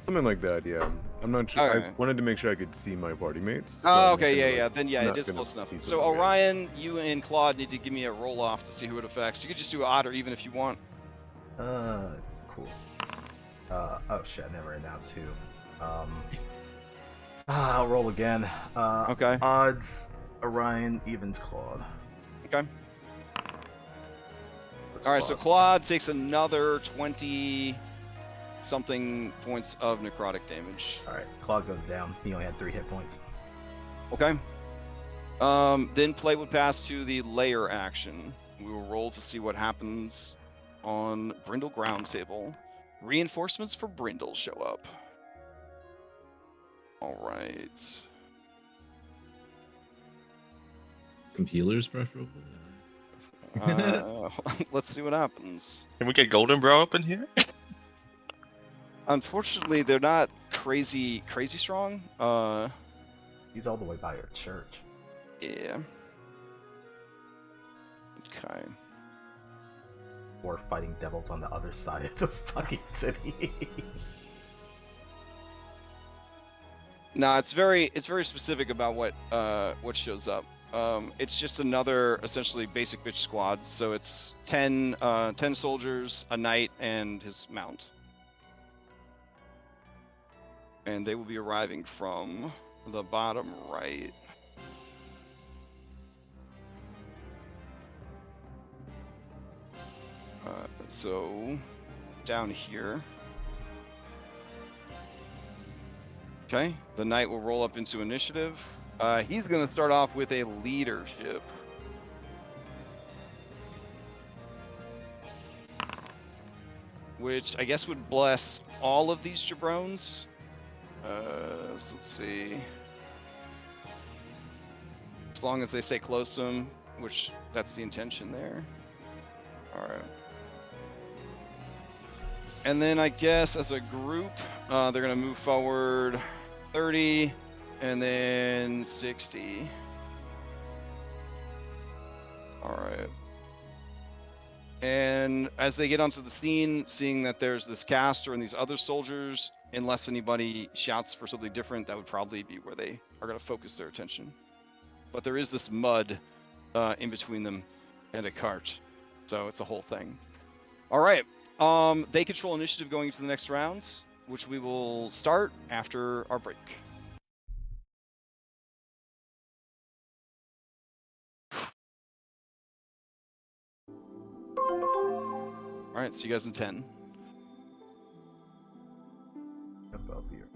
something like that, yeah. I'm not sure. Okay. I wanted to make sure I could see my party mates. so Oh, I'm not okay, gonna, yeah. like, Then yeah, not it is gonna close enough. piece So them together. Orion, you and Claude need to give me a roll off to see who it affects. You could just do odd or even if you want. Cool. Oh shit, I never announced who. I'll roll again. Okay. Odds, Orion, evens, Claude. Okay. What's All right, so Claude? Claude takes another 20 something points of necrotic damage. Alright, Claude goes down. He only had 3 hit points. Okay. Then play would pass to the layer action. We will roll to see what happens on Brindle Ground Table. Reinforcements for Brindle show up. All right. Some healers, preferably. Let's see what happens. Can we get Golden Bro up in here? Unfortunately, they're not crazy strong. He's all the way by a church. Yeah. Okay. Or fighting devils on the other side of the fucking city. No, it's very specific about what shows up. It's just another essentially basic bitch squad. So it's 10 soldiers, a knight, and his mount. And they will be arriving from the bottom right. so down here. Okay, the knight will roll up into initiative. He's going to start off with a leadership. Which I guess would bless all of these jabrones. So let's see. As long as they stay close to him, which that's the intention there. All right. And then I guess as a group, they're going to move forward 30 and then 60. All right. And as they get onto the scene, seeing that there's this caster and these other soldiers, unless anybody shouts for something different, that would probably be where they are going to focus their attention. But there is this mud in between them and a cart, so it's a whole thing. All right. They control initiative going into the next rounds, which we will start after our break. All right, see you guys in 10. Jump up here.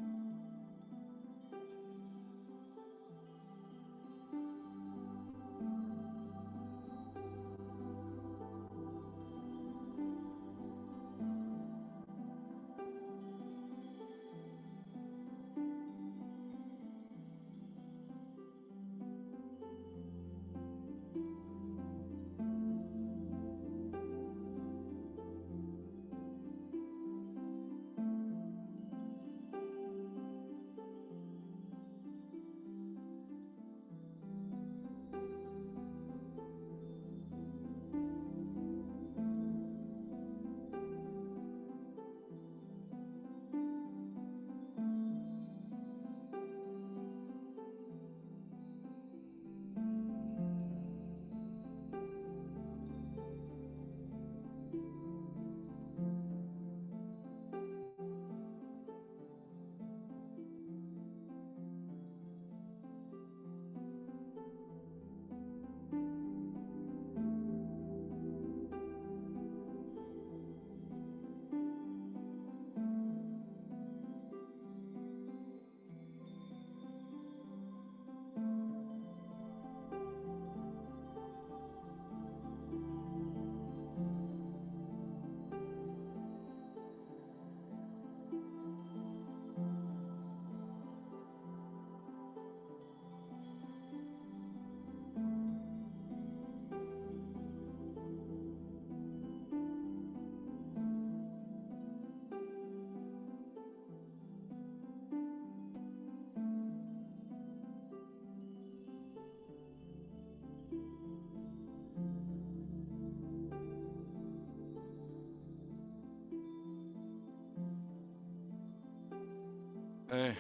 Hey.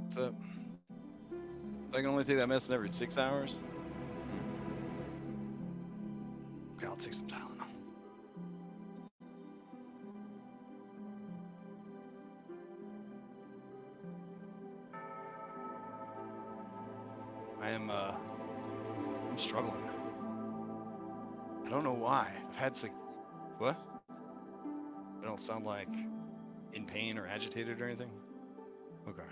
What's up? I can only take that medicine every 6 hours? Okay, I'll take some Tylenol. I'm struggling. I don't know why. I've had what? I don't sound like in pain or agitated or anything? Okay.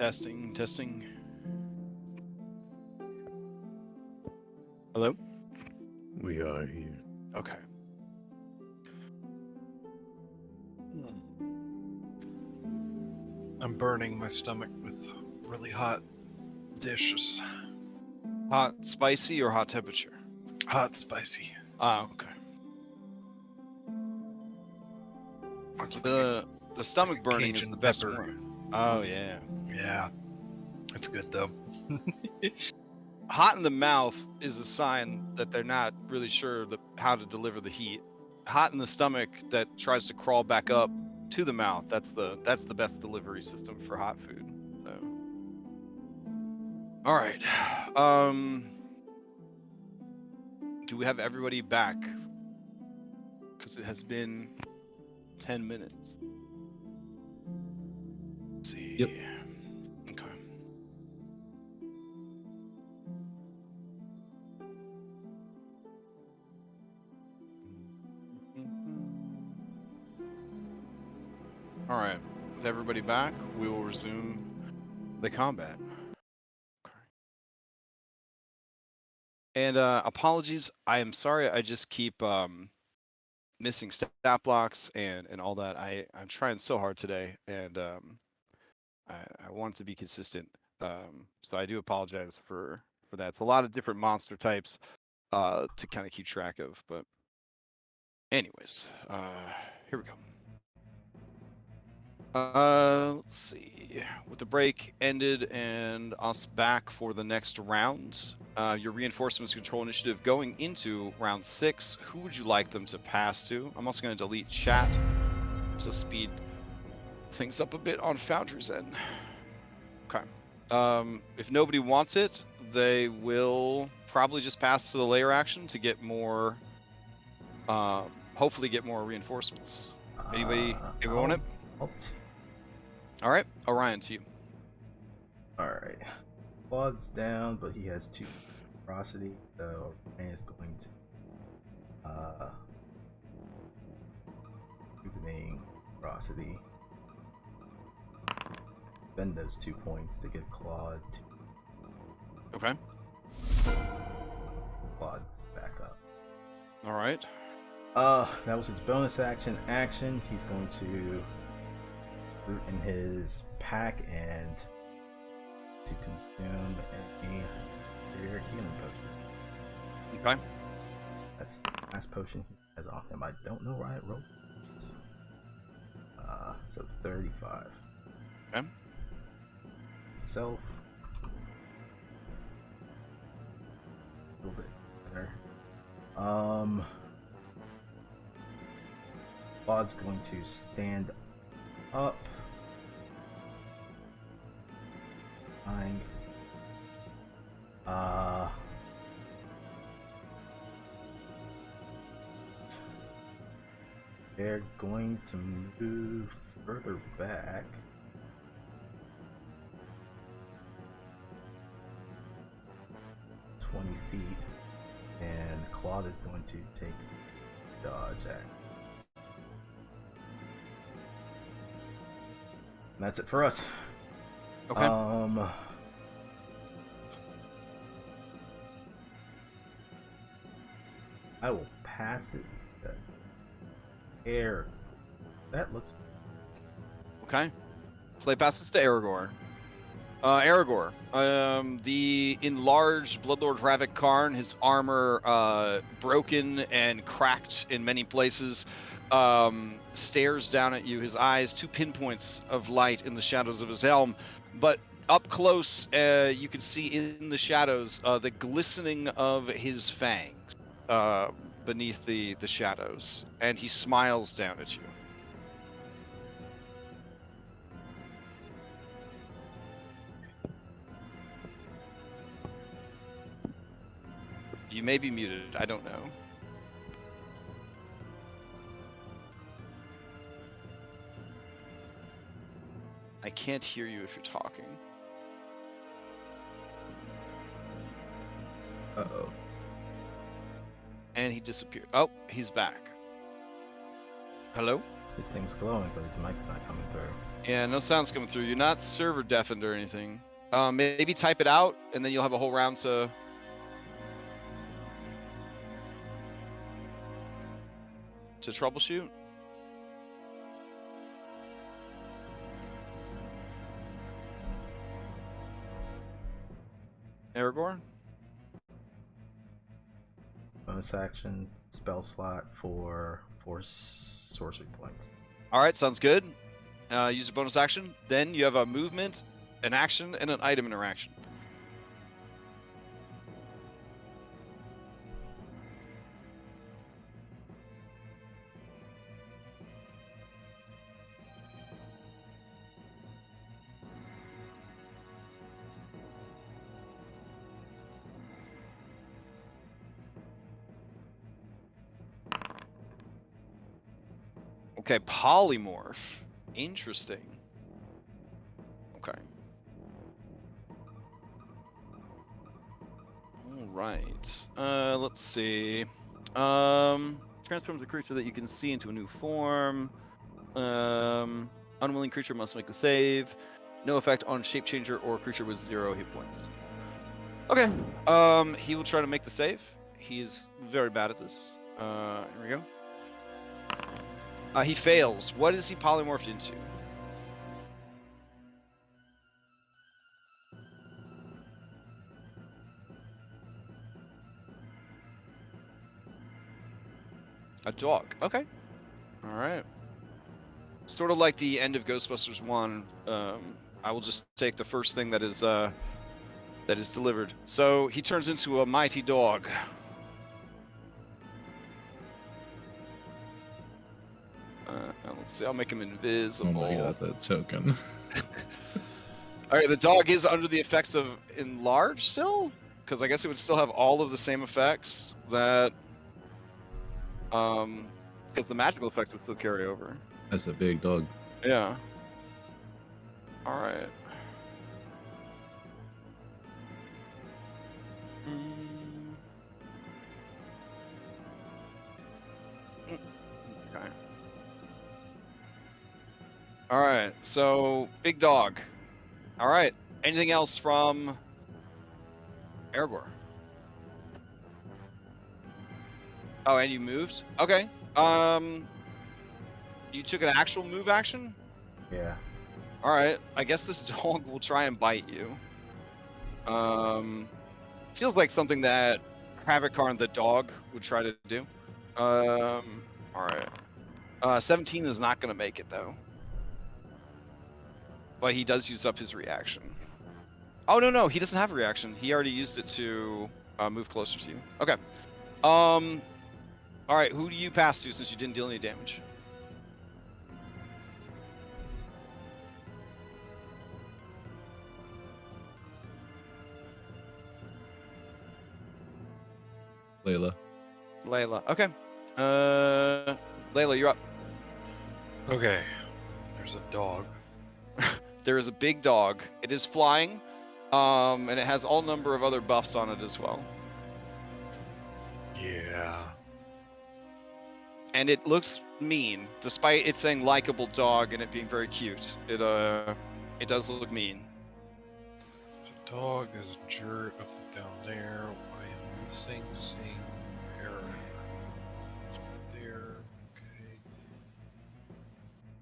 Testing, testing. Hello? We are here. Okay. I'm burning my stomach with really hot dishes. Hot, spicy, or hot temperature? Hot, spicy. Ah, okay. The stomach burning is Cajun the best pepper. one. Oh yeah. Yeah, it's good though. Hot in the mouth is a sign that they're not really sure how to deliver the heat. Hot in the stomach that tries to crawl back up to the mouth. That's the best delivery system for hot food. So. All right. Do we have everybody back? Because it has been 10 minutes. Let's see. Yep. Okay. All right. With everybody back, we will resume the combat. Okay. And apologies. I am sorry. I just keep missing stat blocks and all that. I'm trying so hard today, and I want to be consistent. So I do apologize for that. It's a lot of different monster types to kind of keep track of. But anyways, here we go. Let's see. With the break ended and us back for the next round, your reinforcements control initiative going into round 6. Who would you like them to pass to? I'm also going to delete chat, so speed things up a bit on Foundry's end. Okay. If nobody wants it, they will probably just pass to the layer action to get more, hopefully get more reinforcements. Anybody want it? All right, Orion, to you. Alright. Claude's down, but he has 2 ferocity, so Orion is going to rejuvenating ferocity. Spend those 2 points to give Claude Okay. Claude's back up. All right. That was his bonus action. He's going to root in his pack and to consume any superior healing potion. Okay. That's the last potion he has on him. I don't know why it rolled. So 35. Okay. Self. A little bit better. Claude's going to stand up. Fine. They're going to move further back. Feet, and Claude is going to take dodge act. And that's it for us. Okay. I will pass it to Air. That looks Okay. Play passes to Aragorn. Aragorn, the enlarged Bloodlord Hravek Kharn, his armor broken and cracked in many places, stares down at you. His eyes, 2 pinpoints of light in the shadows of his helm, but up close, you can see in the shadows the glistening of his fangs beneath the shadows, and he smiles down at you. You may be muted, I don't know. I can't hear you if you're talking. Uh-oh. And he disappeared. Oh, he's back. Hello? His thing's glowing, but his mic's not coming through. Yeah, no sounds coming through. You're not server deafened or anything. Maybe type it out, and then you'll have a whole round to troubleshoot. Aragorn? Bonus action, spell slot for 4 sorcery points. All right, sounds good. Use a bonus action. Then you have a movement, an action, and an item interaction. Okay, polymorph. Interesting. Okay. All right. Let's see. Transforms a creature that you can see into a new form. Unwilling creature must make a save. No effect on shape changer or creature with 0 hit points. Okay. He will try to make the save. He's very bad at this. Here we go. He fails. What is he polymorphed into? A dog. Okay. All right. Sort of like the end of Ghostbusters 1. I will just take the first thing that is delivered. So he turns into a mighty dog. Let's see. I'll make him invisible. Oh my god, that token. All right. The dog is under the effects of enlarge still, because I guess it would still have all of the same effects that. Because the magical effects would still carry over. That's a big dog. Yeah. All right. Okay. All right. So big dog. All right. Anything else from Aragorn? Oh, and you moved? Okay. You took an actual move action? Yeah. Alright. I guess this dog will try and bite you. Feels like something that Hravek Kharn the dog would try to do. Alright. 17 is not gonna make it though. But he does use up his reaction. Oh no, he doesn't have a reaction. He already used it to move closer to you. Okay. Alright, who do you pass to since you didn't deal any damage? Layla. Layla. Okay. Layla, you're up. Okay. There's a dog. There is a big dog. It is flying, and it has all number of other buffs on it as well. Yeah. And it looks mean, despite it saying likable dog and it being very cute. It does look mean. The dog is a jerk down there. I am missing seeing error. There. Okay.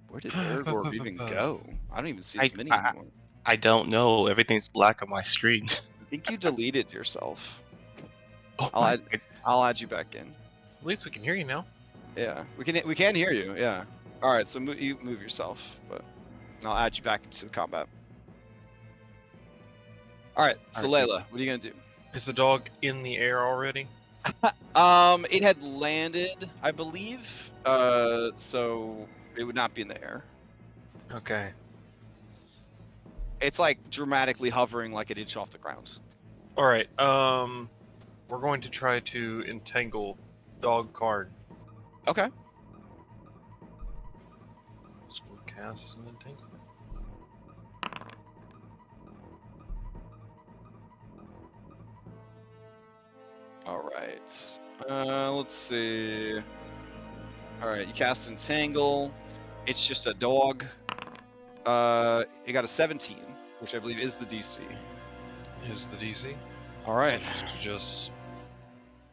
Where did Aragorn even go? I don't even see his mini anymore. I don't know. Everything's black on my screen. I think you deleted yourself. Oh, I'll add you back in. At least we can hear you now. Yeah, we can hear you. Yeah. All right, so you move yourself, but I'll add you back into the combat. All right, so Layla, what are you gonna do? Is the dog in the air already? It had landed, I believe. So it would not be in the air. Okay. It's like dramatically hovering like an inch off the ground. All right. We're going to try to entangle dog card. Okay. So we'll cast an entanglement. All right. Let's see. All right, you cast Entangle. It's just a dog. It got a 17, which I believe is the DC. Is the DC? All right. It's just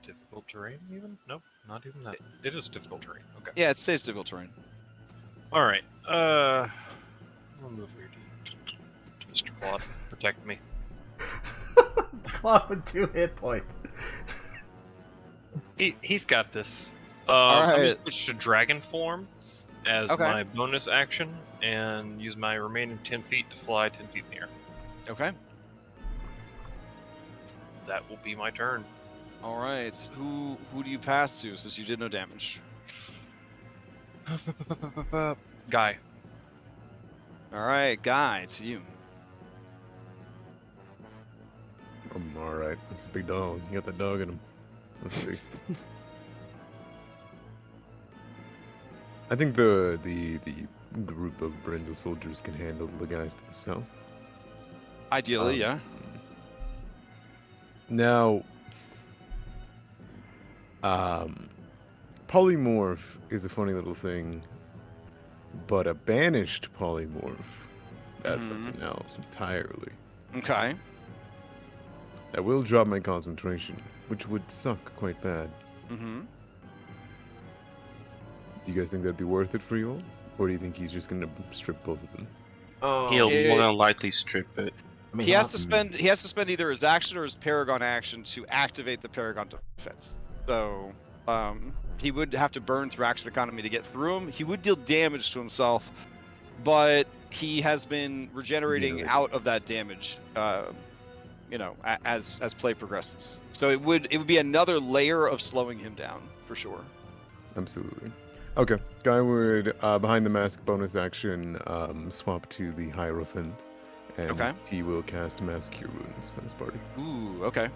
difficult terrain, even? Nope, not even that. It is difficult terrain. Okay. Yeah, it stays difficult terrain. All right. I'll move here to Mr. Claude. Protect me. Claude with 2 hit points. He's got this. All I'm gonna right. switch to dragon form as Okay. my bonus action and use my remaining 10 feet to fly 10 feet in the air. Okay. That will be my turn. All right. Who do you pass to since you did no damage? Guy. All right, Guy, to you. I'm alright. That's a big dog. You got that dog in him. Let's see. I think the group of Brindle soldiers can handle the guys to the south. Ideally, yeah. Now, polymorph is a funny little thing, but a banished polymorph, that's something else entirely. Okay. That will drop my concentration, which would suck quite bad. Mm-hmm. Do you guys think that'd be worth it for you all? Or do you think he's just gonna strip both of them? Oh, He'll Yeah. more than likely strip it. I mean, He has to spend either his action or his Paragon action to activate the Paragon defense. So, he would have to burn through action economy to get through him. He would deal damage to himself, but he has been regenerating Yeah. out of that damage. As play progresses. So it would be another layer of slowing him down for sure. Absolutely. Okay. Guy would, behind the mask bonus action, swap to the Hierophant. And Okay. he will cast Mass Cure Wounds on his party. Ooh, okay.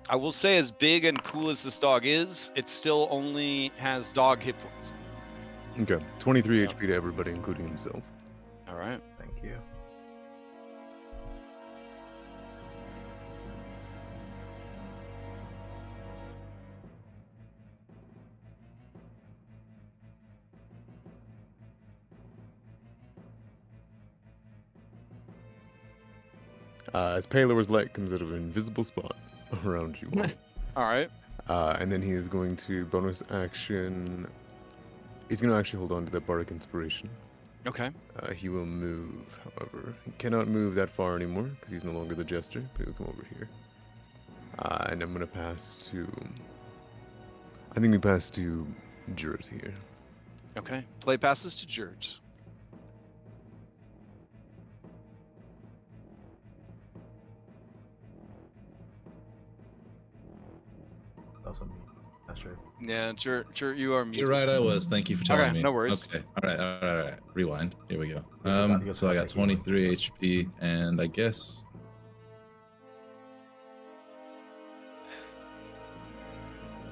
I will say, as big and cool as this dog is, it still only has dog hit points. Okay. 23 HP to everybody, including himself. All right. Thank you. As Palor's light comes out of an invisible spot around you all. All right. And then he is going to bonus action. He's going to actually hold on to that Bardic Inspiration. Okay. He will move, however. He cannot move that far anymore because he's no longer the Jester, but he'll come over here. And I'm going to pass to... I think we pass to Jurt here. Okay. Play passes to Jurt. That's on me. That's true. Yeah, Jurt, you are muted. You're right, I was. Thank you for telling Okay, me. no worries. Okay. All right. Rewind. Here we go. He goes So I back got to healing. 23 HP, and I guess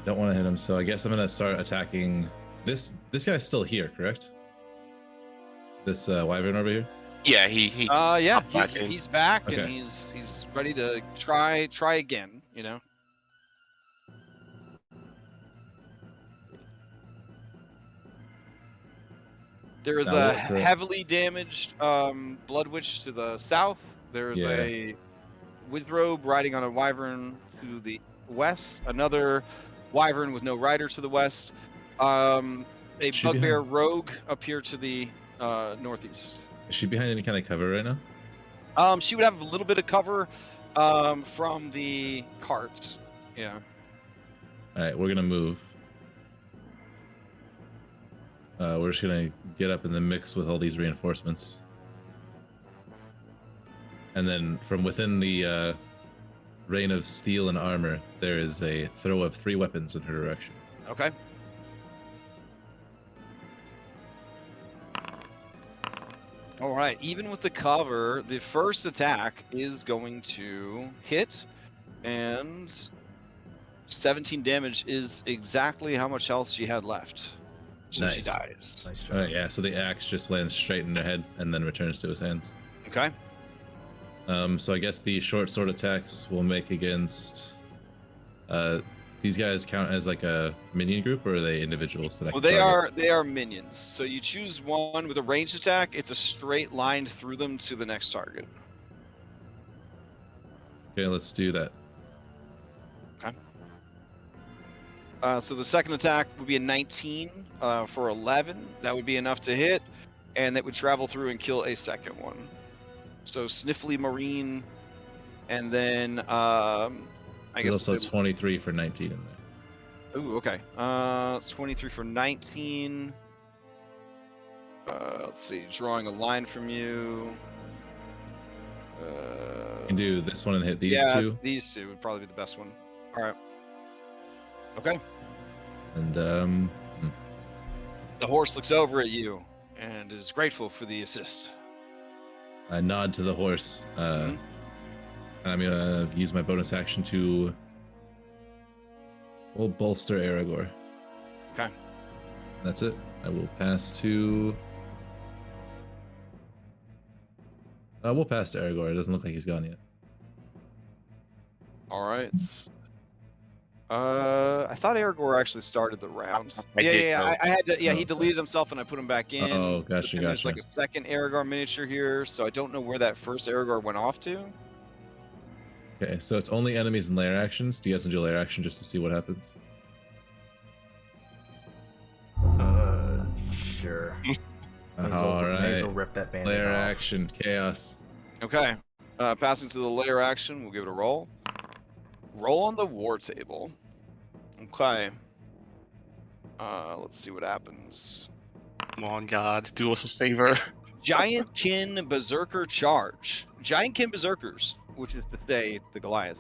don't want to hit him. So I guess I'm gonna start attacking. This guy's still here, correct? This wyvern over here. Yeah, he Yeah, back in. he's back and Okay. he's ready to try again. You know. There is Now, a what's heavily damaged Blood Witch to the south. There is Yeah. a Withrobe riding on a wyvern to the west. Another wyvern with no rider to the west. A Is she bugbear behind? rogue up here to the northeast. Is she behind any kind of cover right now? She would have a little bit of cover from the cart. Yeah. All right, we're gonna move. We're just gonna get up in the mix with all these reinforcements, and then from within the rain of steel and armor, there is a throw of 3 weapons in her direction. Okay. All right. Even with the cover, the first attack is going to hit, and 17 damage is exactly how much health she had left. So she Nice. dies. Nice All job. right, yeah. So the axe just lands straight in her head and then returns to his hands. Okay. So I guess the short sword attacks will make against. These guys count as like a minion group, or are they individuals that I Well, can target? they are minions. So you choose one with a ranged attack. It's a straight line through them to the next target. Okay, let's do that. Okay. So the second attack would be a 19 for 11. That would be enough to hit, and that would travel through and kill a second one. So Sniffly Marine, and then I There's guess also 23 for 19 in there. Ooh, okay. 23 for 19. Let's see, drawing a line from you. You can do this one and hit these two. These two would probably be the best one. All right. Okay. And The horse looks over at you and is grateful for the assist. I nod to the horse. I'm gonna use my bonus action to bolster Aragorn. Okay. That's it. I will pass to. We'll pass to Aragorn. It doesn't look like he's gone yet. All right. I thought Aragorn actually started the round. I did, Yeah. though. I had to. Yeah, he Okay. deleted himself, and I put him back in. Oh, But gotcha, then there's gotcha. like a second Aragorn miniature here, so I don't know where that first Aragorn went off to. Okay, so it's only enemies and lair actions. Do you guys want to do lair action just to see what happens? Sure. All May as well right. rip that bandit Lair off. action, chaos. Okay. Passing to the layer action, we'll give it a roll. Roll on the war table. Okay. Let's see what happens. Come on, God, do us a favor. Giantkin Berserker Charge. Giantkin Berserkers, which is to say the Goliath,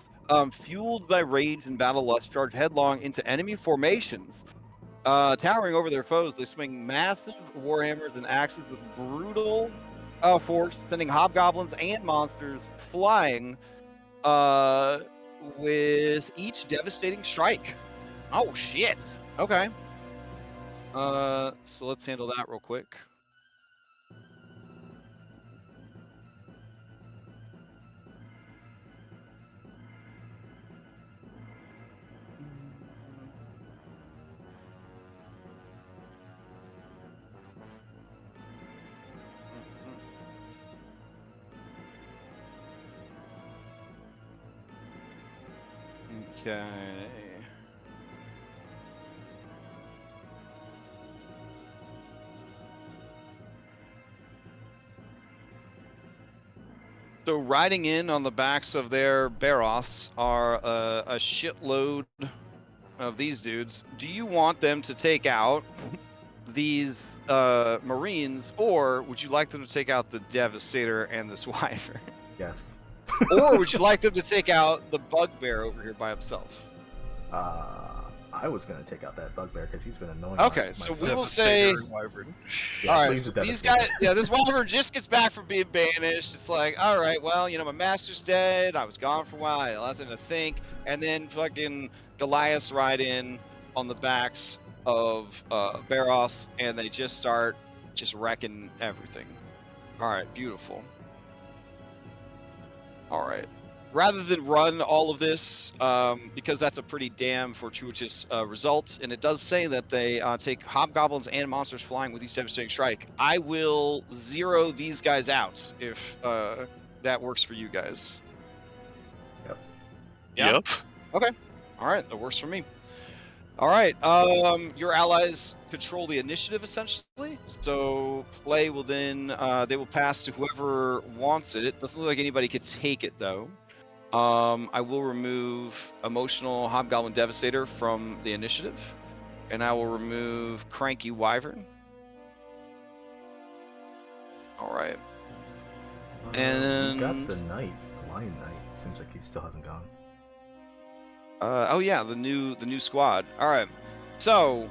fueled by rage and battle lust, charge headlong into enemy formations. Towering over their foes, they swing massive warhammers and axes with brutal force, sending hobgoblins and monsters flying with each devastating strike. Oh, shit. Okay. So let's handle that real quick. Okay. So riding in on the backs of their Baroths are a shitload of these dudes. Do you want them to take out these Marines, or would you like them to take out the Devastator and this Wyvern? Yes. Or would you like them to take out the Bugbear over here by himself? I was gonna take out that bugbear because he's been annoying. Okay, my so we stuff. will say. Wyvern. Yeah, All right, please so do these Devastator. guys, yeah, this Wyvern just gets back from being banished. It's like, all right, well, you know, my master's dead. I was gone for a while. I had nothing to think. And then fucking Goliaths ride in on the backs of Baroths, and they just start just wrecking everything. All right, beautiful. All right. Rather than run all of this, because that's a pretty damn fortuitous result, and it does say that they take hobgoblins and monsters flying with each devastating strike, I will zero these guys out if that works for you guys. Yep. Yeah? Yep. Okay. All right, that works for me. All right. Your allies control the initiative essentially. So play will then they will pass to whoever wants it. Doesn't look like anybody could take it though. I will remove Emotional Hobgoblin Devastator from the initiative, and I will remove Cranky Wyvern. All right. And we got the knight, the lion knight. Seems like he still hasn't gone. Oh yeah, the new squad. All right. So,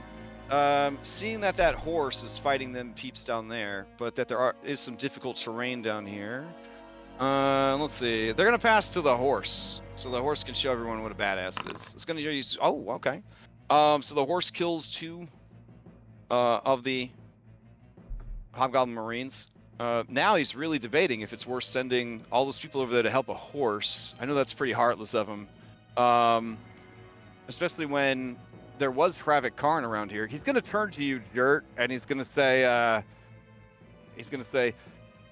seeing that horse is fighting them peeps down there, but that there is some difficult terrain down here. Let's see. They're gonna pass to the horse, so the horse can show everyone what a badass it is. It's gonna use. Oh, okay. So the horse kills 2 of the Hobgoblin Marines. Now he's really debating if it's worth sending all those people over there to help a horse. I know that's pretty heartless of him. Especially when there was Hravek Kharn around here. He's gonna turn to you, Jert, and he's gonna say,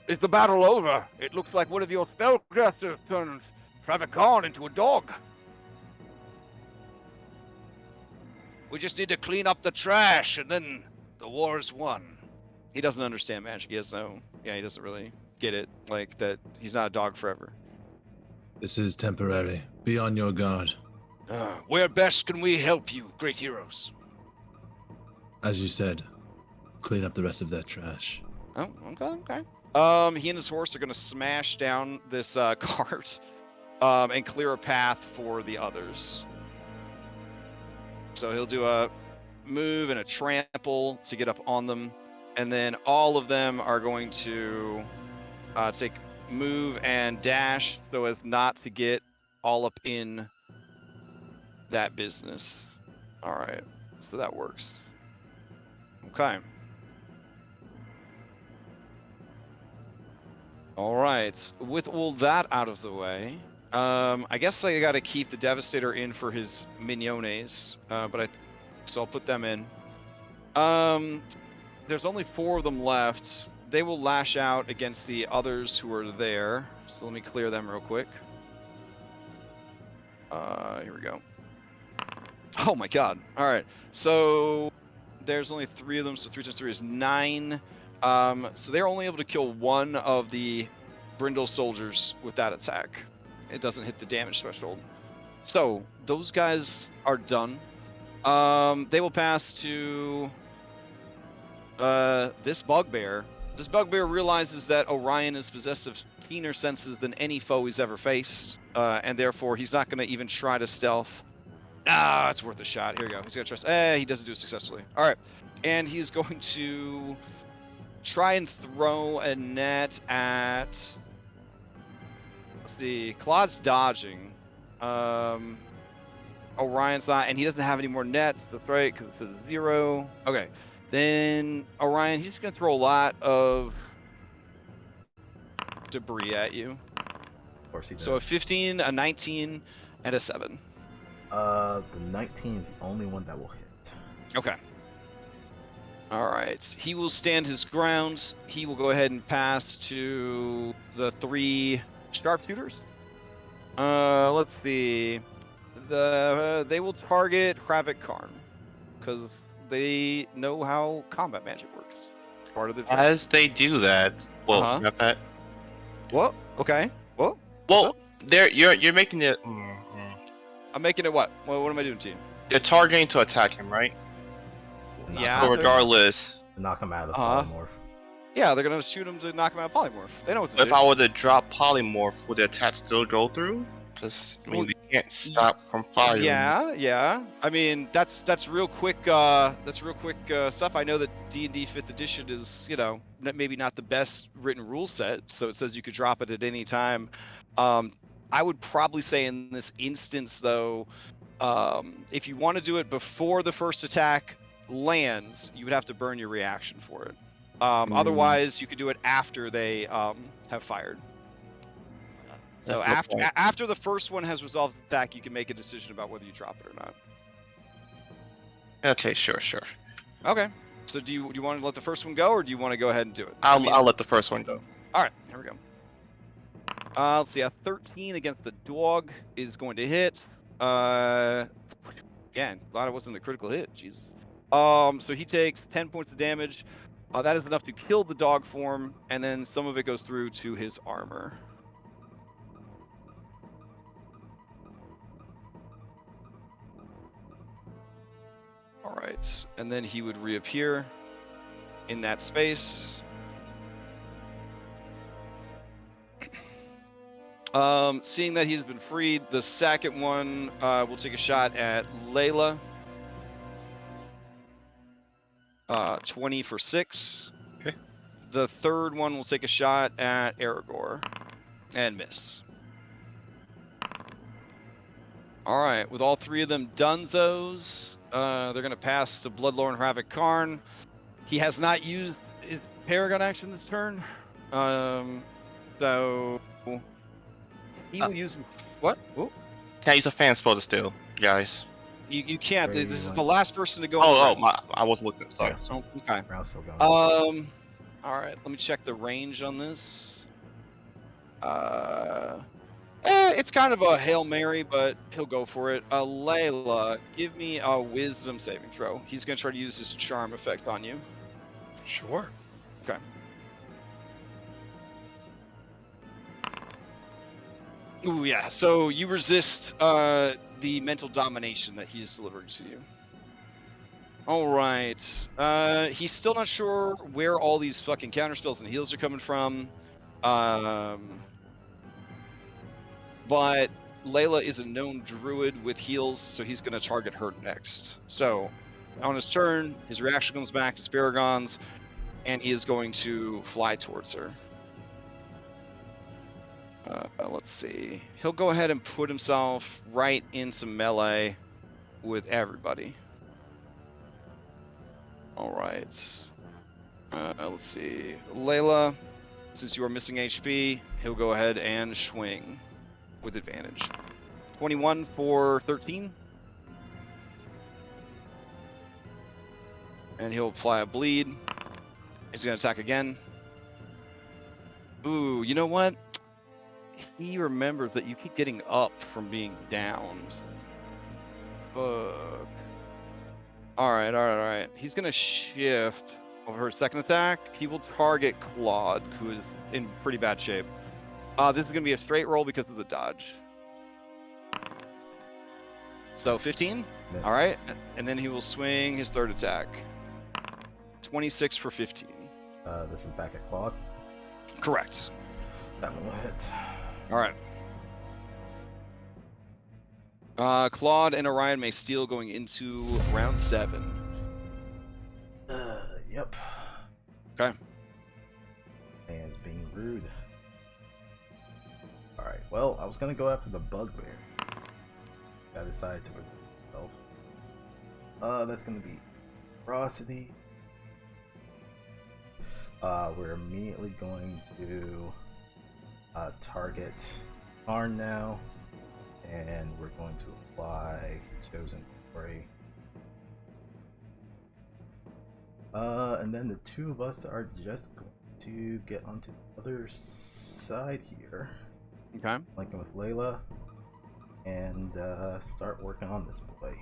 "Is the battle over? It looks like one of your spellcasters turned Hravek Kharn into a dog." We just need to clean up the trash, and then the war's won. He doesn't understand magic. He doesn't really get it. Like that, he's not a dog forever. This is temporary. Be on your guard. Where best can we help you, great heroes? As you said, clean up the rest of that trash. Oh, okay. He and his horse are gonna smash down this cart, and clear a path for the others. So he'll do a move and a trample to get up on them, and then all of them are going to take move and dash so as not to get all up in that business. All right, so that works. Okay. All right, with all that out of the way, I guess I gotta keep the Devastator in for his mignones, so I'll put them in. There's only 4 of them left. They will lash out against the others who are there. So let me clear them real quick. Here we go. Oh my god. All right. So there's only 3 of them, so 3 times 3 is 9. So they're only able to kill 1 of the Brindle soldiers with that attack. It doesn't hit the damage threshold. So those guys are done. They will pass to this bugbear. This bugbear realizes that Orion is possessed of keener senses than any foe he's ever faced, and therefore he's not going to even try to stealth. It's worth a shot. Here we go. He's going to trust. He doesn't do it successfully. All right. And he's going to try and throw a net at... Let's see. Claude's dodging. Orion's not, and he doesn't have any more nets. That's right, because it says 0. Okay. Then Orion, he's just going to throw a lot of debris at you. Of course he does. So a 15, a 19, and a 7. The 19 is the only one that will hit. Okay. All right. He will stand his ground. He will go ahead and pass to the 3 sharpshooters. Let's see. They will target Hravek Kharn because they know how combat magic works. It's part of the job. As they do that, well, not that. What? Okay. What? Well, you're making it. I'm making it what? What am I doing to you? You're targeting to attack him, right? Yeah. So regardless. Knock him out of the polymorph. Yeah, they're gonna shoot him to knock him out of polymorph. They know what to do. If I were to drop polymorph, would the attack still go through? Because I mean, they can't stop from firing. Yeah. I mean, that's real quick. That's real quick stuff. I know that D&D 5th edition is, maybe not the best written rule set, so it says you could drop it at any time. I would probably say in this instance, though, if you want to do it before the first attack lands, you would have to burn your reaction for it. Otherwise, you could do it after they have fired. So after the first one has resolved the attack, you can make a decision about whether you drop it or not. Okay, sure. Okay. So do you want to let the first one go, or do you want to go ahead and do it? I'll let the first one go. All right, here we go. Let's see. A 13 against the dog is going to hit. Again, glad it wasn't a critical hit. Jesus. So he takes 10 points of damage. That is enough to kill the dog form, and then some of it goes through to his armor. All right, and then he would reappear in that space. Seeing that he's been freed, the second one will take a shot at Layla. 20 for 6. Okay. The third one will take a shot at Aragorn and miss. All right, with all 3 of them dunzos, they're going to pass to Bloodlord Hravek Kharn. He has not used his Paragon action this turn. So he will use what? Ooh. Can I use a fan spell to steal, guys? You can't. Where This you is went? the last person to go. Oh, in the round. I wasn't looking. Sorry. Yeah. So, okay. Round's still going. All right. Let me check the range on this. It's kind of a Hail Mary, but he'll go for it. Layla, give me a Wisdom saving throw. He's gonna try to use his charm effect on you. Sure. Okay. Ooh, yeah. So you resist the mental domination that he's delivering to you. All right. He's still not sure where all these fucking counterspells and heals are coming from. But Layla is a known druid with heals, so he's going to target her next. So on his turn, his reaction comes back to Sparagons, and he is going to fly towards her. Let's see. He'll go ahead and put himself right into melee with everybody. All right. Let's see. Layla, since you are missing HP, he'll go ahead and swing with advantage. 21 for 13. And he'll apply a bleed. He's going to attack again. Ooh, you know what? He remembers that you keep getting up from being downed. Fuck. Alright. He's going to shift over her second attack. He will target Claude, who is in pretty bad shape. This is going to be a straight roll because of the dodge. So 15? Miss. Alright. And then he will swing his third attack. 26 for 15. This is back at Claude. Correct. That one will hit. Alright. Claude and Orion may steal going into round 7. Yep. Okay. Man's being rude. Alright, well, I was gonna go after the bugbear. I decided to present myself. That's gonna be ferocity. We're immediately going to target Kharn now, and we're going to apply Chosen Glory. And then the two of us are just going to get onto the other side here. Okay. Linking with Layla, and start working on this boy.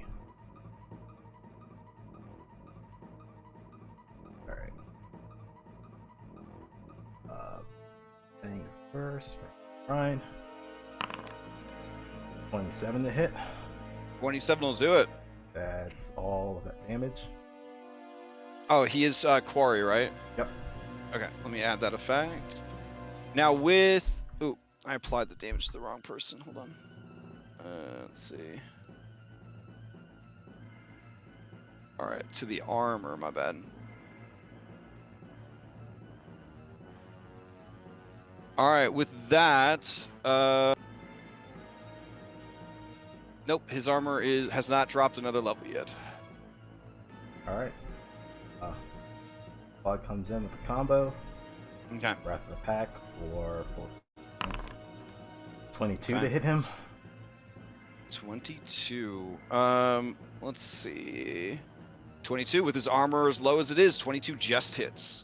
Alright. Thing first for Ryan. 27 to hit. 27 will do it. That's all of that damage. Oh, he is Quarry, right? Yep. Okay, let me add that effect. Now with... Ooh, I applied the damage to the wrong person. Hold on. Let's see. Alright, to the armor, my bad. Alright, with that... Nope, his armor has not dropped another level yet. Alright. Claude comes in with a combo. Okay. Wrath of the Pack for 22 Okay. to hit him. 22. Let's see. 22 with his armor as low as it is. 22 just hits.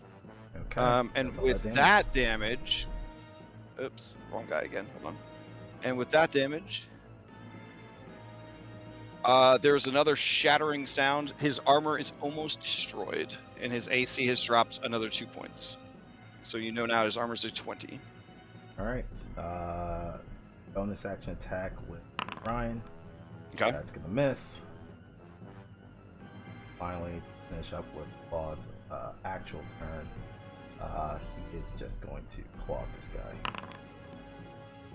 Okay. And that's all with that damage, oops, wrong guy again. Hold on. And with that damage, there's another shattering sound. His armor is almost destroyed, and his AC has dropped another 2 points. So you know now his armor's a 20. Alright. Bonus action attack with Ryan. Okay. That's gonna miss. Finally, finish up with Claude's actual turn. He is just going to claw this guy.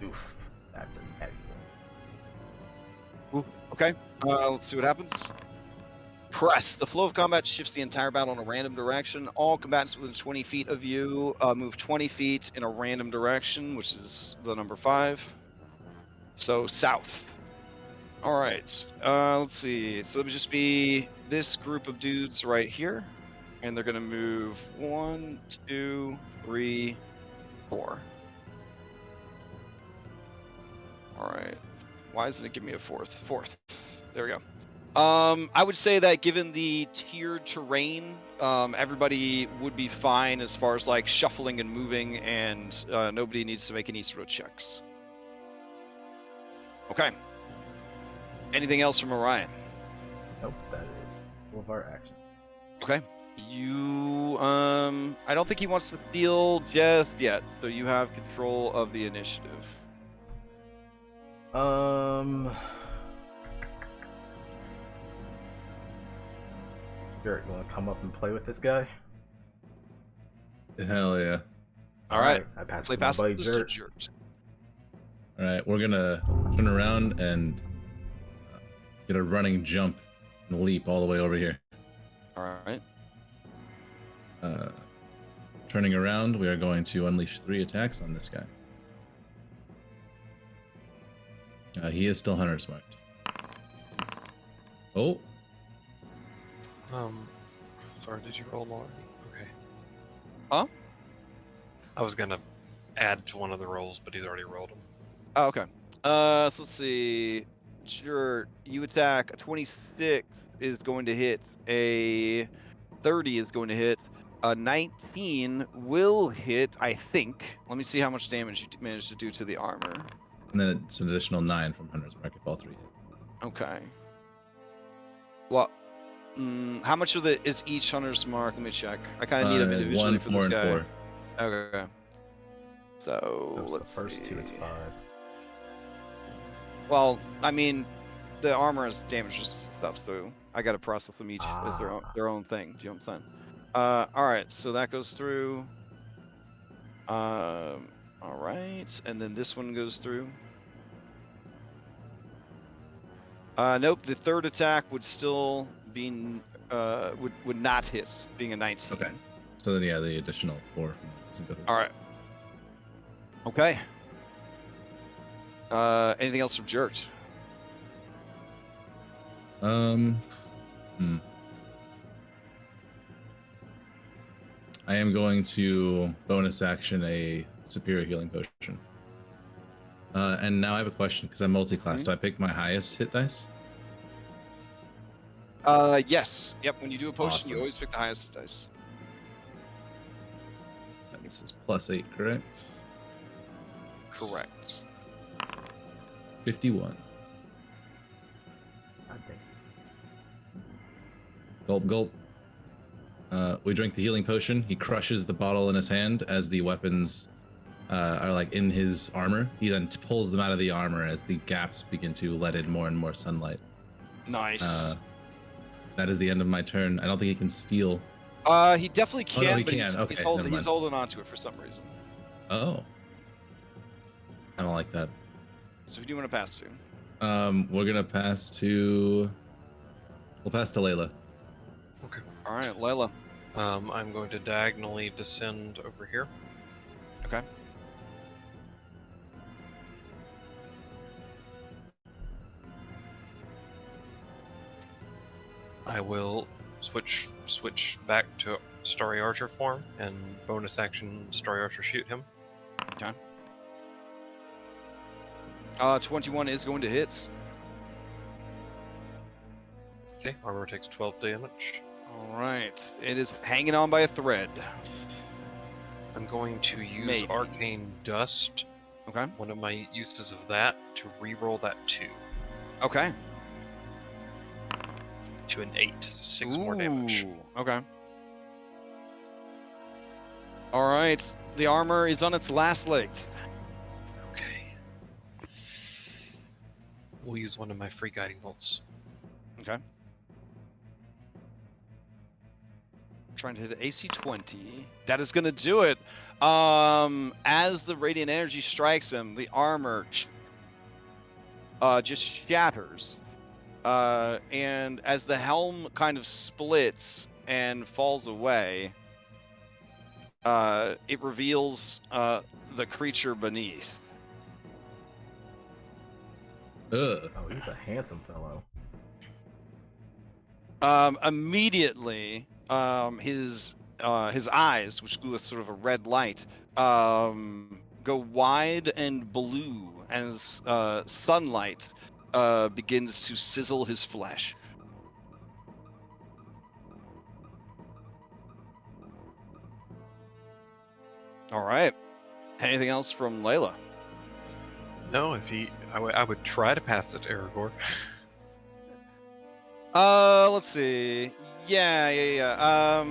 Oof. That's a heavy one. Ooh, okay. Let's see what happens. Press. The flow of combat shifts the entire battle in a random direction. All combatants within 20 feet of you move 20 feet in a random direction, which is the number 5. So south. All right. Let's see. So it would just be this group of dudes right here, and they're gonna move 1, 2, 3, 4. All right. Why doesn't it give me a fourth? There we go. I would say that given the tiered terrain, everybody would be fine as far as like shuffling and moving, and nobody needs to make any sort of checks. Okay. Anything else from Orion? Nope, that is all of our action. Okay. You, I don't think he wants to steal just yet, so you have control of the initiative. Garrett, you want to come up and play with this guy? Hell yeah. All right. I pass Play it to my past buddy this to Jert. Jert. All right, we're gonna turn around and get a running jump and leap all the way over here. All right. Turning around, we are going to unleash 3 attacks on this guy. He is still hunter's marked. Oh, Sorry, did you roll already? Okay. Huh? I was gonna add to one of the rolls, but he's already rolled them. Oh, okay. So let's see. Sure, you attack. A 26 is going to hit. A 30 is going to hit. A 19 will hit, I think. Let me see how much damage you managed to do to the armor. and then it's an additional 9 from hunter's mark if all 3 hit. Okay. Well, how much of the is each hunter's mark? Let me check. I kind of need them individually 1, for 4, this and guy. 4. Okay. So Those let's the first see. 2, it's 5. Well, I mean, the armor has damages and stuff, so I got to process them each as their own thing. Do you know what I'm saying? All right, so that goes through. All right, and then this one goes through. Nope, the third attack would still be would not hit, being a 19. Okay. So then, yeah, the additional 4 doesn't go through. All right. Okay. Anything else from Jert? I am going to bonus action a superior healing potion. And now I have a question because I'm multi-class. Do I pick my highest hit dice? Yes. Yep. When you do a potion, Awesome. you always pick the highest dice. And this is +8, correct? Correct. 51. I think. Gulp, gulp. We drink the healing potion. He crushes the bottle in his hand as the weapons are like in his armor. He then pulls them out of the armor as the gaps begin to let in more and more sunlight. Nice. That is the end of my turn. I don't think he can steal. He definitely can, Oh, no, he but can. he's, Okay, he's never mind. holding on to it for some reason. Oh. I don't like that. So who do you want to pass to? We're gonna pass to. We'll pass to Layla. Okay. All right, Layla. I'm going to diagonally descend over here. Okay. I will switch back to Starry Archer form and bonus action Starry Archer shoot him. Okay. 21 is going to hit. Okay, armor takes 12 damage. All right. It is hanging on by a thread. I'm going to use Maybe. Arcane Dust, Okay. one of my uses of that, to reroll that 2 Okay. to an 8, so 6 more damage. Ooh, okay. All right. The armor is on its last legs. Okay. We'll use one of my free guiding bolts. Okay. Trying to hit AC 20. That is going to do it. As the radiant energy strikes him, the armor just shatters. And as the helm kind of splits and falls away, it reveals the creature beneath. Ugh. Oh, he's a handsome fellow. Immediately, his his eyes, which glue with sort of a red light, go wide and blue as sunlight begins to sizzle his flesh. All right. Anything else from Layla? No, if I would try to pass it to Aragorn. Let's see. Yeah.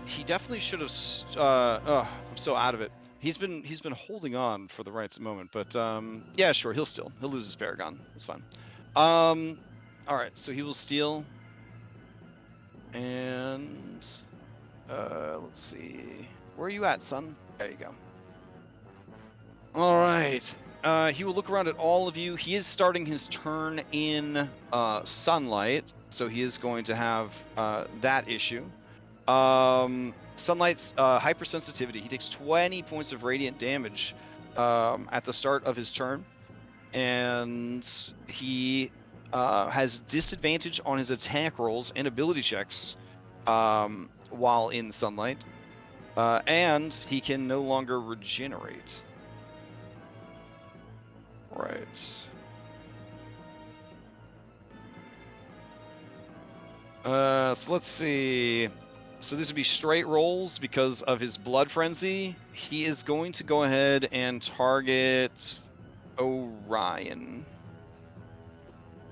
He definitely should have. I'm so out of it. He's been holding on for the right moment, but yeah, sure. He'll lose his Paragon. It's fine. All right. So he will steal, and let's see. Where are you at, son? There you go. All right. He will look around at all of you. He is starting his turn in sunlight, so he is going to have that issue. Sunlight's hypersensitivity. He takes 20 points of radiant damage at the start of his turn, and he has disadvantage on his attack rolls and ability checks while in sunlight, and he can no longer regenerate. Right. So let's see. So this would be straight rolls because of his blood frenzy. He is going to go ahead and target Orion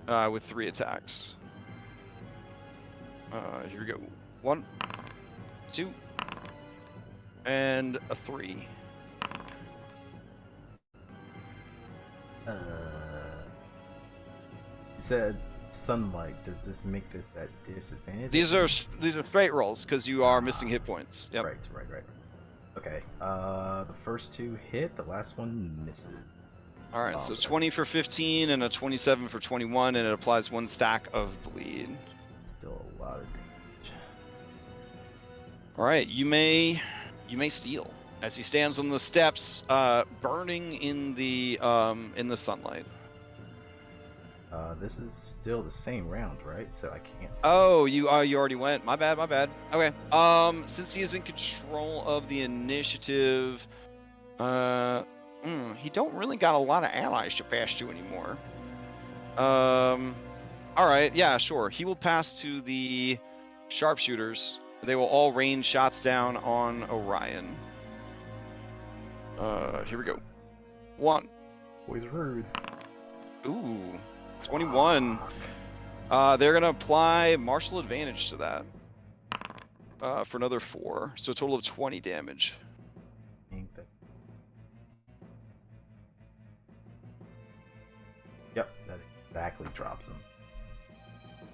with 3 attacks. Here we go. 1, 2, and a 3. You said sunlight. Does this make this at disadvantage? These are straight rolls because you are missing hit points. Yep. Right. Okay. The first 2 hit. The last one misses. All right. So 20 for 15 and a 27 for 21, and it applies 1 stack of bleed. Still a lot of damage. All right. You may steal as he stands on the steps, burning in the sunlight. This is still the same round, right? So I can't see. Oh, you already went. My bad. Okay. Since he is in control of the initiative, he don't really got a lot of allies to pass to anymore. All right. Yeah, sure. He will pass to the sharpshooters. They will all rain shots down on Orion. Here we go. 1. Boys rude. Ooh. 21. They're gonna apply martial advantage to that for another 4, so a total of 20 damage. Yep, that exactly drops him.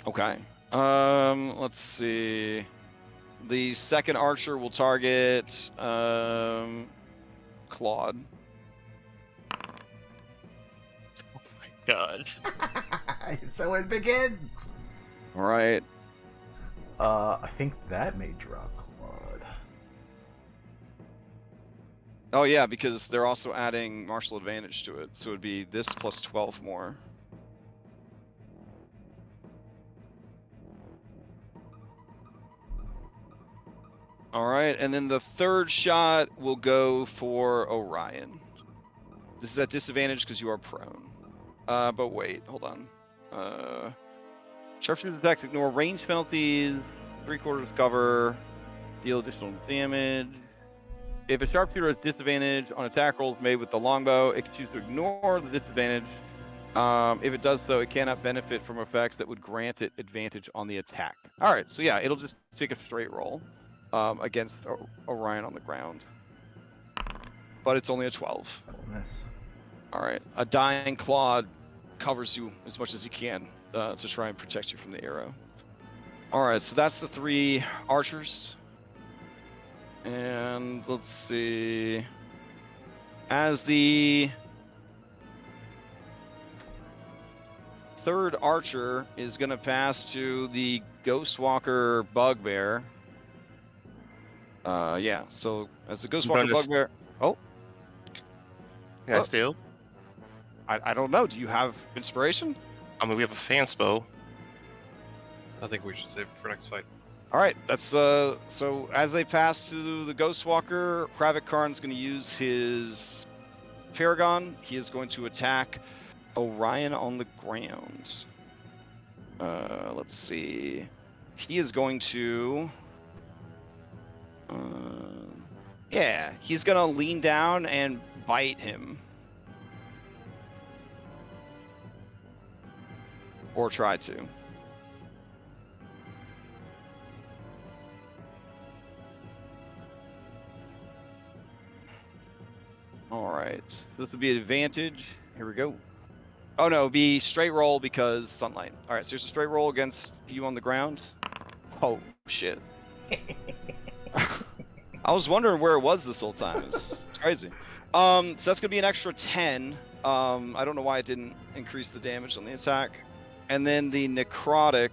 Okay. Let's see. The second archer will target Claude. God. So it begins. All right. I think that may drop Claude. Oh yeah, because they're also adding martial advantage to it, so it'd be this plus 12 more. All right, and then the third shot will go for Orion. This is at disadvantage because you are prone. But wait, hold on. Sharpshooter attacks ignore range penalties, 3/4 cover, deal additional damage. If a sharpshooter has disadvantage on attack rolls made with the longbow, it can choose to ignore the disadvantage. If it does so, it cannot benefit from effects that would grant it advantage on the attack. All right, so yeah, it'll just take a straight roll against Orion on the ground. But it's only a 12. Miss. All right, a dying Claude covers you as much as he can to try and protect you from the arrow. All right, so that's the 3 archers. And let's see. As the third archer is going to pass to the Ghostwalker Bugbear. Yeah, so as the Ghostwalker Bugbear... Oh. Can I steal? I don't know. Do you have inspiration? I mean, we have a fan spell. I think we should save it for next fight. All right, that's so as they pass to the Ghostwalker, Hravek Kharn's going to use his Paragon. He is going to attack Orion on the ground. Let's see. He is going to. Yeah, he's going to lean down and bite him. Or try to. All right, so this would be an advantage. Here we go. Oh no, it'd be straight roll because sunlight. All right, so here's a straight roll against you on the ground. Oh shit. I was wondering where it was this whole time. It's crazy. So that's gonna be an extra 10. I don't know why it didn't increase the damage on the attack. And then the necrotic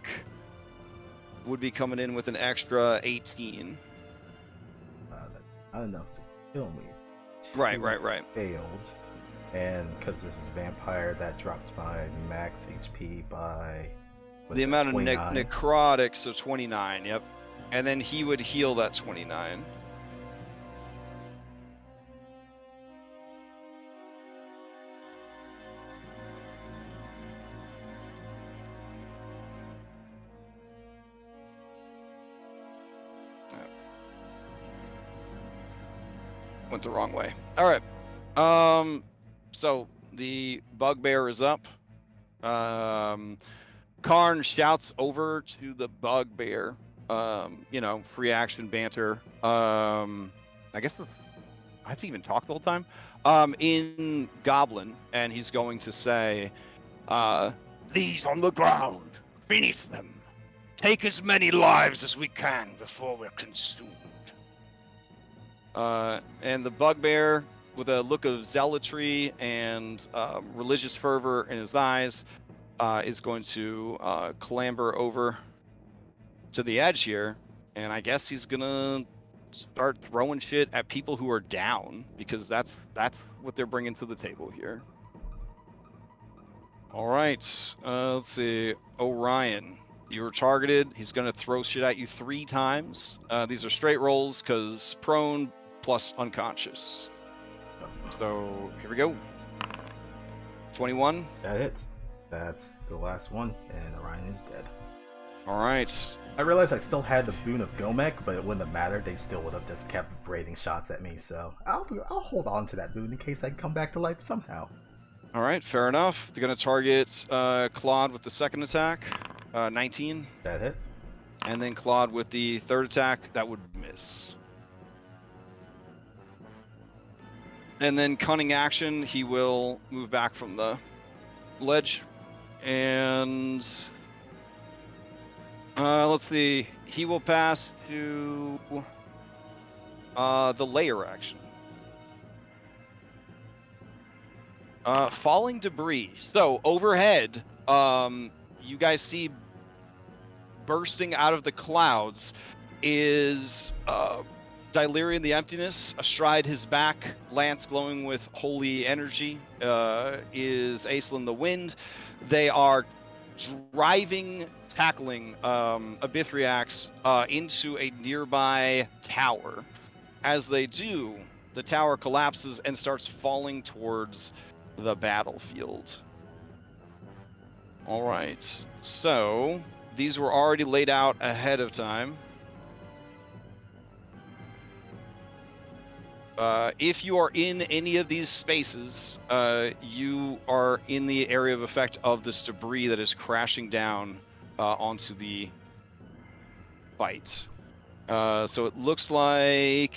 would be coming in with an extra 18. That's not enough to kill me. Right. Failed. And because this is vampire, that drops my max HP by the amount of necrotic, so 29. Yep. And then he would heal that 29. Went the wrong way. All right. So the bugbear is up. Kharn shouts over to the bugbear. Free action banter. I guess I have to even talk the whole time. In Goblin, and he's going to say, "These on the ground, finish them. Take as many lives as we can before we're consumed." And the bugbear, with a look of zealotry and religious fervor in his eyes, is going to clamber over to the edge here, and I guess he's gonna start throwing shit at people who are down, because that's what they're bringing to the table here. All right, let's see. Orion, you were targeted. He's gonna throw shit at you 3 times. These are straight rolls because prone plus unconscious. So here we go. 21. That hits. That's the last one, and Orion is dead. All right. I realized I still had the boon of Gomek, but it wouldn't have mattered. They still would have just kept raining shots at me. So I'll hold on to that boon in case I can come back to life somehow. All right, fair enough. They're gonna target Claude with the second attack, 19. That hits. And then Claude with the third attack, that would miss. And then cunning action, he will move back from the ledge. And let's see, he will pass to the layer action. Falling debris. So overhead, you guys see bursting out of the clouds is Dilirian the Emptiness. Astride his back, lance glowing with holy energy, is Aislinn the Wind. They are tackling Abithriax into a nearby tower. As they do, the tower collapses and starts falling towards the battlefield. All right, so these were already laid out ahead of time. If you are in any of these spaces, you are in the area of effect of this debris that is crashing down onto the fight. So it looks like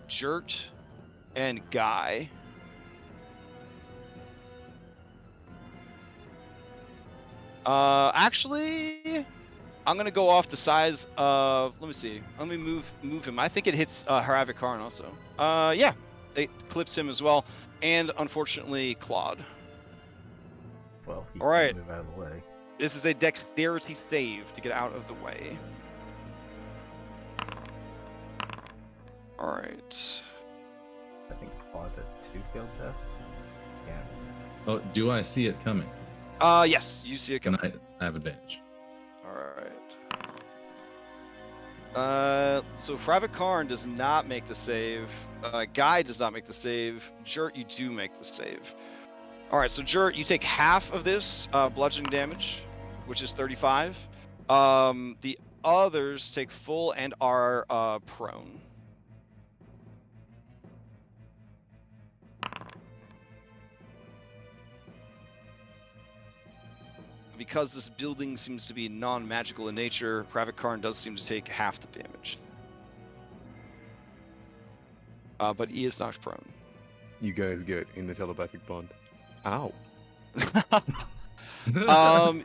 Jert and Guy. Actually, I'm gonna go off the size of. Let me see. Let me move him. I think it hits Hravek Kharn also. Yeah, it clips him as well, and unfortunately Claude. Well, he all right. Move out of the way. This is a dexterity save to get out of the way. All right. I think Claude's at 2 failed tests. Yeah. Oh, do I see it coming? Yes, you see it coming. And I have advantage. All right. So Kharn does not make the save. Guy does not make the save. Jurt, you do make the save. All right, so Jurt, you take half of this bludgeoning damage, which is 35. The others take full and are prone. Because this building seems to be non-magical in nature, Kharn does seem to take half the damage. But he is knocked prone. You guys get in the telepathic bond. Ow. The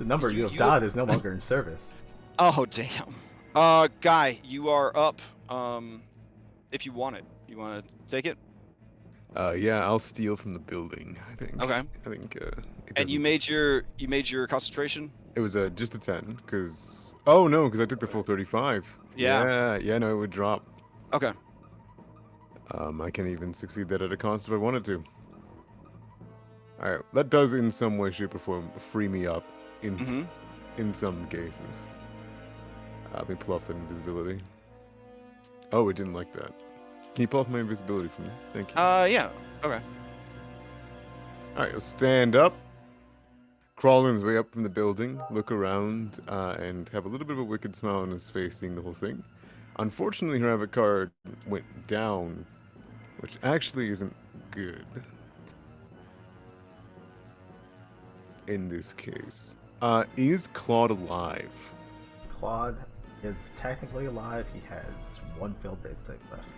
number you have dialed is no longer in service. Oh, damn. Guy, you are up. If you want it. You want to take it? Yeah, I'll steal from the building, I think. Okay. I think, And you made your concentration? It was just a 10, because... Oh, no, because I took the full 35. Yeah. Yeah, no, it would drop. Okay. I can even succeed that at a cost if I wanted to. Alright, that does in some way, shape, or form free me up in some cases. Let me pull off that invisibility. Oh, it didn't like that. Can you pull off my invisibility for me? Thank you. Yeah. Okay. Alright, I'll stand up, crawl his way up from the building, look around, and have a little bit of a wicked smile on his face seeing the whole thing. Unfortunately, Hravek went down, which actually isn't good in this case. Is Claude alive? Claude is technically alive. He has 1 failed death save left.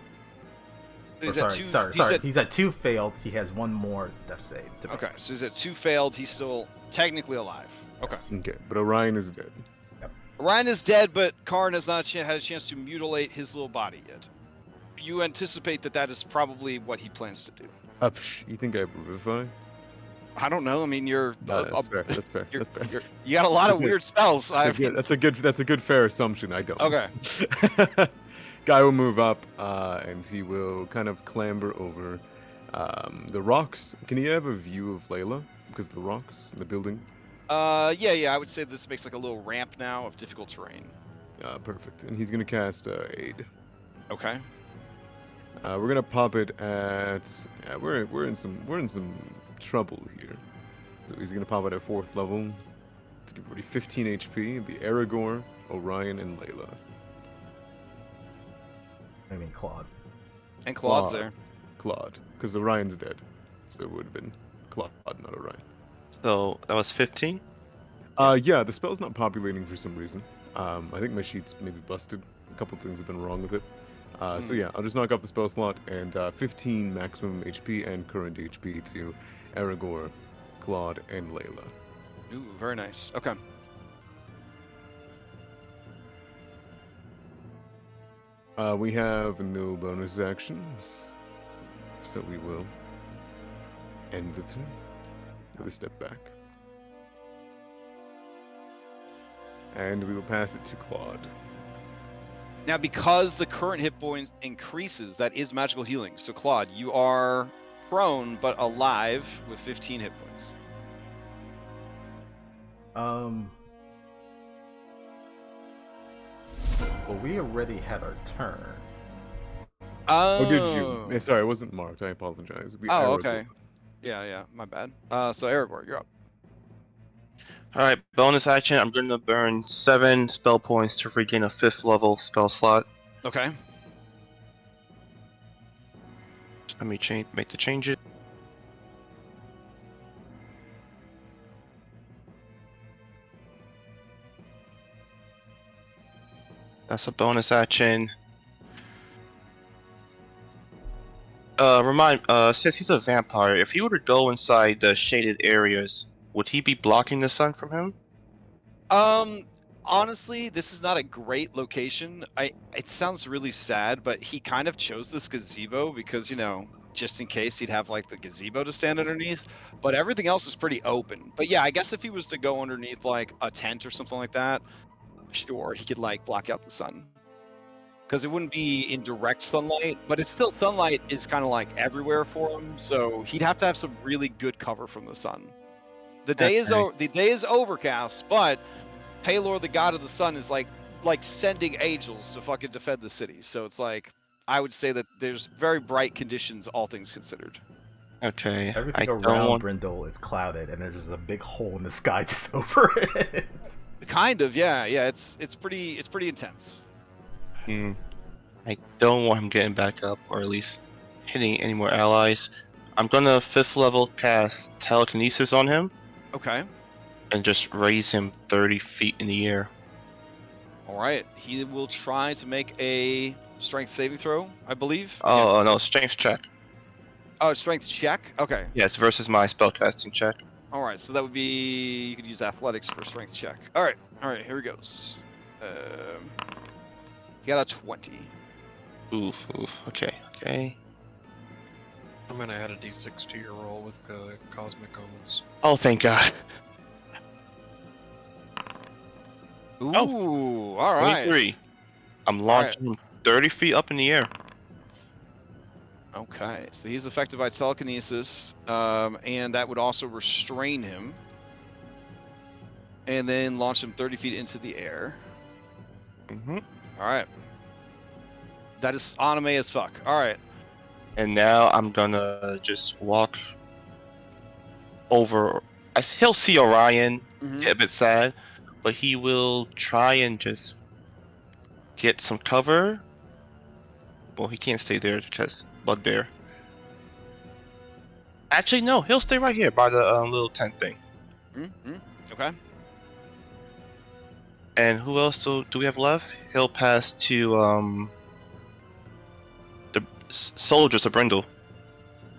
Sorry. He's at 2 failed. He has 1 more death save to make. Okay, so he's at 2 failed. He's still technically alive. Okay. Yes. Okay, but Orion is dead. Orion is dead, but Kharn has not had a chance to mutilate his little body yet. You anticipate that is probably what he plans to do. You think I have Revivify? I don't know. I mean, you're. That's fair. That's fair. You got a lot of weird spells. That's a good fair assumption. I don't. Okay. Guy will move up, and he will kind of clamber over the rocks. Can he have a view of Layla because of the rocks in the building? Yeah. I would say this makes like a little ramp now of difficult terrain. Perfect. And he's gonna cast Aid. Okay. We're gonna pop it at. We're in some trouble here. So he's gonna pop it at 4th level. Let's give everybody 15 HP. It'd be Aragorn, Orion, and Layla. I mean Claude. And Claude's there. Claude, because Orion's dead, so it would have been Claude, not Orion. So that was 15? Yeah, the spell's not populating for some reason. I think my sheet's maybe busted. A couple things have been wrong with it. So yeah, I'll just knock off the spell slot and 15 maximum HP and current HP to Aragorn, Claude, and Layla. Ooh, very nice. Okay. We have no bonus actions, so we will end the turn with a step back. And we will pass it to Claude. Now, because the current hit point increases, that is magical healing. So, Claude, you are prone but alive with 15 hit points. Well, we already had our turn. Oh, did you? Sorry, it wasn't marked. I apologize. Okay. Yeah, my bad. So Aragorn, you're up. Alright, bonus action. I'm going to burn 7 spell points to regain a 5th level spell slot. Okay. Let me make the changes. That's a bonus action. Since he's a vampire, if he were to go inside the shaded areas, would he be blocking the sun from him? Honestly, this is not a great location. It sounds really sad, but he kind of chose this gazebo because, you know, just in case he'd have like the gazebo to stand underneath, but everything else is pretty open. But yeah, I guess if he was to go underneath like a tent or something like that, sure, he could like block out the sun. Because it wouldn't be in direct sunlight, but it's still sunlight is kind of like everywhere for him, so he'd have to have some really good cover from the sun. The day is overcast, but Pelor, the god of the sun, is like like sending angels to fucking defend the city. So it's like I would say that there's very bright conditions, all things considered. Okay. Everything I around don't want. Brindle is clouded, and there's just a big hole in the sky just over it. Kind of, yeah. It's pretty intense. I don't want him getting back up, or at least hitting any more allies. I'm gonna 5th level cast telekinesis on him Okay. and just raise him 30 feet in the air. All right. He will try to make a strength saving throw, I believe. Oh, Yes. no, strength check. Oh, strength check. Okay. Yes, versus my spellcasting check. All right. So that would be you could use athletics for strength check. All right. Here he goes. He got a 20. Oof. Okay. I'm gonna add a d6 to your roll with the cosmic omens. Oh, thank God. Ooh. Oh, All right. 23. I'm launching him 30 feet up in the air. Okay. So he's affected by telekinesis, and that would also restrain him, and then launch him 30 feet into the air. Mm-hmm. All right. That is anime as fuck. All right. And now I'm gonna just walk over. He'll see Orion, get a bit sad, but he will try and just get some cover. Well, he can't stay there because Bugbear. Actually, no, he'll stay right here by the little tent thing. Okay. And who else do we have left? He'll pass to the soldiers of Brindle.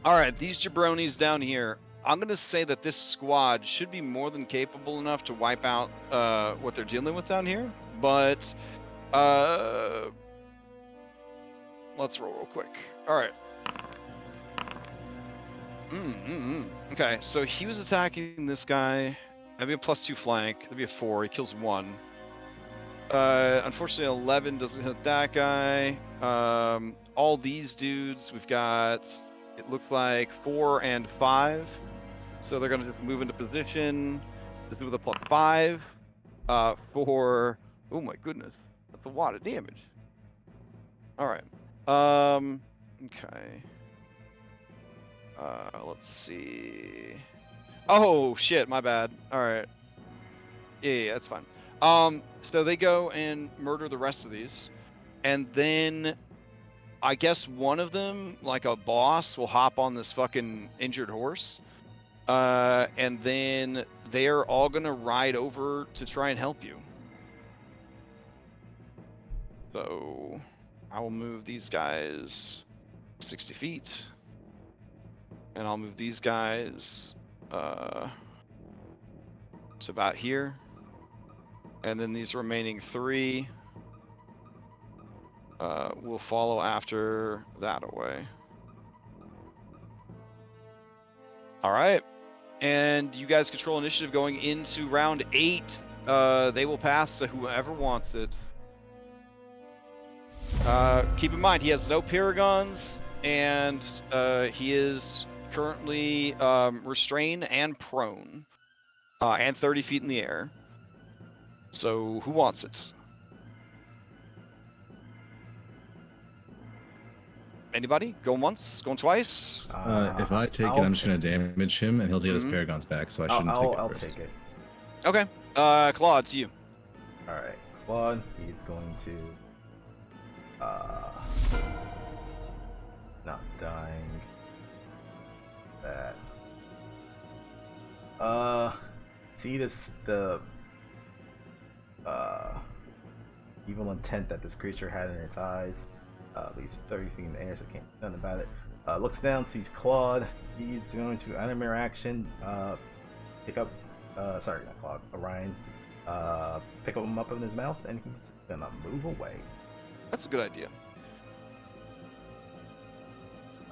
All right. These jabronis down here. I'm gonna say that this squad should be more than capable enough to wipe out what they're dealing with down here. But let's roll real quick. All right. Okay, so he was attacking this guy. That'd be a +2 flank. That'd be a 4. He kills 1. Unfortunately, 11 doesn't hit that guy. All these dudes, we've got, it looks like 4 and 5. So they're going to just move into position. This is with a +5 for, oh my goodness, that's a lot of damage. All right. Okay. Let's see. Oh shit, my bad. All right. Yeah, that's fine. So they go and murder the rest of these, and then I guess one of them, like a boss, will hop on this fucking injured horse, and then they're all gonna ride over to try and help you. So I will move these guys 60 feet. And I'll move these guys to about here. And then these remaining 3 will follow after that away. All right. And you guys control initiative going into round 8. They will pass to whoever wants it. Keep in mind, he has no paragons, and he is currently restrained and prone, and 30 feet in the air. So who wants it? Anybody? Going once? Going twice? If I take it, I'm just gonna damage him, and he'll get his paragons back. So I shouldn't take it. I'll take it. Okay. Claude, it's you. All right, Claude. He's going to not dying. That. See the evil intent that this creature had in its eyes. At least 30 feet in the air, so I can't do nothing about it. Looks down, sees Claude. He's going to animate action. Pick up. Sorry, not Claude. Orion. Pick him up in his mouth, and he's gonna move away. That's a good idea.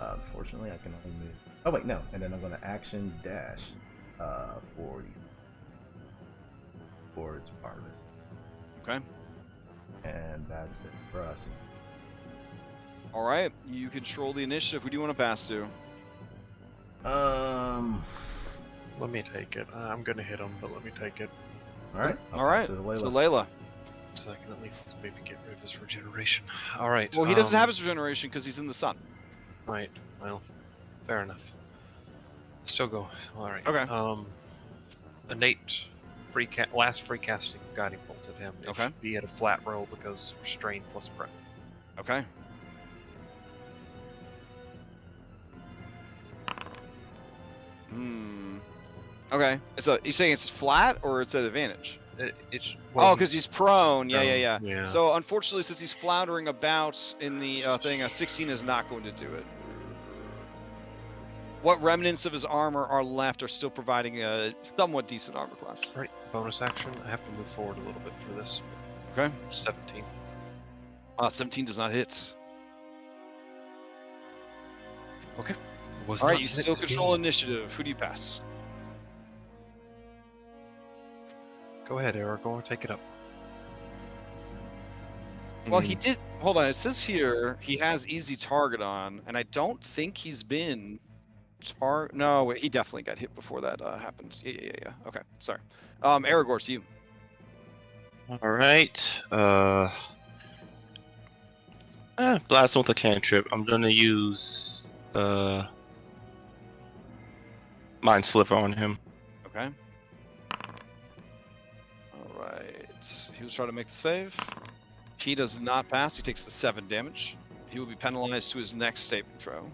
Unfortunately, I can only move. Oh wait, no. And then I'm gonna action dash 40 towards Barnabas. Okay. And that's it for us. All right. You control the initiative. Who do you want to pass to? Let me take it. I'm gonna hit him, but let me take it. All right. All right. So Layla. So I can at least maybe get rid of his regeneration. All right. Well, he doesn't have his regeneration because he's in the sun. Right. Well, fair enough. Still go. All right. Okay. Innate last free casting of guiding bolt at him. It Okay. should be at a flat roll because restrain plus prep. Okay. Okay. You saying it's flat or it's at advantage? It's because he's prone. Yeah, prone, yeah. yeah. So unfortunately, since he's floundering about in the thing, a 16 is not going to do it. What remnants of his armor are left are still providing a somewhat decent armor class. Right. Bonus action. I have to move forward a little bit for this. Okay. 17. 17 does not hit. Okay. All right, you still control initiative. Who do you pass? Go ahead, Aragorn. Take it up. Well, he did. Hold on. It says here he has easy target on, and I don't think he's been No, wait, he definitely got hit before that happened. Yeah. Okay, sorry. Aragorn, it's you. All right. Blast with a cantrip. I'm gonna use Mind Sliver on him. Okay. All right. He was trying to make the save. He does not pass. He takes the 7 damage. He will be penalized to his next saving throw.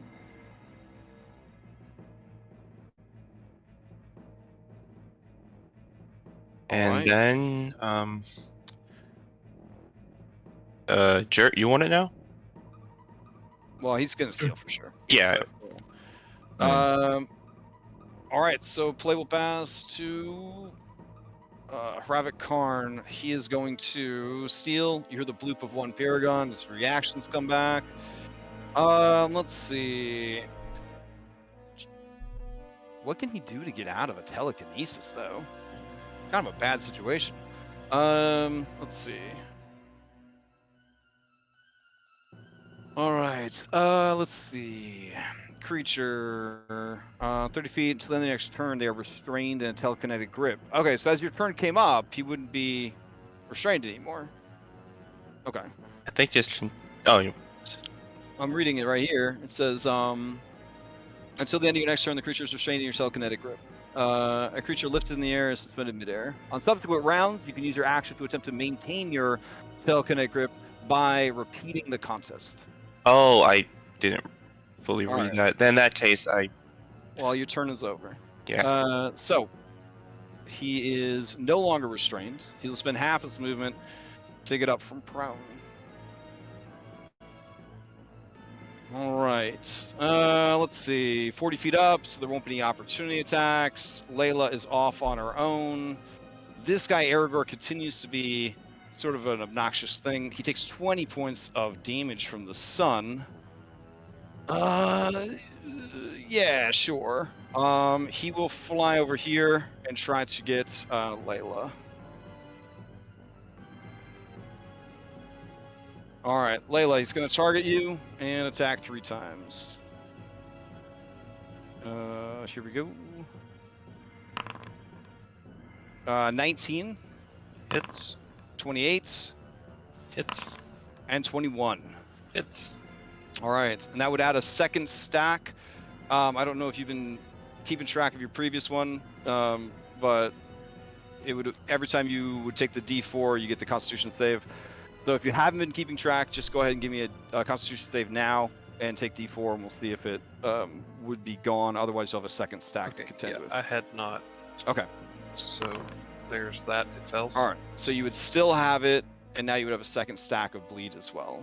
And then, Jert, you want it now? Well, he's gonna steal for sure. Yeah. All right. So play will pass to Hravek Kharn. He is going to steal. You hear the bloop of one Paragon. His reactions come back. Let's see. What can he do to get out of a telekinesis, though? Kind of a bad situation. Let's see. All right. Let's see. Creature, 30 feet until the end of the next turn, they are restrained in a telekinetic grip. Okay, so as your turn came up, he wouldn't be restrained anymore. Okay. I think just. Oh, I'm reading it right here. It says, until the end of your next turn, the creature is restrained in your telekinetic grip. A creature lifted in the air is suspended midair. On subsequent rounds, you can use your action to attempt to maintain your telekinetic grip by repeating the contest. Oh, I didn't fully read that. Then in that case, Well, your turn is over. Yeah. So, he is no longer restrained. He'll spend half his movement to get up from prone. All right. Let's see. 40 feet up, so there won't be any opportunity attacks. Layla is off on her own. This guy, Aragorn, continues to be sort of an obnoxious thing. He takes 20 points of damage from the sun. Yeah, sure. He will fly over here and try to get Layla. All right, Layla, he's going to target you and attack 3 times. Here we go. 19. Hits. 28. Hits. And 21. Hits. All right, and that would add a second stack. I don't know if you've been keeping track of your previous one, but it would every time you would take the D4, you get the Constitution save. So if you haven't been keeping track, just go ahead and give me a Constitution save now and take D4, and we'll see if it would be gone. Otherwise, you'll have a second stack to contend with. I had not. Okay. So there's that. It fails. All right. So you would still have it, and now you would have a second stack of bleed as well.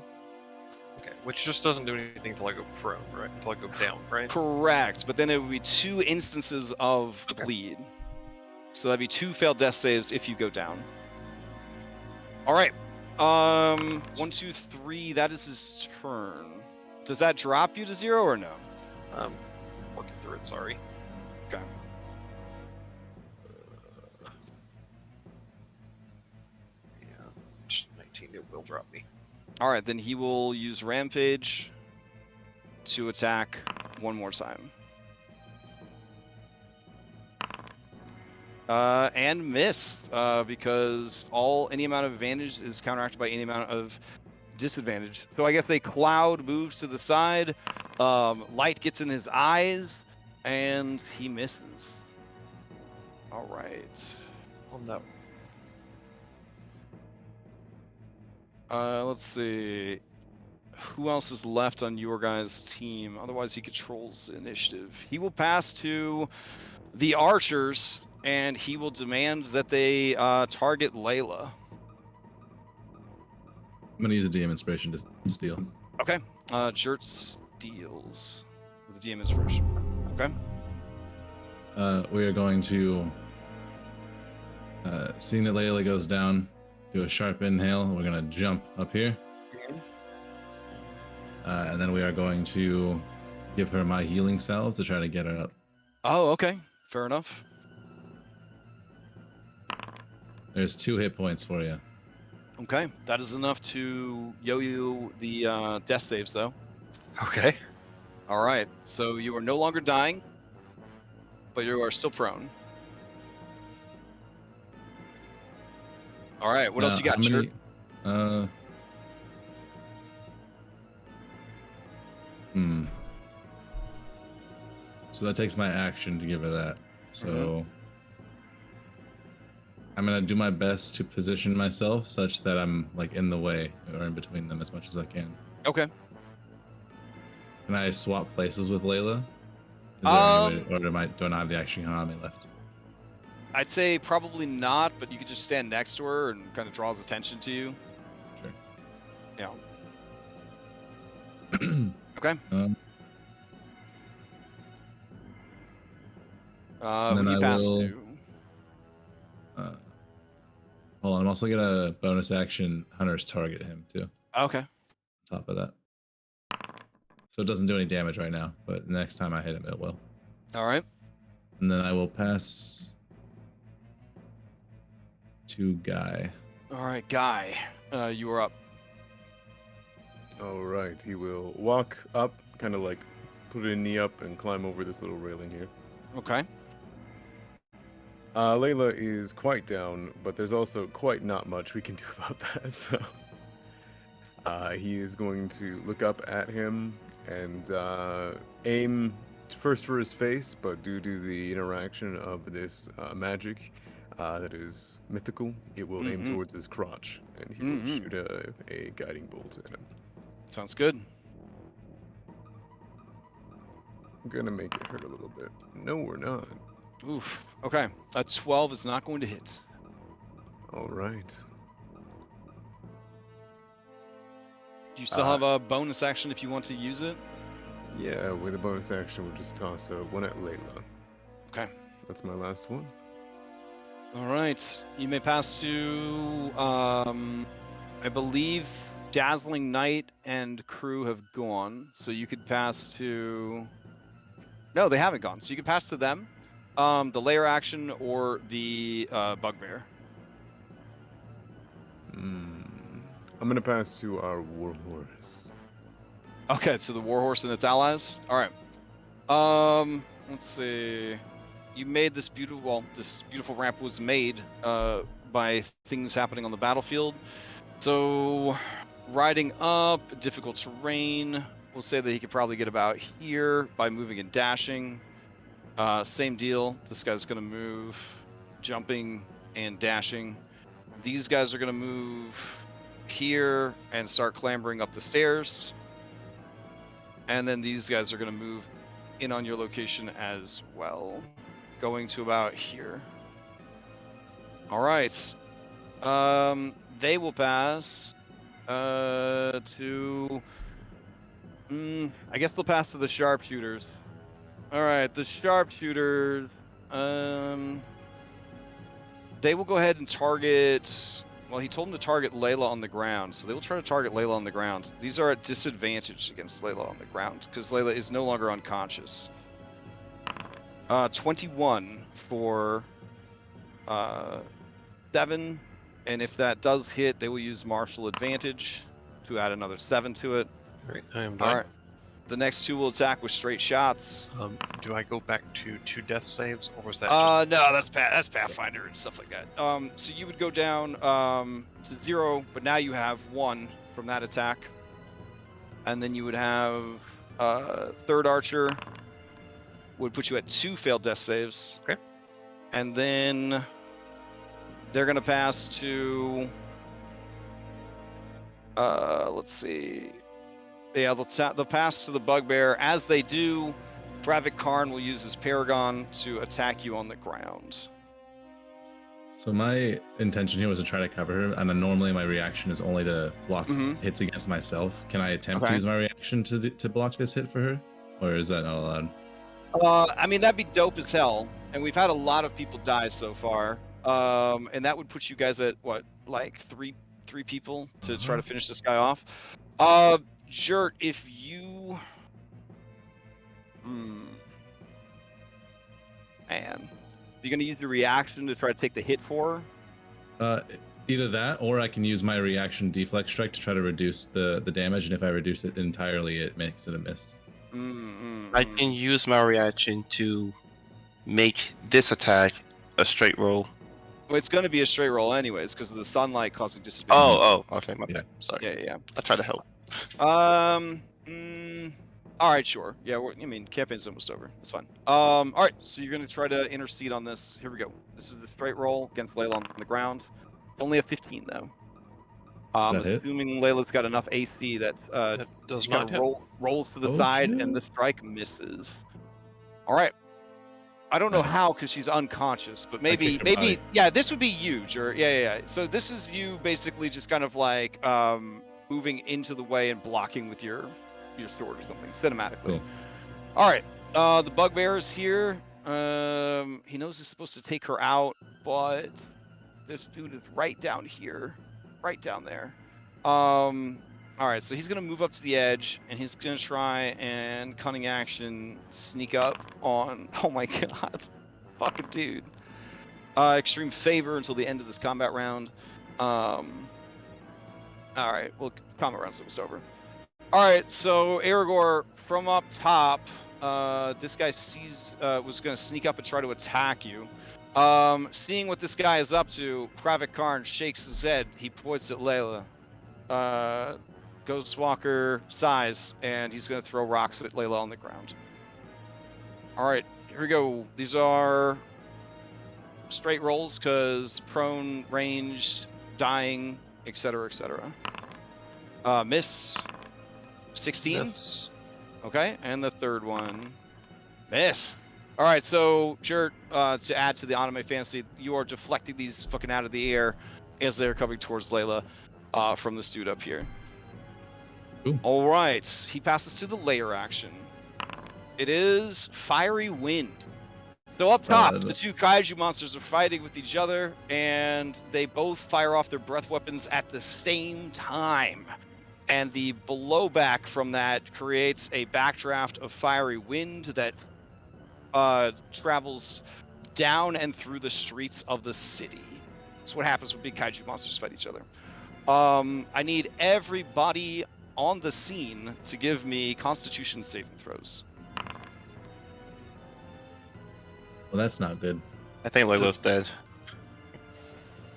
Okay, which just doesn't do anything until I go prone, right? Until I go down, right? Correct, but then it would be 2 instances of bleed. So that'd be 2 failed death saves if you go down. All right. 1, 2, 3. That is his turn. Does that drop you to 0 or no? Working through it. Sorry. Okay. Yeah, just 19. It will drop me. All right, then he will use Rampage to attack one more time. And miss, because any amount of advantage is counteracted by any amount of disadvantage. So I guess a cloud moves to the side, light gets in his eyes, and he misses. All right. Oh no. Let's see. Who else is left on your guys' team? Otherwise, he controls the initiative. He will pass to the archers, and he will demand that they target Layla. I'm gonna use a DM inspiration to steal. Okay. Jert deals with the DM inspiration. Okay. We are going to, seeing that Layla goes down, do a sharp inhale. We're gonna jump up here. And then we are going to give her my healing salve to try to get her up. Oh, okay. Fair enough. There's 2 hit points for you. Okay. That is enough to yo-yo the death saves, though. Okay. All right. So you are no longer dying, but you are still prone. All right. What else you got, Jert? So that takes my action to give her that. So I'm gonna do my best to position myself such that I'm like in the way or in between them as much as I can. Okay. Can I swap places with Layla? Is there any way, or do I not have the action on me left? I'd say probably not, but you could just stand next to her and kind of draws attention to you. Sure. Yeah. Okay. Who do you pass to? Hold on, I'm also gonna bonus action Hunter's target him too. Okay. On top of that. So it doesn't do any damage right now, but next time I hit him, it will. All right. And then I will pass to Guy. All right, Guy. You are up. All right, he will walk up, kind of like put a knee up and climb over this little railing here. Okay. Layla is quite down, but there's also quite not much we can do about that. So he is going to look up at him and aim first for his face, but due to the interaction of this magic that is mythical, it will aim towards his crotch, and he will shoot a guiding bolt at him. Sounds good. I'm gonna make it hurt a little bit. No, we're not. Oof. Okay. A 12 is not going to hit. All right. Do you still have a bonus action if you want to use it? Yeah, with a bonus action, we'll just toss one at Layla. Okay. That's my last one. All right. You may pass to, I believe, Dazzling Knight and crew have gone, so you could pass to. No, they haven't gone, so you could pass to them. The layer action or the bugbear. I'm gonna pass to our warhorse. Okay, so the warhorse and its allies. All right. Let's see. You made this beautiful. Well, this beautiful ramp was made by things happening on the battlefield. So, riding up difficult terrain. We'll say that he could probably get about here by moving and dashing. Same deal. This guy's gonna move, jumping and dashing. These guys are gonna move here and start clambering up the stairs. And then these guys are gonna move in on your location as well, going to about here. All right. They will pass to. I guess they'll pass to the sharpshooters. All right, the sharpshooters. They will go ahead and target. Well, he told them to target Layla on the ground, so they will try to target Layla on the ground. These are at disadvantage against Layla on the ground because Layla is no longer unconscious. 21 for 7, and if that does hit, they will use martial advantage to add another 7 to it. Great. I am All done. right. The next two will attack with straight shots. Do I go back to 2 death saves, or was that just... No, that's Pathfinder and stuff like that. So you would go down to 0, but now you have 1 from that attack. And then you would have third archer would put you at 2 failed death saves. Okay. And then they're gonna pass to let's see. Yeah, they'll pass to the bugbear. As they do, Hravek Kharn will use his paragon to attack you on the ground. So my intention here was to try to cover her, and then normally my reaction is only to block hits against myself. Can I attempt to use my reaction to block this hit for her, or is that not allowed? I mean, that'd be dope as hell. And we've had a lot of people die so far. And that would put you guys at what, like three people to try to finish this guy off. Jert, if you, man, you're gonna use your reaction to try to take the hit for her? Either that, or I can use my reaction deflect strike to try to reduce the damage, and if I reduce it entirely, it makes it a miss. I can use my reaction to make this attack a straight roll. Well, it's going to be a straight roll anyways because of the sunlight causing disadvantage. Okay, my bad. Sorry. Yeah. I try to help. All right, sure. Yeah, I mean, campaign's almost over. It's fine. All right, so you're going to try to intercede on this. Here we go. This is a straight roll against Layla on the ground. Only a 15 though. Assuming Layla's got enough AC that does not hit. Rolls to the side and the strike misses. All right. I don't know how because she's unconscious, but maybe yeah, this would be huge. Or yeah. So this is you basically just kind of like moving into the way and blocking with your sword or something cinematically. Cool. All right, the bugbear is here. He knows he's supposed to take her out, but this dude is right down here, right down there. All right, so he's gonna move up to the edge, and he's gonna try and cunning action sneak up on. Oh my god, fucking dude! Extreme favor until the end of this combat round. All right, well, combat round's almost over. All right, so Aragorn from up top. This guy was gonna sneak up and try to attack you. Seeing what this guy is up to, Hravek Kharn shakes his head. He points at Layla. Ghostwalker size, and he's going to throw rocks at Layla on the ground. All right, here we go. These are straight rolls because prone, ranged, dying, etc., etc. Miss. 16. Miss. Okay, and the third one. Miss. All right, so Jert, to add to the anime fantasy, you are deflecting these fucking out of the air as they're coming towards Layla from this dude up here. Ooh. All right, he passes to the layer action. It is Fiery Wind. So up top, the two kaiju monsters are fighting with each other, and they both fire off their breath weapons at the same time. And the blowback from that creates a backdraft of fiery wind that travels down and through the streets of the city. That's what happens when big kaiju monsters fight each other. I need everybody on the scene to give me Constitution saving throws. Well, that's not good. I think Layla's dead.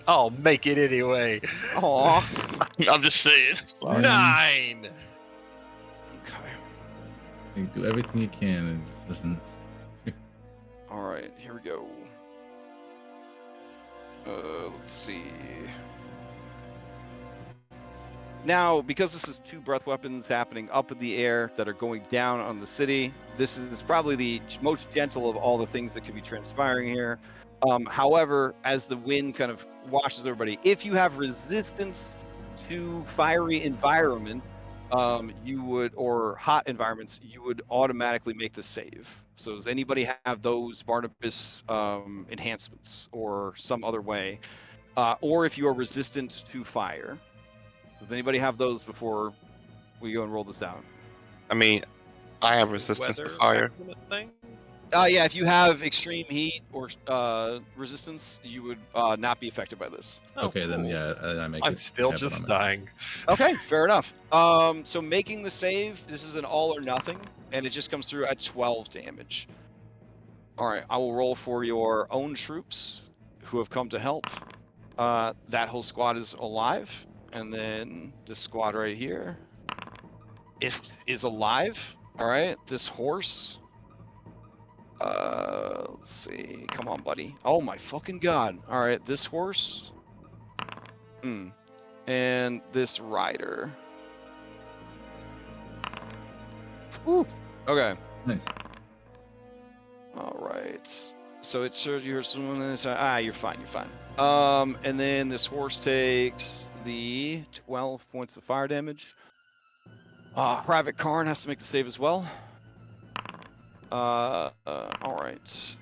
I'll make it anyway. Aw. I'm just saying. Sorry. 9! Okay. You do everything you can, and it just doesn't. Alright, here we go. Let's see. Now, because this is two breath weapons happening up in the air that are going down on the city, this is probably the most gentle of all the things that could be transpiring here. However, as the wind kind of washes everybody, if you have resistance to fiery environment, you would, or hot environments, you would automatically make the save. So does anybody have those Barnabas enhancements or some other way? Or if you are resistant to fire. Does anybody have those before we go and roll this out? I mean, I have resistance to fire. Thing? Yeah, if you have extreme heat or resistance, you would not be affected by this. Oh, Okay, then cool. yeah, I make I'm it still happen just on my- dying. Okay, fair enough. So making the save, this is an all or nothing, and it just comes through at 12 damage. All right, I will roll for your own troops who have come to help. That whole squad is alive, and then this squad right here is alive. All right, this horse. Let's see. Come on, buddy. Oh my fucking god. All right, this horse. And this rider. Woo. Okay. Nice. All right. So it's you're someone that's you're fine. You're fine. And then this horse takes the 12 points of fire damage. Hravek Kharn has to make the save as well. All right.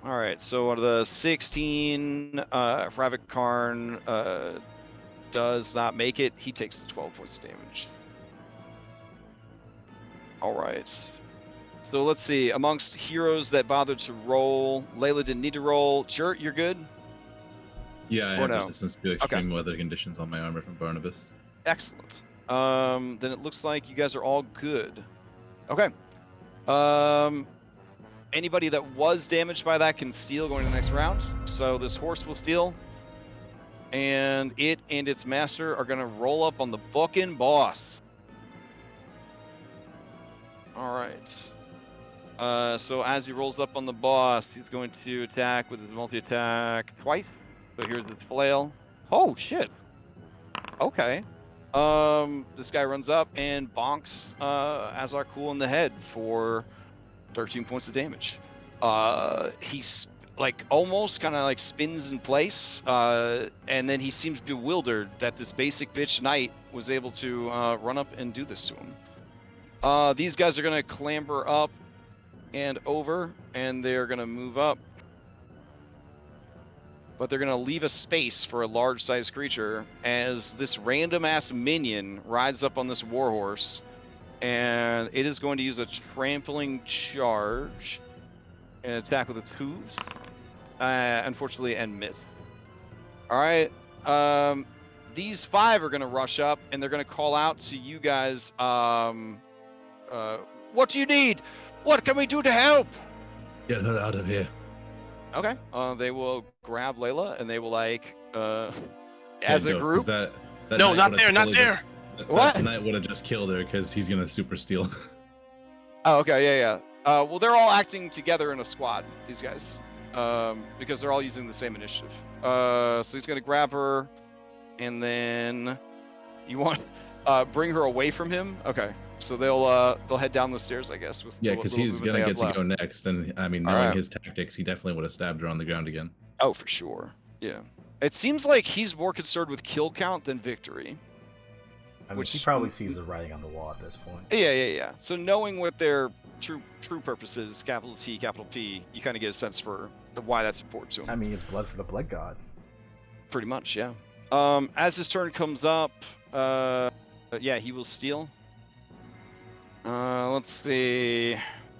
All right. So out of the 16, Hravek Kharn does not make it. He takes the 12 points of damage. All right. So let's see. Amongst heroes that bothered to roll, Layla didn't need to roll. Jurt, you're good? Yeah, I Or have no? resistance to extreme weather conditions on my armor from Barnabas. Excellent. Then it looks like you guys are all good. Okay. Anybody that was damaged by that can steal going to the next round. So this horse will steal. And it and its master are going to roll up on the fucking boss. All right. So as he rolls up on the boss, he's going to attack with his multi-attack twice. So here's his flail. Oh, shit. Okay. This guy runs up and bonks Azar Cool in the head for 13 points of damage. He's like almost kind of like spins in place, and then he seems bewildered that this basic bitch knight was able to run up and do this to him. These guys are gonna clamber up and over, and they're gonna move up, but they're gonna leave a space for a large-sized creature as this random-ass minion rides up on this warhorse, and it is going to use a trampling charge and attack with its hooves, unfortunately, and miss. All right, these 5 are gonna rush up, and they're gonna call out to you guys. What do you need? What can we do to help? Get her out of here. Okay. They will grab Layla and they will like as Can't a go, 'cause group. that No, knight not would've there, not totally there. just- What? That knight would have just killed her because he's gonna super steal. Oh, okay, yeah. Well, they're all acting together in a squad. These guys, because they're all using the same initiative. So he's gonna grab her, and then you want bring her away from him. Okay. So they'll head down the stairs, I guess. With Yeah, the because little he's movement gonna they get have to go left. next, and I mean, All knowing right. his tactics, he definitely would have stabbed her on the ground again. Oh, for sure. Yeah. It seems like he's more concerned with kill count than victory. I mean, Which- she probably sees the writing on the wall at this point. Yeah. So knowing what their true purpose is, capital T, capital P, you kind of get a sense for why that's important to him. I mean, it's blood for the blood god. Pretty much, yeah. As his turn comes up, yeah, he will steal. Let's see.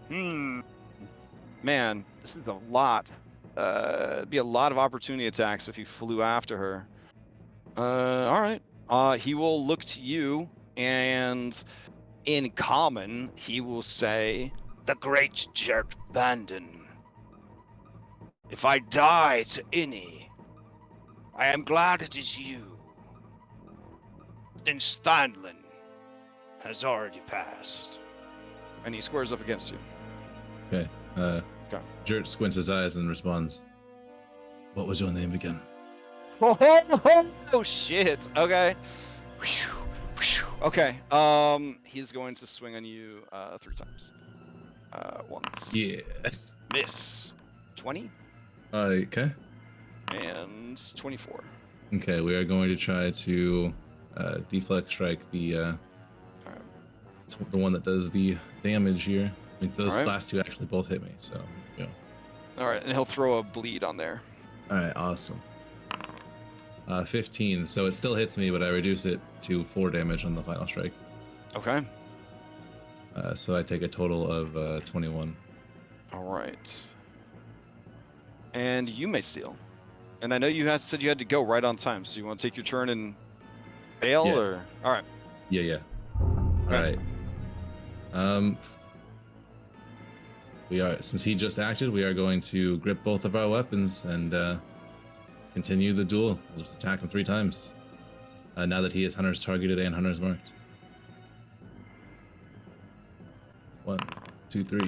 Man, this is a lot. It'd be a lot of opportunity attacks if he flew after her. All right. He will look to you, and in common, he will say, "The great jerk Bandon. If I die to any, I am glad it is you. Since Stanlin has already passed." And he squares up against you. Okay. Jurt squints his eyes and responds, "What was your name again?" Oh shit. Okay. Okay. He's going to swing on you 3 times. Once. Yeah. Miss. 20 Okay. and 24. Okay, we are going to try to deflect strike the the one that does the damage here. I mean, those Alright. last 2 actually both hit me, so yeah. All right, and he'll throw a bleed on there. All right, awesome. 15, so it still hits me, but I reduce it to 4 damage on the final strike. Okay. So I take a total of 21. All right. And you may steal. And I know you had said you had to go right on time, so you want to take your turn and fail, Yeah. or all right? Yeah. All Okay. right. We are, since he just acted, we are going to grip both of our weapons and continue the duel. We'll just attack him 3 times. Now that he is Hunter's targeted and Hunter's marked. 1, 2, 3.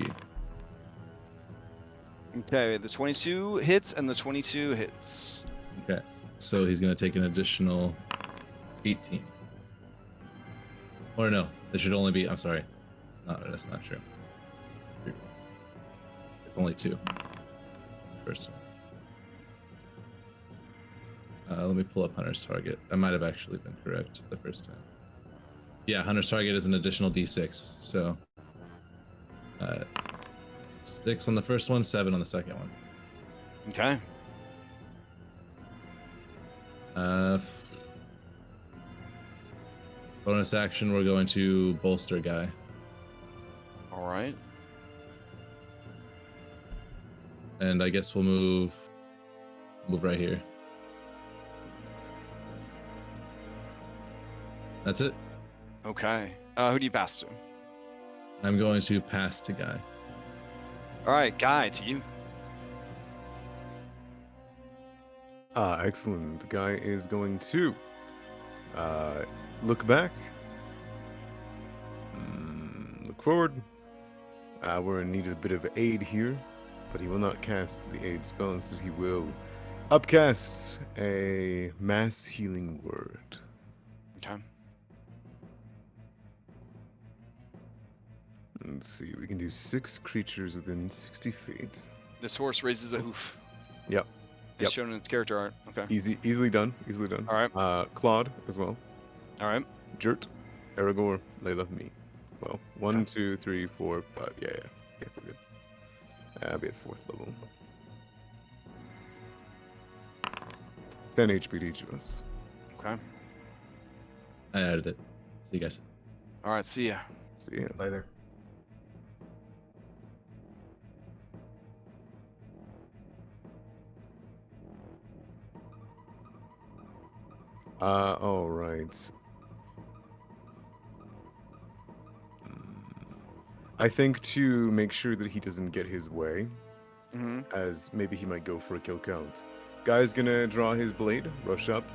Okay, the 22 hits and the 22 hits. Okay, so he's gonna take an additional 18. Or no, it should only be. I'm sorry, that's not true. It's only 2. First one. Let me pull up Hunter's target. I might have actually been correct the first time. Yeah, Hunter's target is an additional D6. So 6 on the first one, 7 on the second one. Okay. Bonus action, we're going to bolster guy. All right. And I guess we'll move right here. That's it. Okay. Who do you pass to? I'm going to pass to guy. All right, Guy, to you. Excellent. The guy is going to look back, look forward. We're in need of a bit of aid here, but he will not cast the aid spell. Instead, he will upcast a mass healing word. Okay. Let's see, we can do 6 creatures within 60 feet. This horse raises a hoof. Yep. It's shown in its character art. Okay. Easily done. All right. Claude as well. All right. Jert, Aragorn, Layla, me. Well, 1, Okay. 2, 3, 4, 5. Yeah, we're good. I'll be at 4th level. 10 HP to each of us. Okay. I added it. See you guys. All right. See ya. See ya. Later. All right. I think to make sure that he doesn't get his way, Mm-hmm. as maybe he might go for a kill count. Guy's gonna draw his blade, rush up,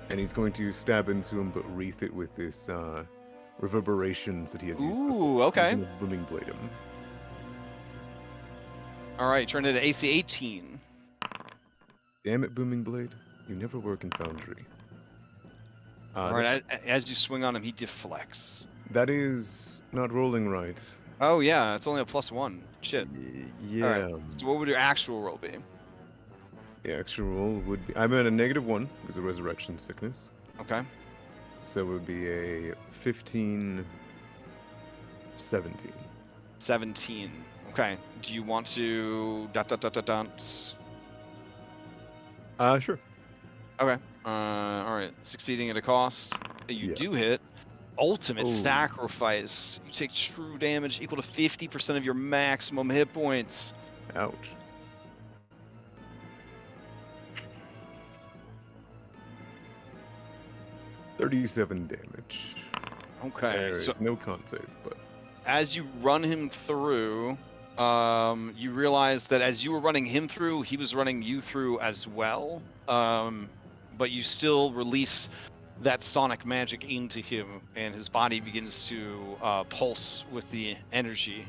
and he's going to stab into him, but wreath it with this reverberations that he has used. Ooh. Okay. He's gonna booming blade him. All right. Turn it to AC 18. Damn it, booming blade! You never work in Foundry. All right. As you swing on him, he deflects. That is not rolling right. Oh yeah, it's only a +1. Shit. Yeah. All right. So what would your actual roll be? The actual roll would be. I'm at a -1 because of resurrection sickness. Okay. So it would be a 15, 17. 17. Okay. Do you want to Sure. Okay. All right. Succeeding at a cost. You Yeah. do hit. Ultimate Oh. sacrifice. You take true damage equal to 50% of your maximum hit points. Ouch. $37 damage. Okay. There So is no con save, but as you run him through, you realize that as you were running him through, he was running you through as well. But you still release that sonic magic into him, and his body begins to pulse with the energy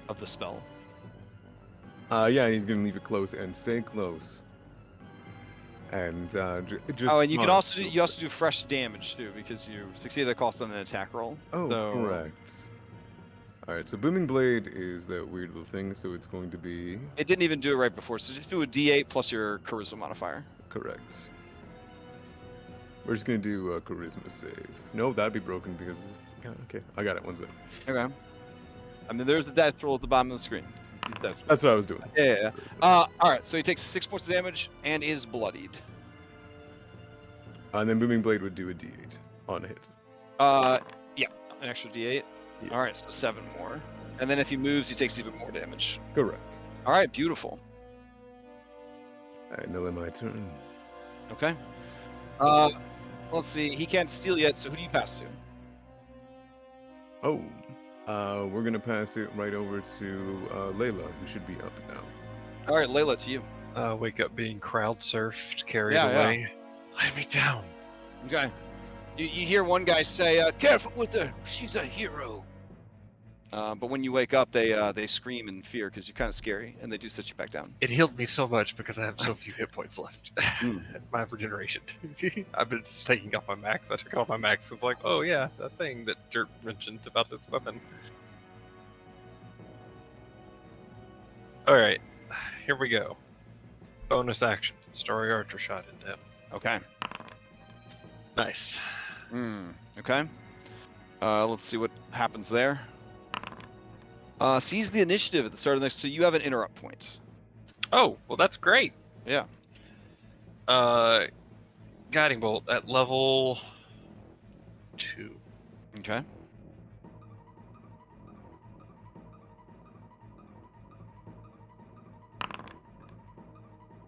of the spell. yeah, he's gonna leave it close and stay close. And just. Oh, and you can smart. also do fresh damage too, because you succeeded at a cost on an attack roll. Oh, So- correct. All right, so booming blade is that weird little thing, so it's going to be It didn't even do it right before, so just do a D8 plus your charisma modifier. correct. We're just gonna do a charisma save. No, that'd be broken because. Yeah, okay, I got it. One sec. Okay. I mean, there's the dice roll at the bottom of the screen. These dice rolls. That's what I was doing. Yeah. All right. So he takes 6 points of damage and is bloodied. And then booming blade would do a D8 on a hit. Yeah, an extra D8. All right, so 7 more. And then if he moves, he takes even more damage. Correct. All right, beautiful. All right, now my turn. Okay. Let's see. He can't steal yet, so who do you pass to? Oh, we're gonna pass it right over to Layla, who should be up now. All right, Layla, to you. Wake up being crowd surfed, carried Yeah, yeah. away. Lay me down. Okay. You hear one guy say, "Careful with her. She's a hero." But when you wake up, they scream in fear because you're kind of scary, and they do sit you back down. It healed me so much because I have so few hit points left. Mm. My regeneration. I've been taking off my max. I took off my max. It's like, oh yeah, that thing that Dirt mentioned about this weapon. All right, here we go. Bonus action. Story archer shot into him. Okay. Nice. Okay. Let's see what happens there. Seize the initiative at the start of the next, so you have an interrupt point. Oh, well that's great. Yeah. Guiding bolt at level 2. Okay.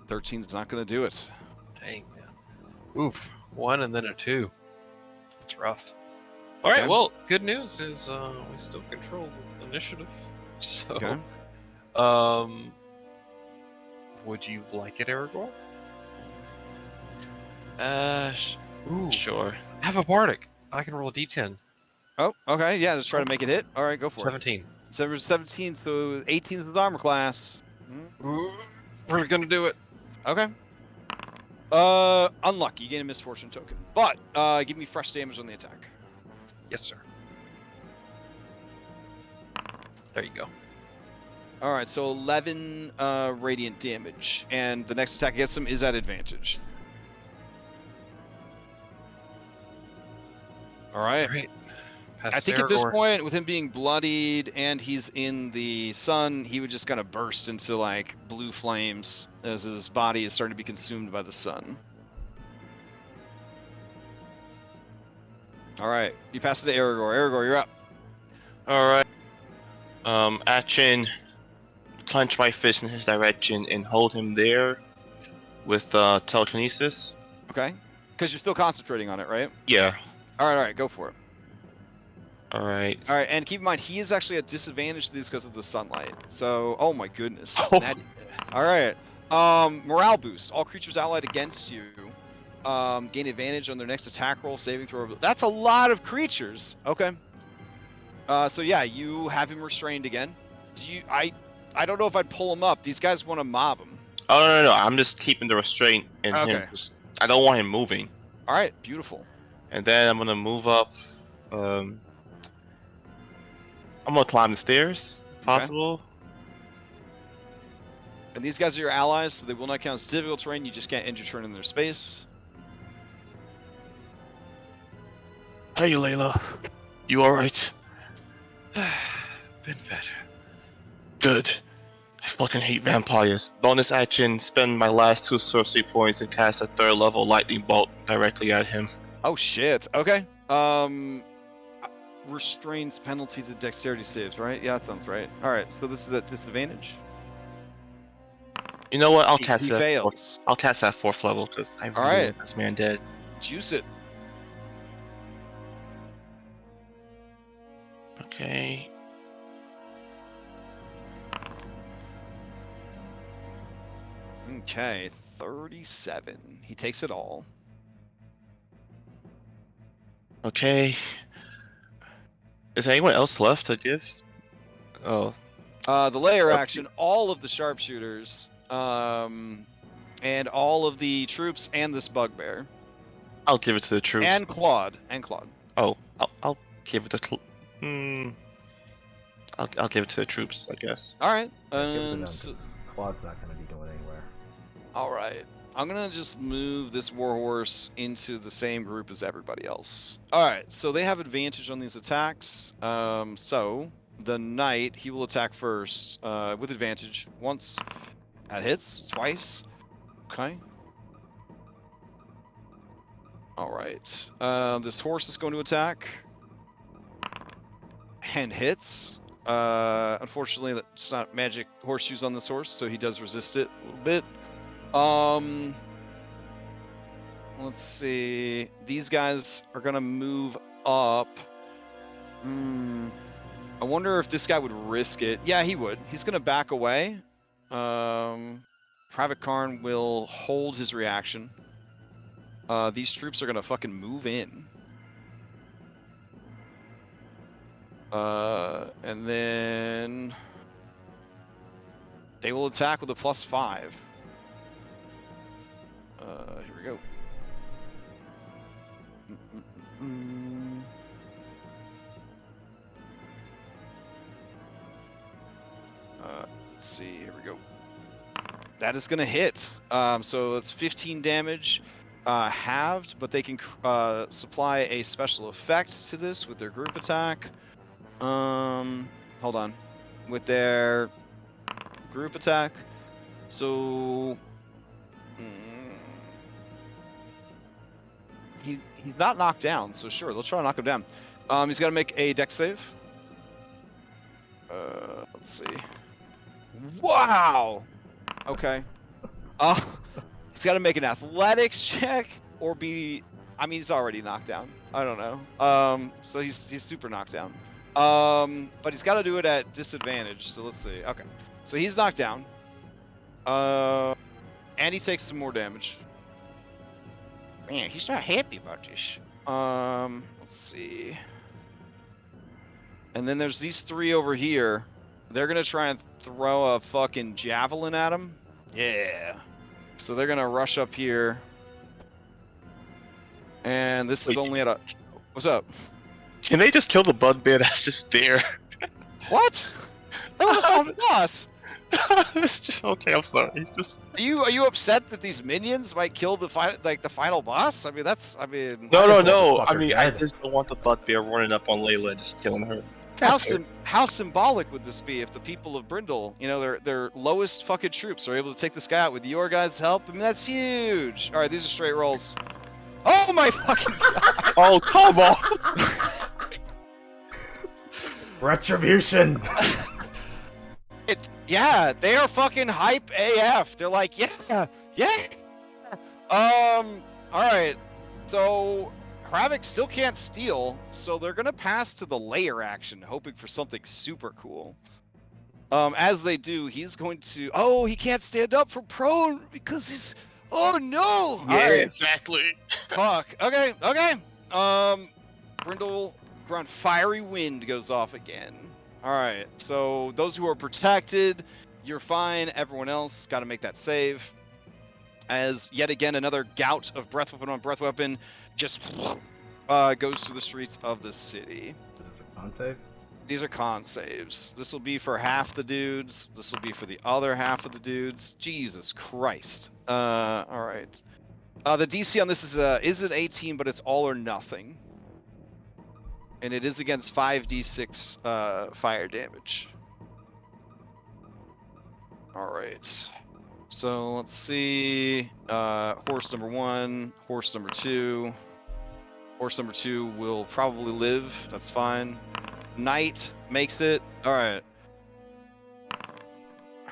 Thirteen's not going to do it. Dang, man. Oof. 1 and then a 2. That's rough. All right, Okay. well, good news is we still control the initiative. So, Okay. would you like it, Aragorn? Ooh, Sure. have a bardic. I can roll a d10. Oh, okay. Yeah, just try to make it hit. All right, go for 17. it. 17, so 18 is his armor class. Ooh, we're gonna do it. Okay. Unlucky. You gain a misfortune token. But, give me fresh damage on the attack. Yes, sir. There you go. All right, so 11 radiant damage, and the next attack against him is at advantage. All right. Great. I think at this point, with him being bloodied and he's in the sun, he would just kind of burst into like blue flames as his body is starting to be consumed by the sun. All right, you pass it to Aragorn. Aragorn, you're up. All right. Action. Clench my fist in his direction and hold him there with telekinesis. Okay. Because you're still concentrating on it, right? Yeah. All right, go for it. All right. All right, and keep in mind, he is actually at disadvantage to these because of the sunlight. So, oh my goodness. Oh. All right. Morale boost. All creatures allied against you gain advantage on their next attack roll, saving throw. That's a lot of creatures. Okay. So yeah, you have him restrained again. I don't know if I'd pull him up. These guys want to mob him. Oh no! I'm just keeping the restraint in Okay. him. I don't want him moving. All right, beautiful. And then I'm gonna move up. I'm gonna climb the stairs. Possible. And these guys are your allies, so they will not count as difficult terrain. You just can't end your turn in their space. Hey, Layla. You alright? Been better. Good. I fucking hate vampires. Bonus action, spend my last 2 sorcery points and cast a 3rd level lightning bolt directly at him. Oh shit. Okay. Restrains penalty to dexterity saves, right? Yeah, that sounds right. All right. So this is at disadvantage. You know what? I'll He cast that. fails. I'll cast that 4th level because I really Alright. want this man dead. Juice it. Okay. Okay. 37. He takes it all. Okay. Is anyone else left to give? Oh. The layer Okay. action. All of the sharpshooters, and all of the troops, and this bugbear, I'll give it to the troops. and Claude, Oh, I'll give it to. I'll give it to the troops, I guess. All right. Give it to them, So- 'cause Claude's not going to be going anywhere. all right. I'm gonna just move this warhorse into the same group as everybody else. All right. So they have advantage on these attacks. So the knight, he will attack first with advantage once. That hits twice. Okay. All right. This horse is going to attack. 10 hits. Unfortunately, that's not magic horseshoes on this horse, so he does resist it a little bit. Let's see. These guys are gonna move up. I wonder if this guy would risk it. Yeah, he would. He's gonna back away. Hravek Kharn will hold his reaction. These troops are gonna fucking move in. And then they will attack with a +5. Here we go. Let's see. Here we go. That is gonna hit. So it's 15 damage, halved, but they can supply a special effect to this with their group attack. Hold on. With their group attack. So he's not knocked down, so sure, they'll try to knock him down. He's got to make a dex save. Let's see. Wow. Okay. He's got to make an athletics check or be. I mean, he's already knocked down. I don't know. So he's super knocked down. But he's got to do it at disadvantage. So let's see. Okay. So he's knocked down. And he takes some more damage. Man, he's not happy about this. Let's see. And then there's these three over here. They're gonna try and throw a fucking javelin at him. Yeah. So they're gonna rush up here. And this is only at a. What's up? Can they just kill the bugbear that's just there? What? That was on us. It's just okay. I'm sorry. He's just. Are you upset that these minions might kill the final boss? I mean, that's. I mean. No. I mean, I just don't want the bugbear running up on Layla and just killing her. How symbolic would this be if the people of Brindle, you know, their lowest fucking troops are able to take this guy out with your guys' help? I mean, that's huge. All right, these are straight rolls. Oh my fucking god! Oh, come on! Retribution. Yeah, they are fucking hype AF. They're like, yeah. All right. So Hravek still can't steal, so they're gonna pass to the layer action, hoping for something super cool. As they do, he's going to. Oh, he can't stand up from prone because he's. Oh no! Yeah, exactly. Fuck. Okay. Brindle Grunt Fiery Wind goes off again. Alright, so those who are protected, you're fine. Everyone else got to make that save. As yet again, another gout of breath weapon on breath weapon just goes through the streets of the city. Is this a con save? These are con saves. This will be for half the dudes. This will be for the other half of the dudes. Jesus Christ. Alright. The DC on this is an 18, but it's all or nothing. And it is against 5d6 fire damage. Alright. So let's see. Horse number 1, horse number 2. Horse number 2 will probably live. That's fine. Knight makes it. Alright.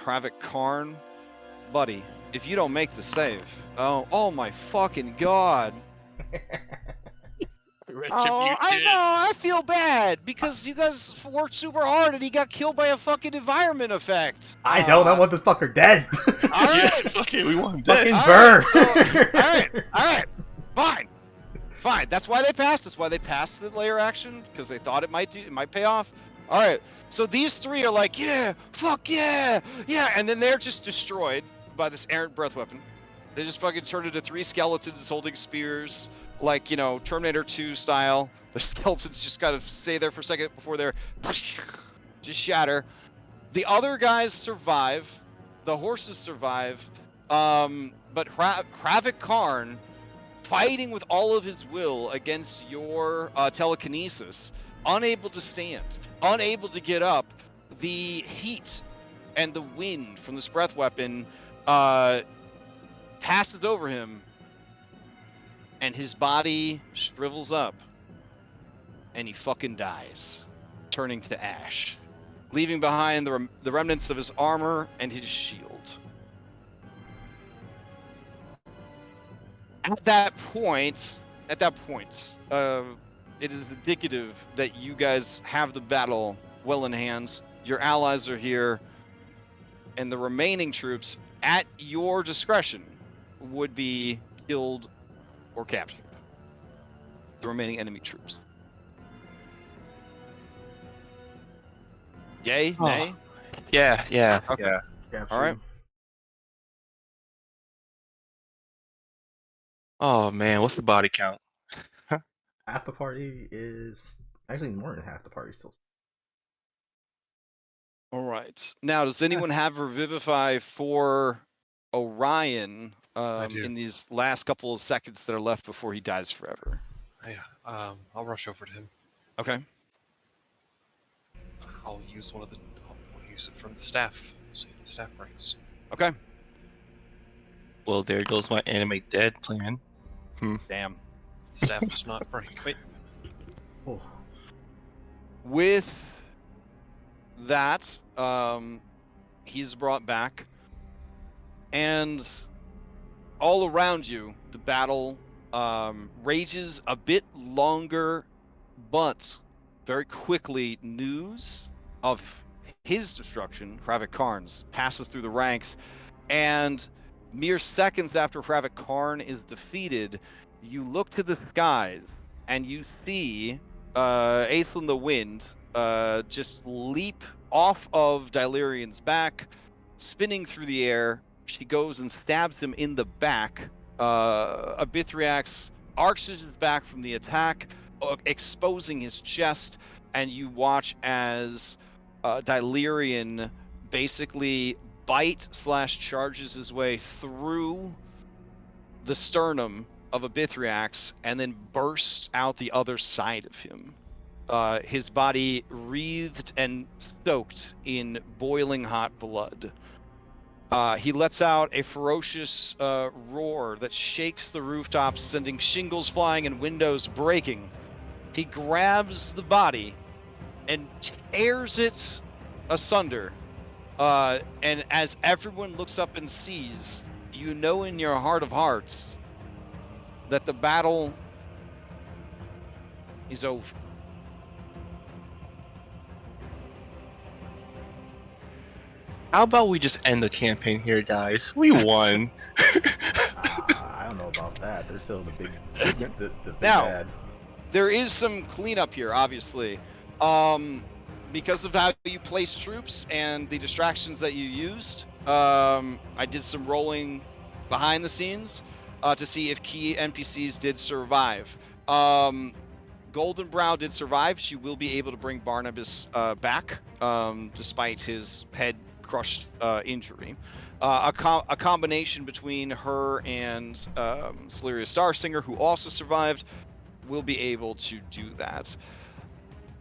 Hravek Kharn. Buddy, if you don't make the save. Oh my fucking god. Oh, I know, I feel bad because you guys worked super hard and he got killed by a fucking environment effect. I don't. I want this fucker dead. Alright. Okay, we want him dead. Fucking burn. Alright. Fine. That's why they passed. That's why they passed the layer action, because they thought it might pay off. Alright. So these three are like, yeah, fuck yeah, and then they're just destroyed by this errant breath weapon. They just fucking turned into 3 skeletons holding spears, like, you know, Terminator 2 style. The skeletons just gotta stay there for a second before they're just shatter. The other guys survive. The horses survive. But Hravek Kharn, fighting with all of his will against your telekinesis, unable to stand, unable to get up. The heat and the wind from this breath weapon passes over him, and his body shrivels up, and he fucking dies. turning to ash, leaving behind the remnants of his armor and his shield. At that point, it is indicative that you guys have the battle well in hand. Your allies are here, and the remaining troops, at your discretion, would be killed or captured. The remaining enemy troops. Yay? Oh. Nay? Yeah. Okay. Yeah. Capture. All right. Oh man, what's the body count? Half the party is actually more than half the party still. All right. Now, does anyone have Revivify for Orion do. in these last couple of seconds that are left before he dies forever? Yeah, I'll rush over to him. Okay. I'll use I'll use it from the staff. See if the staff breaks. Okay. Well, there goes my animate dead plan. Damn. The staff does not break. Wait. Oh, With that, he's brought back, and all around you, the battle rages a bit longer, but very quickly news of his destruction, Hravek Kharn's, passes through the ranks, and mere seconds after Hravek Kharn is defeated, you look to the skies and you see Aethelin the Wind just leap off of Dylirian's back, spinning through the air. She goes and stabs him in the back. Abithriax arches his back from the attack, exposing his chest, and you watch as Dylirian basically bite/charges his way through the sternum of Abithriax and then bursts out the other side of him. His body wreathed and soaked in boiling hot blood. He lets out a ferocious roar that shakes the rooftops, sending shingles flying and windows breaking. He grabs the body and tears it asunder. And as everyone looks up and sees, you know in your heart of hearts that the battle is over. How about we just end the campaign here, guys? We won. I don't know about that. There's still the big big Now, bad. there is some cleanup here, obviously. Because of how you place troops and the distractions that you used, I did some rolling behind the scenes to see if key NPCs did survive. Goldenbrow did survive. She will be able to bring Barnabas back, despite his head crush injury. A combination between her and Celeria Starsinger, who also survived, will be able to do that.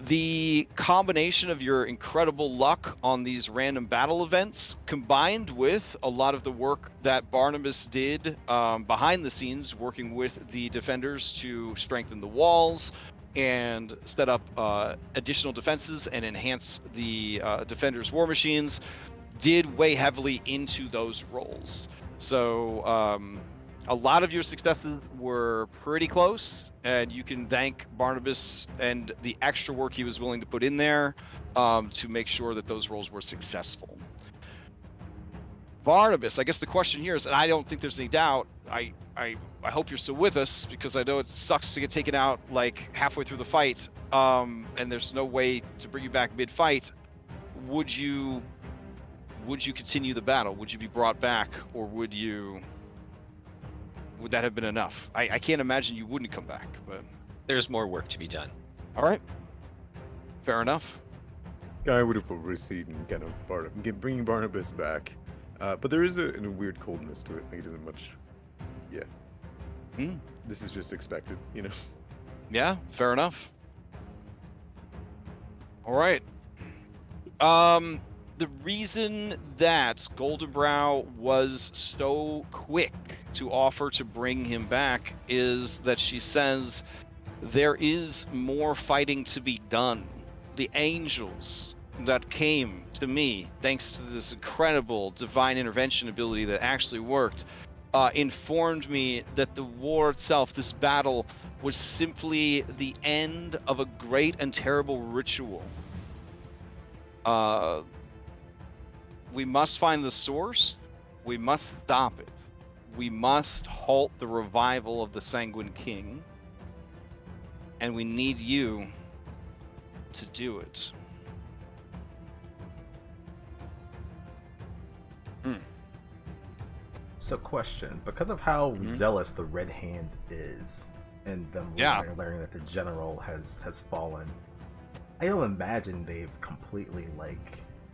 The combination of your incredible luck on these random battle events, combined with a lot of the work that Barnabas did behind the scenes, working with the defenders to strengthen the walls and set up additional defenses and enhance the defenders' war machines, did weigh heavily into those roles. So a lot of your successes were pretty close, and you can thank Barnabas and the extra work he was willing to put in there to make sure that those roles were successful. Barnabas, I guess the question here is, and I don't think there's any doubt, I hope you're still with us, because I know it sucks to get taken out like halfway through the fight, and there's no way to bring you back mid-fight. Would you continue the battle? Would you be brought back, or would that have been enough? I can't imagine you wouldn't come back, but There's more work to be done. all right, fair enough. I would have overseen kind of bringing Barnabas back, but there is a weird coldness to it. Like, it isn't much. Yeah. This is just expected, you know. Yeah, fair enough. All right. The reason that Goldenbrow was so quick to offer to bring him back is that she says there is more fighting to be done. the angels that came to me, thanks to this incredible divine intervention ability that actually worked, informed me that the war itself, this battle, was simply the end of a great and terrible ritual. We must find the source. We must stop it. We must halt the revival of the Sanguine King. And we need you to do it. So, question: because of how zealous the Red Hand is, and them learning that their general has fallen, I don't imagine they've completely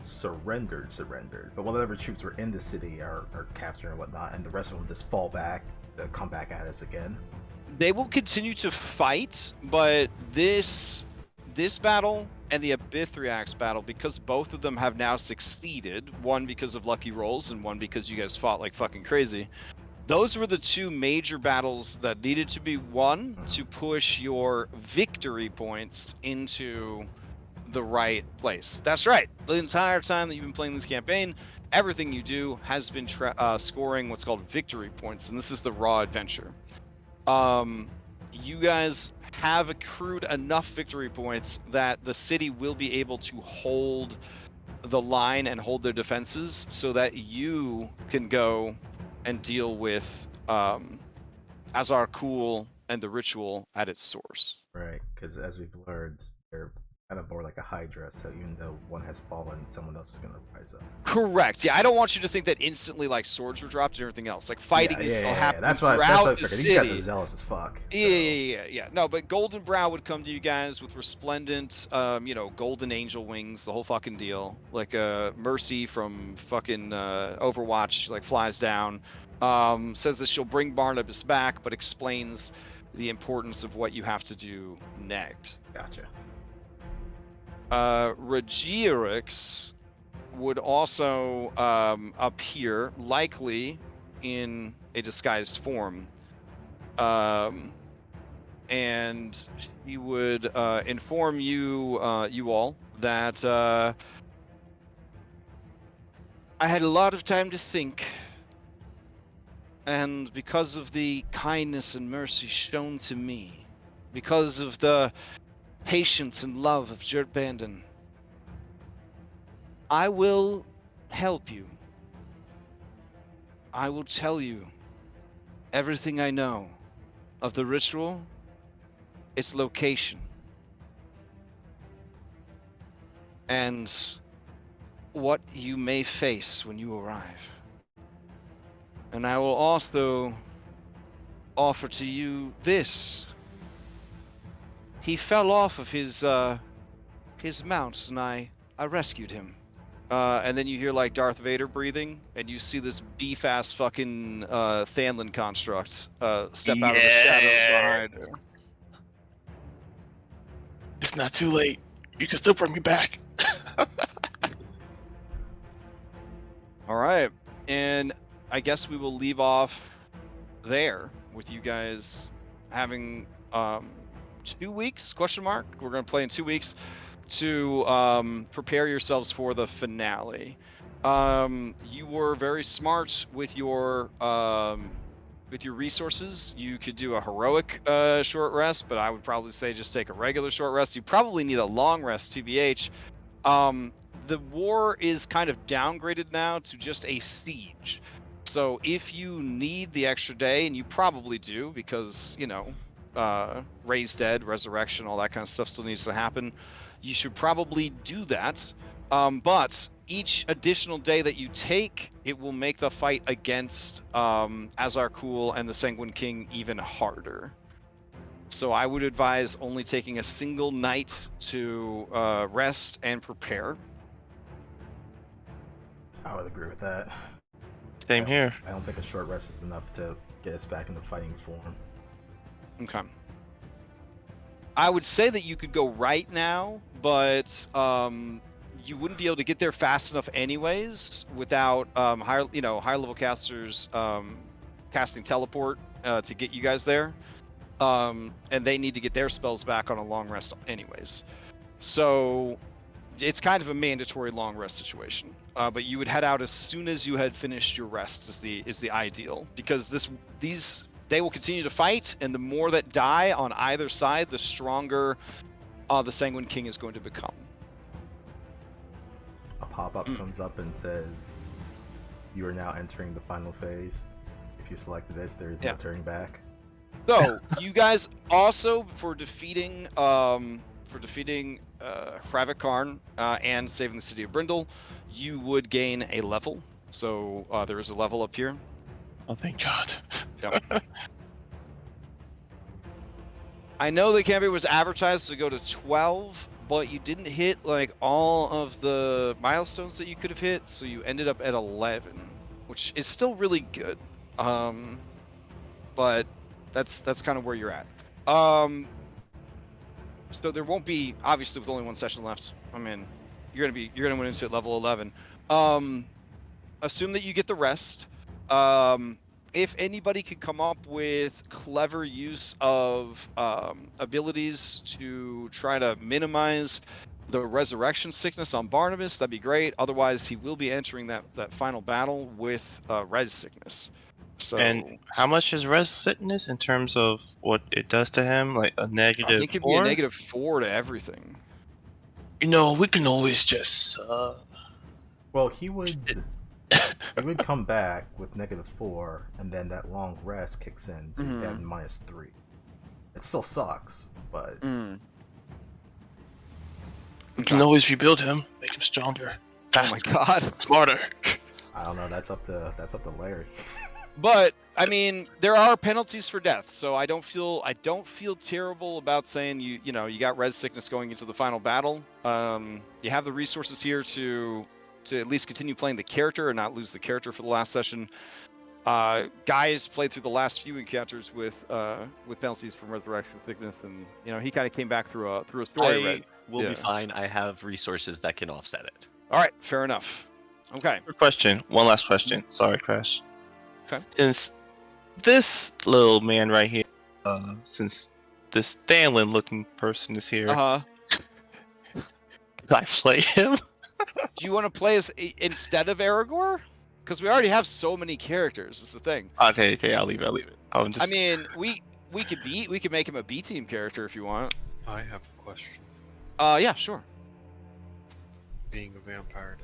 surrendered. But whatever troops were in the city are captured and whatnot, and the rest of them just fall back to come back at us again. They will continue to fight, but this battle and the Abithriax battle, because both of them have now succeeded, one because of lucky rolls and one because you guys fought like fucking crazy, those were the two major battles that needed to be won to push your victory points into the right place. That's right. The entire time that you've been playing this campaign, everything you do has been scoring what's called victory points, and this is the raw adventure. You guys have accrued enough victory points that the city will be able to hold the line and hold their defenses so that you can go and deal with Azar Kul and the ritual at its source. Right, because as we've learned, they're kind of more like a Hydra, so even though one has fallen, someone else is going to rise up. Correct. Yeah, I don't want you to think that instantly swords were dropped and everything else. Fighting is still happening. That's what I figured. These guys are zealous as fuck. So. Yeah. No, but Golden Brow would come to you guys with resplendent, golden angel wings, the whole fucking deal. Like Mercy from fucking Overwatch, flies down, says that she'll bring Barnabas back, but explains the importance of what you have to do next. Gotcha. Regierix would also appear, likely in a disguised form, and he would inform you all that I had a lot of time to think, and because of the kindness and mercy shown to me, because of the patience and love of Jert Bandon, I will help you. I will tell you everything I know of the ritual, its location, and what you may face when you arrive. And I will also offer to you this. He fell off of his mount, and I rescued him. And then you hear Darth Vader breathing, and you see this beef-ass fucking Thanlin construct step out of the shadows behind her. It's not too late. You can still bring me back. All right, and I guess we will leave off there with you guys having 2 weeks? We're gonna play in 2 weeks to prepare yourselves for the finale. You were very smart with your resources. You could do a heroic short rest, but I would probably say just take a regular short rest. You probably need a long rest, TBH. The war is kind of downgraded now to just a siege. So if you need the extra day, and you probably do, because raise dead, resurrection, all that kind of stuff still needs to happen, you should probably do that. But each additional day that you take, it will make the fight against Azar Kul and the Sanguine King even harder. So I would advise only taking a single night to rest and prepare. I would agree with that. Same here. I don't think a short rest is enough to get us back into fighting form. Okay. I would say that you could go right now, but you wouldn't be able to get there fast enough anyways without higher level casters casting teleport to get you guys there. And they need to get their spells back on a long rest anyways. So it's kind of a mandatory long rest situation. But you would head out as soon as you had finished your rest is the ideal, because they will continue to fight, and the more that die on either side, the stronger the Sanguine King is going to become. A pop-up comes up and says, "You are now entering the final phase. If you select this, there is no turning back." So you guys also, for defeating Hravek Kharn and saving the city of Brindle, you would gain a level. So there is a level up here. Oh, thank God. Yep. I know the campaign was advertised to go to 12, but you didn't hit like all of the milestones that you could have hit, so you ended up at 11, which is still really good. But that's kind of where you're at. So there won't be, obviously, with only one session left. I mean, you're gonna win into it level 11. Assume that you get the rest. If anybody could come up with clever use of abilities to try to minimize the resurrection sickness on Barnabas, that'd be great. Otherwise, he will be entering that final battle with res sickness. So, And how much is res sickness in terms of what it does to him? Like a negative I think it'd be 4? a negative 4 to everything. You know, we can always just. Well, he would come back with -4, and then that long rest kicks in, so you have -3. It still sucks, but We can always rebuild him, make him stronger, faster, oh my God, smarter. I don't know. That's up to Larry. But I mean, there are penalties for death, so I don't feel terrible about saying you got res sickness going into the final battle. You have the resources here to at least continue playing the character and not lose the character for the last session. Guys played through the last few encounters with penalties from resurrection sickness, and he kind of came back through a story. We'll be fine. I have resources that can offset it. All right, fair enough. Okay. Good question. One last question. Sorry, Crash. Okay. Since this little man right here, since this Drellin looking person is here, Uh-huh. can I play him? Do you want to play as instead of Aragorn? Because we already have so many characters. Is the thing. Okay, I'll leave it. I mean, we could make him a B team character if you want. I have a question. Yeah, sure. Being a vampire,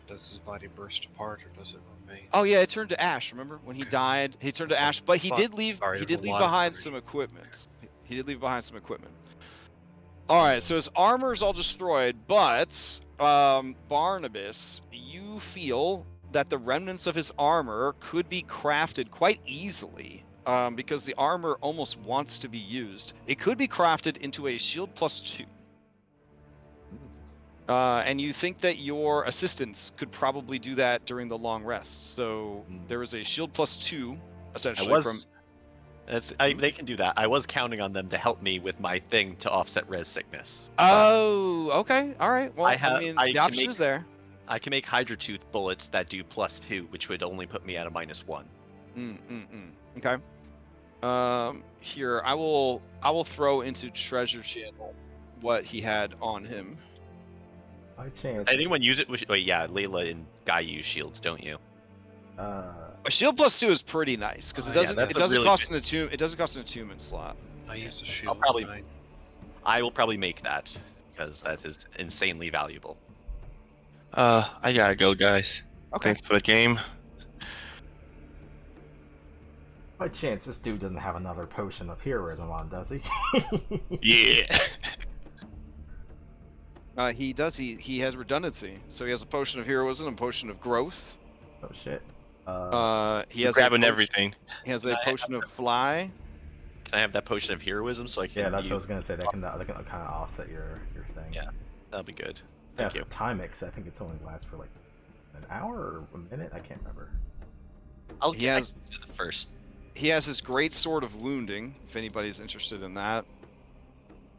does his body burst apart or does it remain? Oh yeah, it turned to ash. Remember when he died? He turned to ash, but he did leave. Sorry, He there's did a leave lot of behind three. some equipment. He did leave behind some equipment. All right, so his armor is all destroyed, but Barnabas, you feel that the remnants of his armor could be crafted quite easily, because the armor almost wants to be used. It could be crafted into a shield +2. And you think that your assistants could probably do that during the long rest. So there is a shield +2, essentially. They can do that. I was counting on them to help me with my thing to offset res sickness. Oh, okay. All right. Well, I mean, can the option make- is there. I can make Hydra Tooth bullets that do +2, which would only put me at a -1. Okay. Here, I will throw into Treasure Channel what he had on him. By chance. Anyone use it? Wait, yeah, Layla and Guy use shields, don't you? A shield +2 is pretty nice because it Yeah, doesn't that's it doesn't really cost it doesn't cost an attunement slot. I use a shield. probably- and I will probably make that because that is insanely valuable. I gotta go, guys. Okay. Thanks for the game. By chance, this dude doesn't have another potion of heroism on, does he? Yeah. He does. He has redundancy, so he has a potion of heroism and a potion of growth. Oh shit. He has Grabbing a potion, everything. He has a potion of fly. Can I have that potion of heroism so I can? Yeah, that's what I use- was gonna say. That can kind of offset your thing. Yeah. That'll be good. Yeah, Thank you. for Timex, I think it's only lasts for like an hour or a minute. I can't remember. I'll He get has- to the first. He has his great sword of wounding. If anybody's interested in that.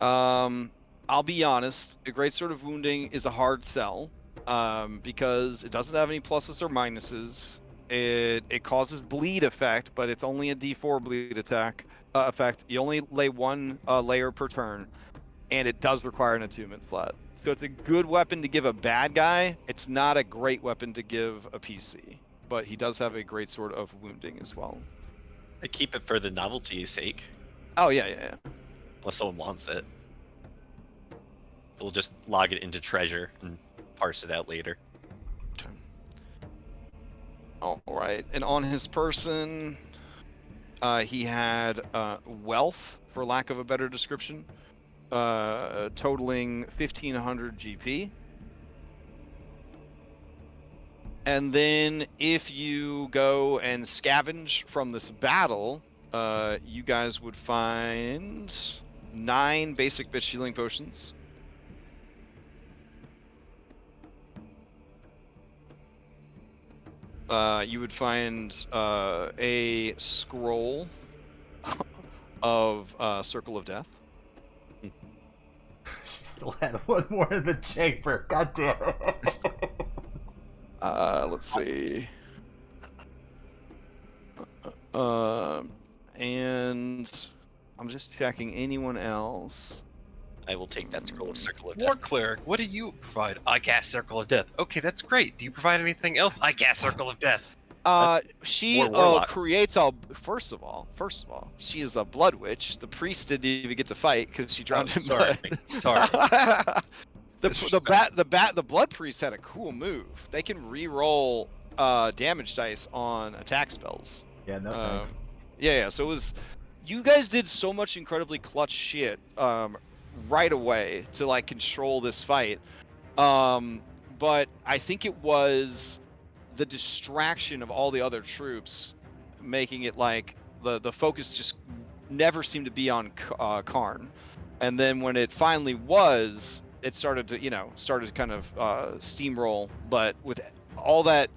I'll be honest. A great sword of wounding is a hard sell, because it doesn't have any pluses or minuses. It causes bleed effect, but it's only a D4 bleed attack effect. You only lay one layer per turn. and it does require an attunement slot. So it's a good weapon to give a bad guy. It's not a great weapon to give a PC, but he does have a great sword of wounding as well. I keep it for the novelty's sake, Oh yeah. unless someone wants it. We'll just log it into treasure and parse it out later. All right, and on his person, he had wealth, for lack of a better description, totaling 1,500 GP. And then if you go and scavenge from this battle, you guys would find 9 basic bit healing potions. You would find a scroll of Circle of Death. She still had one more in the chamber. God damn it. Let's see. And I'm just checking anyone else. I will take that scroll of Circle of War Death. Cleric, what do you provide? I cast Circle of Death. Okay, that's great. Do you provide anything else? I cast Circle of Death. She Warlock. creates a. First of all, she is a blood witch. The priest didn't even get to fight because she drowned in sorry. blood. Sorry. The blood priest had a cool move. They can re-roll damage dice on attack spells. Yeah, no thanks. Yeah. So it was. You guys did so much incredibly clutch shit right away to like control this fight. But I think it was the distraction of all the other troops making it like the focus just never seemed to be on Kharn. And then when it finally was, it started to kind of steamroll. But with all that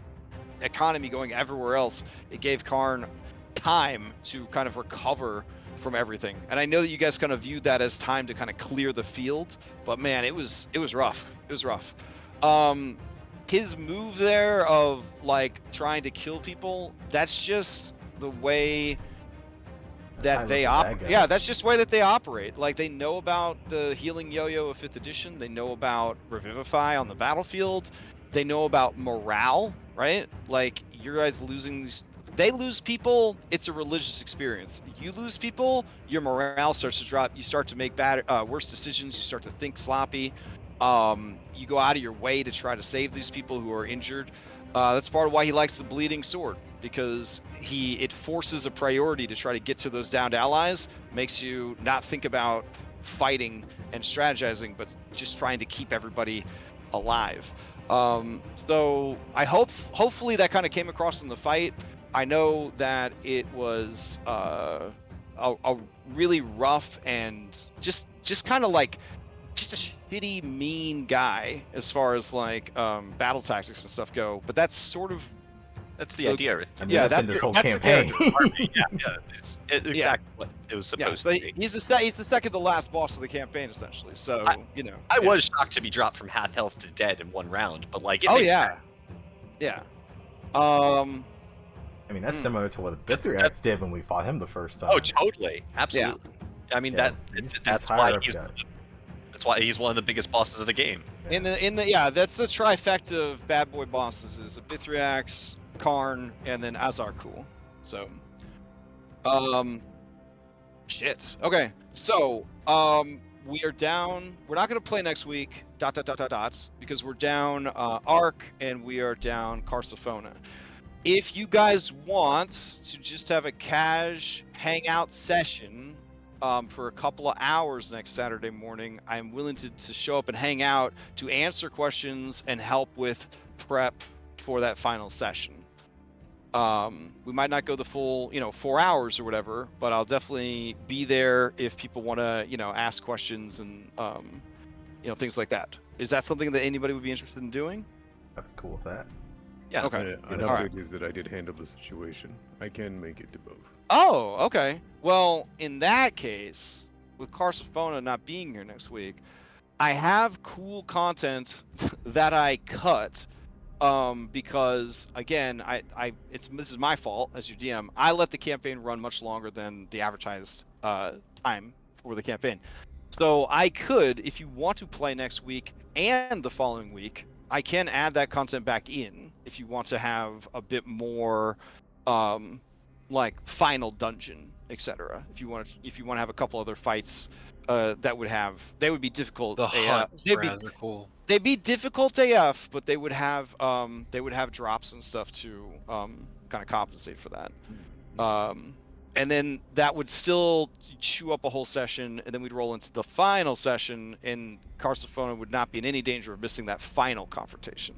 economy going everywhere else, it gave Kharn time to kind of recover from everything. And I know that you guys kind of viewed that as time to kind of clear the field, but man, it was rough. It was rough. His move there of like trying to kill people, that's just the way that they operate. Yeah, that's just the way that they operate. Like they know about the healing yo-yo of 5th edition. They know about Revivify on the battlefield. They know about morale, right? Like you guys losing these. They lose people, it's a religious experience. You lose people, your morale starts to drop. You start to make worse decisions. You start to think sloppy. You go out of your way to try to save these people who are injured. That's part of why he likes the bleeding sword, because it forces a priority to try to get to those downed allies, makes you not think about fighting and strategizing, but just trying to keep everybody alive. So I hopefully that kind of came across in the fight. I know that it was a really rough and just kind of like just a shitty, mean guy as far as like battle tactics and stuff go. But that's the idea. I mean, that's been this whole campaign. It's exactly what it was supposed to be. He's the second to last boss of the campaign essentially. So I was shocked to be dropped from half health to dead in one round, but like yeah. I mean, that's similar to what Bithriax did when we fought him the first time. Oh, totally, absolutely. Yeah. I mean that's why he's one of the biggest bosses of the game. Yeah. That's the trifecta of bad boy bosses: is Bithriax, Kharn, and then Azarkul. So, shit. Okay, so we are down. We're not gonna play next week. ... Because we're down Ark and we are down Carsophona. If you guys want to just have a cash hangout session for a couple of hours next Saturday morning, I'm willing to show up and hang out to answer questions and help with prep for that final session. We might not go the full 4 hours or whatever, but I'll definitely be there if people want to ask questions and things like that. Is that something that anybody would be interested in doing? I'd be cool with that. Yeah. Okay. An update is that I did handle the situation. I can make it to both. Oh, okay. Well, in that case, with Carsophona not being here next week, I have cool content that I cut because again, this is my fault as your DM. I let the campaign run much longer than the advertised time for the campaign. So I could, if you want to play next week and the following week, I can add that content back in if you want to have a bit more, like final dungeon, etc. If you want to have a couple other fights, they would be difficult. The hunt are cool. They'd be difficult AF, but they would have drops and stuff to kind of compensate for that. And then that would still chew up a whole session, and then we'd roll into the final session, and Carsophona would not be in any danger of missing that final confrontation.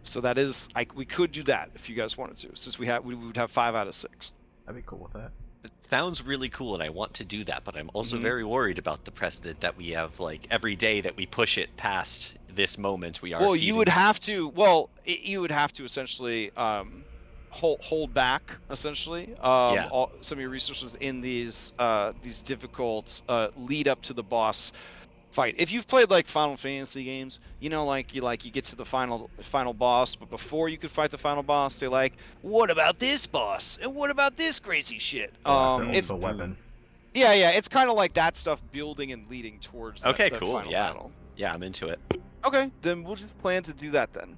So that is, we could do that if you guys wanted to, since we would have 5 out of 6. I'd be cool with that. It sounds really cool, and I want to do that, but I'm also Mhm. very worried about the precedent that we have. Like every day that we push it past this moment, we are. Well, feeding you would have to. Well, you would have to essentially hold back essentially Yeah. some of your resources in these difficult lead up to the boss fight. If you've played like Final Fantasy games, you know, like you get to the final boss, but before you could fight the final boss, they're like, what about this boss? And what about this crazy shit? It's a weapon. Yeah, it's kind of like that stuff building and leading towards Okay, that cool, final yeah. battle. Yeah, I'm into it. Okay, then we'll just plan to do that then.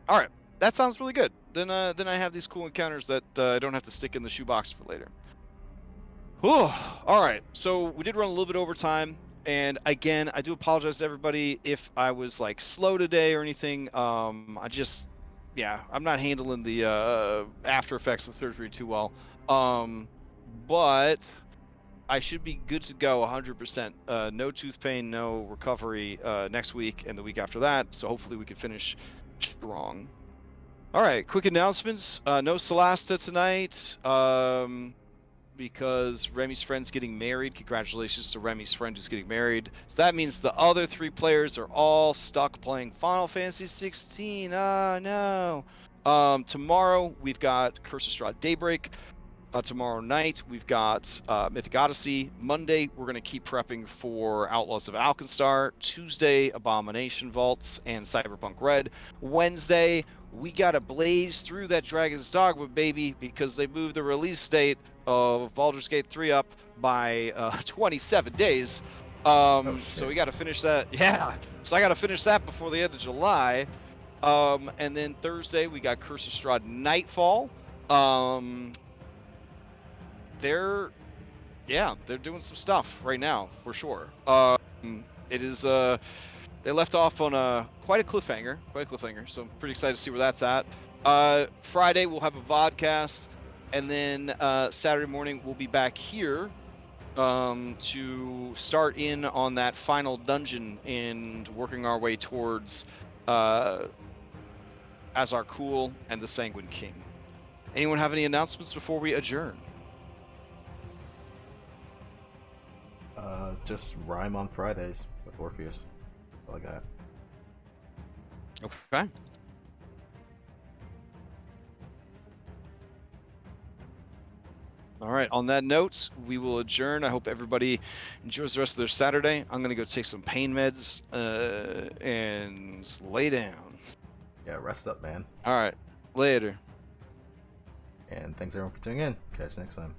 All right, that sounds really good. Then I have these cool encounters that I don't have to stick in the shoebox for later. Whew. All right, so we did run a little bit over time, and again, I do apologize to everybody if I was like slow today or anything. I'm not handling the after effects of surgery too well. But I should be good to go 100%. No tooth pain, no recovery next week and the week after that. So hopefully we can finish strong. All right, quick announcements. No Celasta tonight because Remy's friend's getting married. Congratulations to Remy's friend who's getting married. So that means the other 3 players are all stuck playing Final Fantasy 16. Ah, no. Tomorrow we've got Curse of Strahd Daybreak. Tomorrow night we've got Mythic Odyssey. Monday we're going to keep prepping for Outlaws of Alkenstar. Tuesday Abomination Vaults and Cyberpunk Red. Wednesday we got to blaze through that Dragon's Dogma, baby, because they moved the release date of Baldur's Gate 3 up by 27 days. So we got to finish that. Yeah. So I got to finish that before the end of July. And then Thursday we got Curse of Strahd Nightfall. They're doing some stuff right now for sure. It is they left off on quite a cliffhanger, so I'm pretty excited to see where that's at. Friday we'll have a vodcast, and then Saturday morning we'll be back here to start in on that final dungeon and working our way towards Azar Cool and the Sanguine King. Anyone have any announcements before we adjourn? Just rhyme on Fridays with Orpheus. That's all I got. Okay. All right. On that note, we will adjourn. I hope everybody enjoys the rest of their Saturday. I'm gonna go take some pain meds and lay down. Yeah, rest up, man. All right. Later. And thanks everyone for tuning in. Catch you next time.